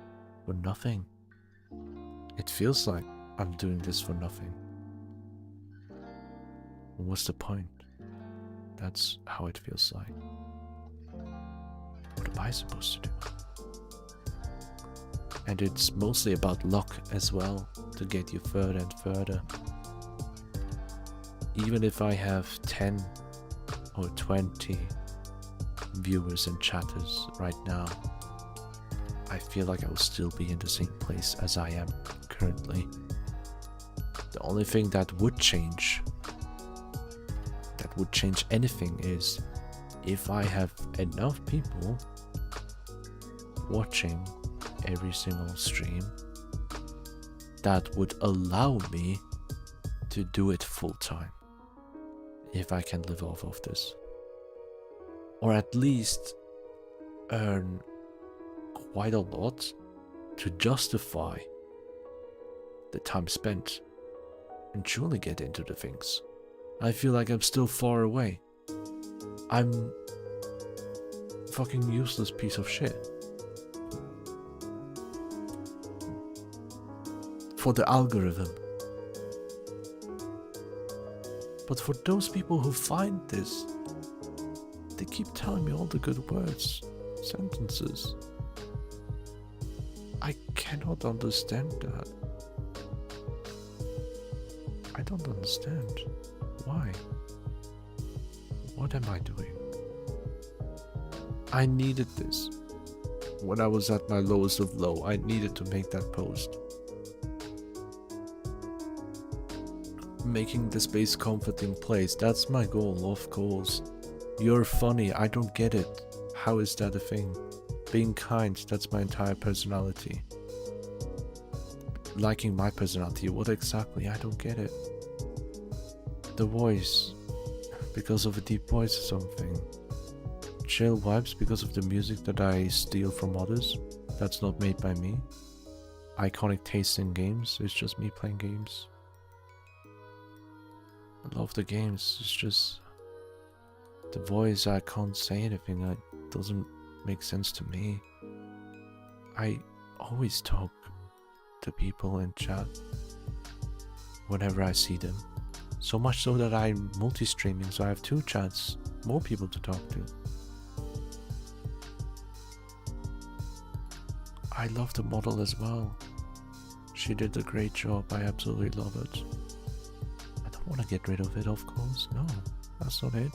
for nothing. It feels like I'm doing this for nothing. What's the point? That's how it feels like. What am I supposed to do? And it's mostly about luck as well, to get you further and further. Even if I have 10 or 20 viewers and chatters right now, I feel like I will still be in the same place as I am currently. The only thing that would change anything is if I have enough people watching every single stream that would allow me to do it full time, if I can live off of this, or at least earn quite a lot to justify the time spent and truly get into the things. I feel like I'm still far away. I'm a fucking useless piece of shit. For the algorithm. But for those people who find this, they keep telling me all the good words, sentences. I cannot understand that. I don't understand. Why? What am I doing? I needed this. When I was at my lowest of low, I needed to make that post. Making the space comforting place, that's my goal, of course. You're funny, I don't get it. How is that a thing? Being kind, that's my entire personality. Liking my personality, what exactly? I don't get it. The voice, because of a deep voice or something. Chill vibes because of the music that I steal from others. That's not made by me. Iconic taste in games, it's just me playing games. I love the games, it's just the voice, I can't say anything, it doesn't make sense to me. I always talk to people in chat whenever I see them. So much so that I'm multi-streaming, so I have 2 chats, more people to talk to. I love the model as well. She did a great job, I absolutely love it. I don't want to get rid of it, of course, no, that's not it.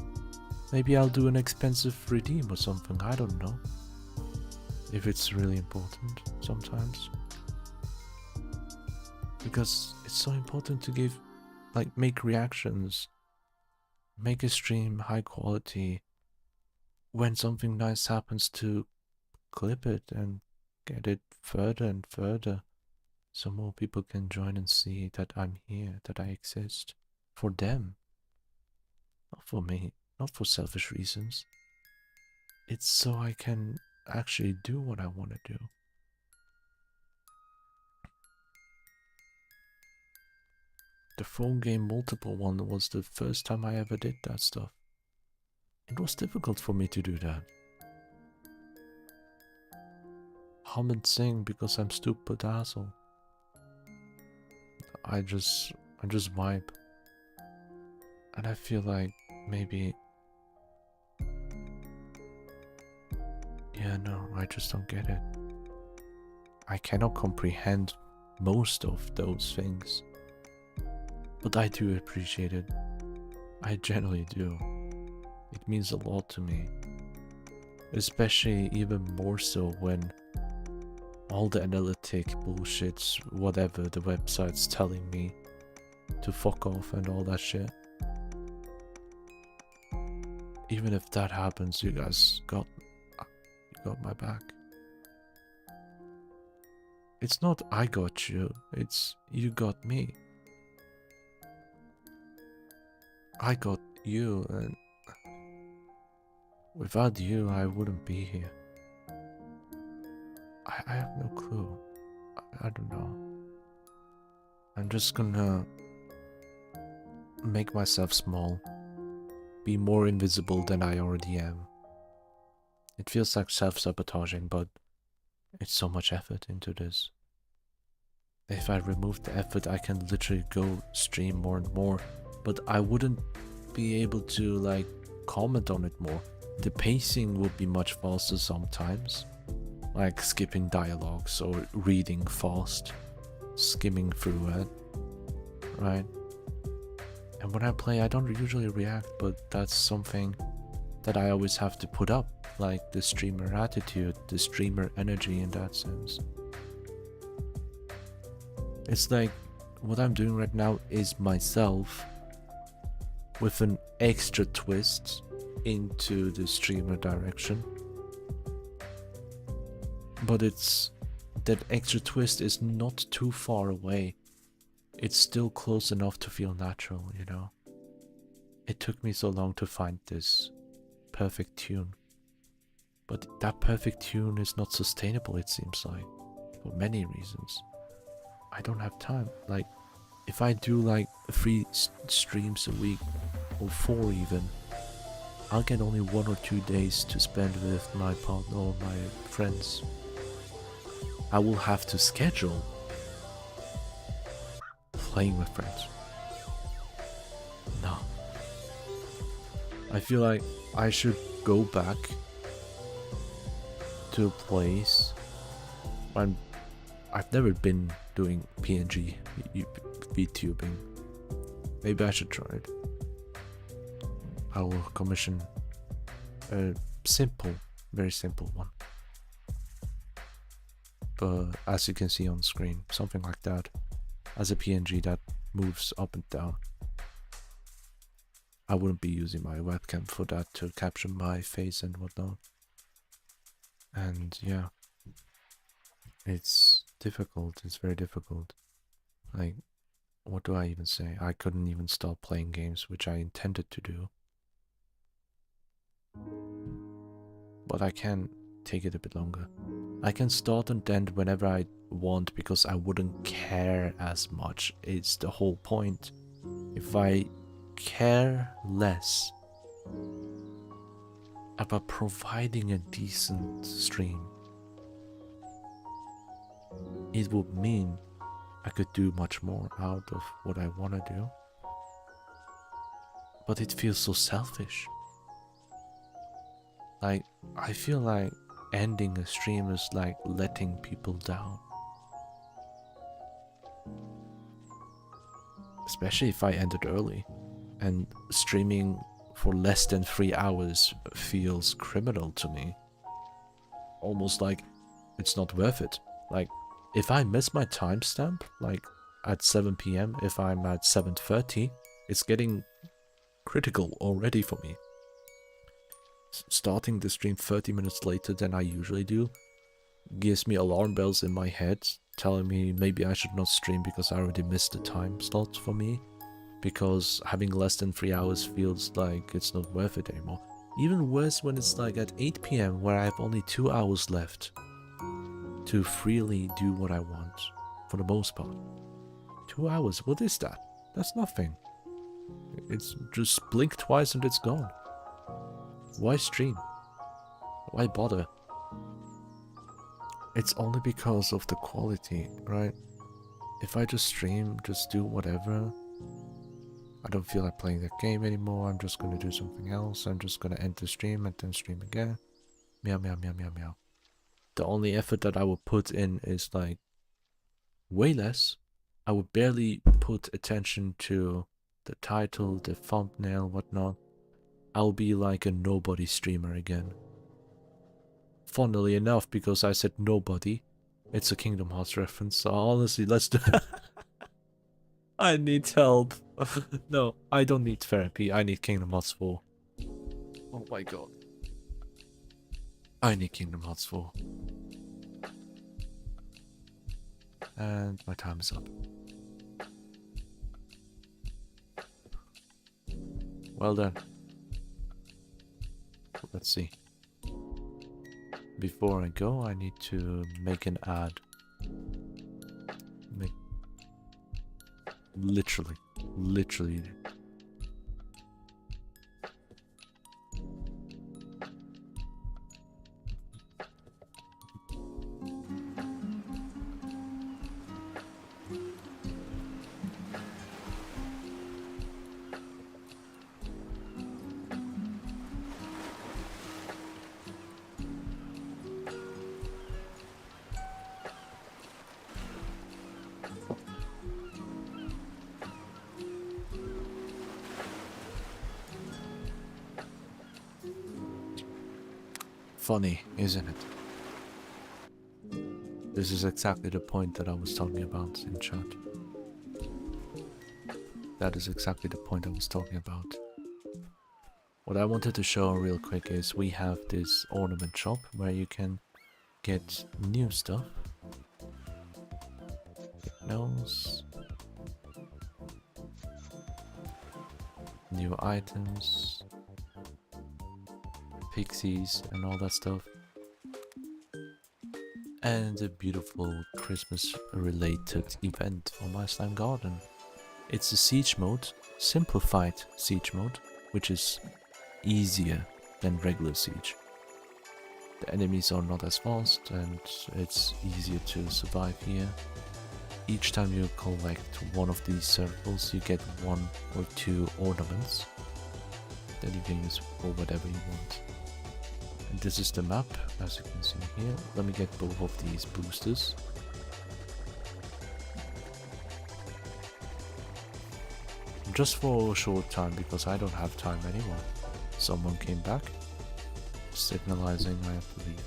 Maybe I'll do an expensive redeem or something, I don't know. If it's really important, sometimes. Because it's so important to give, like, make reactions, make a stream high quality. When something nice happens, to clip it and get it further and further, so more people can join and see that I'm here, that I exist. For them. Not for me, not for selfish reasons. It's so I can actually do what I want to do. The phone game multiple one was the first time I ever did that stuff. It was difficult for me to do that. Hum and sing because I'm stupid asshole. I just vibe. And I feel like maybe... Yeah, no, I just don't get it. I cannot comprehend most of those things. But I do appreciate it. I generally do. It means a lot to me. Especially even more so when all the analytic bullshits, whatever the website's telling me to fuck off and all that shit. Even if that happens, you guys got my back. It's not I got you, it's you got me. I got you, and without you I wouldn't be here. I have no clue. I don't know. I'm just gonna make myself small. Be more invisible than I already am. It feels like self-sabotaging, but it's so much effort into this. If I remove the effort, I can literally go stream more and more, but I wouldn't be able to, like, comment on it more. The pacing would be much faster sometimes, like skipping dialogues or reading fast, skimming through it, right? And when I play, I don't usually react, but that's something that I always have to put up, like the streamer attitude, the streamer energy in that sense. It's like what I'm doing right now is myself with an extra twist into the streamer direction. But it's that extra twist is not too far away. It's still close enough to feel natural, you know? It took me so long to find this perfect tune. But that perfect tune is not sustainable, it seems like, for many reasons. I don't have time. Like, if I do like 3 streams a week, or 4 even, I'll get only 1 or 2 days to spend with my partner or my friends. I will have to schedule playing with friends. No. I feel like I should go back to a place when I've never been doing PNG VTubing. Maybe I should try it. I will commission a simple, very simple one. But as you can see on screen, something like that, as a PNG that moves up and down. I wouldn't be using my webcam for that to capture my face and whatnot. And yeah, it's difficult, it's very difficult. Like, what do I even say? I couldn't even start playing games, which I intended to do. But I can take it a bit longer. I can start and end whenever I want because I wouldn't care as much. It's the whole point. If I care less about providing a decent stream, it would mean I could do much more out of what I want to do. But it feels so selfish. Like, I feel like ending a stream is like letting people down. Especially if I ended early. And streaming for less than 3 hours feels criminal to me. Almost like it's not worth it. Like, if I miss my timestamp, like at 7 PM, if I'm at 7:30, it's getting critical already for me. Starting the stream 30 minutes later than I usually do gives me alarm bells in my head telling me maybe I should not stream because I already missed the time slot for me. Because having less than 3 hours feels like it's not worth it anymore. Even worse when it's like at 8 PM where I have only 2 hours left to freely do what I want, for the most part. 2 hours, what is that? That's nothing. It's just blink twice and it's gone. Why stream? Why bother? It's only because of the quality, right? If I just stream, just do whatever, I don't feel like playing that game anymore, I'm just gonna do something else, I'm just gonna end the stream and then stream again. Meow meow meow meow meow. The only effort that I would put in is like way less. I would barely put attention to the title, the thumbnail, whatnot. I'll be like a nobody streamer again. Funnily enough, because I said nobody, it's a Kingdom Hearts reference, so honestly, let's do I need help. No, I don't need therapy, I need Kingdom Hearts 4. Oh my god. I need Kingdom Hearts 4. And my time is up. Well done. Let's see. Before I go, I need to make an ad. Literally. Funny, isn't it? This is exactly the point that I was talking about in chat. That is exactly the point I was talking about. What I wanted to show real quick is we have this ornament shop where you can get new stuff. Nose. New items. Pixies and all that stuff. And a beautiful Christmas related event on my slime garden. It's a siege mode, simplified siege mode, which is easier than regular siege. The enemies are not as fast and it's easier to survive here. Each time you collect one of these circles, you get 1 or 2 ornaments that you can use for whatever you want. And this is the map, as you can see here. Let me get both of these boosters. Just for a short time, because I don't have time anymore. Someone came back, signalizing I have to leave.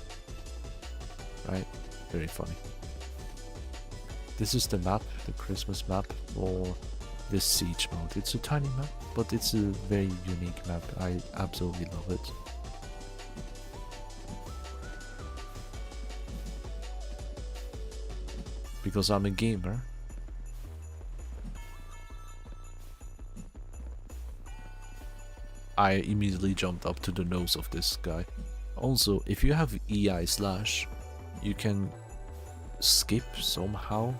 Right? Very funny. This is the map, the Christmas map for this siege mode. It's a tiny map, but it's a very unique map. I absolutely love it. Because I'm a gamer, I immediately jumped up to the nose of this guy. Also, if you have EI slash, you can skip somehow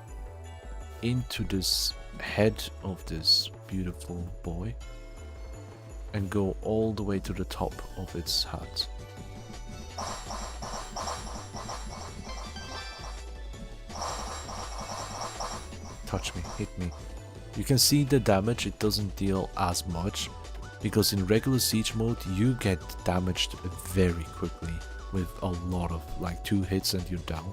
into this head of this beautiful boy and go all the way to the top of its hat. Touch me, hit me. You can see the damage, it doesn't deal as much Because in regular siege mode you get damaged very quickly with a lot of like 2 hits and you're down.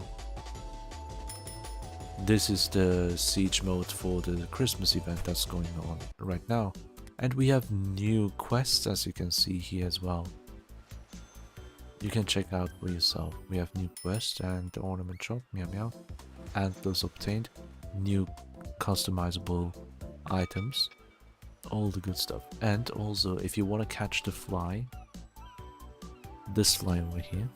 This is the siege mode for the Christmas event that's going on right now. And we have new quests, as you can see here as well. You can check out for yourself. We have new quests and the ornament shop, meow meow. Antlers obtained, new customizable items, all the good stuff. And also, if you want to catch the fly, this fly over here.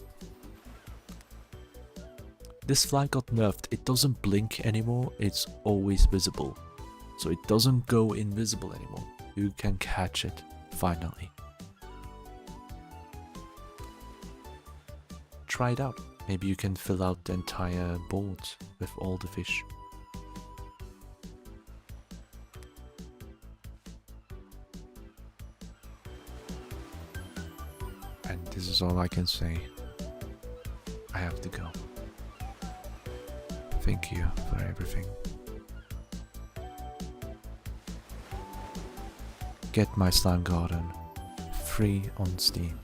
This fly got nerfed. It doesn't blink anymore, it's always visible. So it doesn't go invisible anymore. You can catch it, finally. Try it out. Maybe you can fill out the entire board with all the fish. And this is all I can say. I have to go. Thank you for everything. Get my slime garden free on Steam.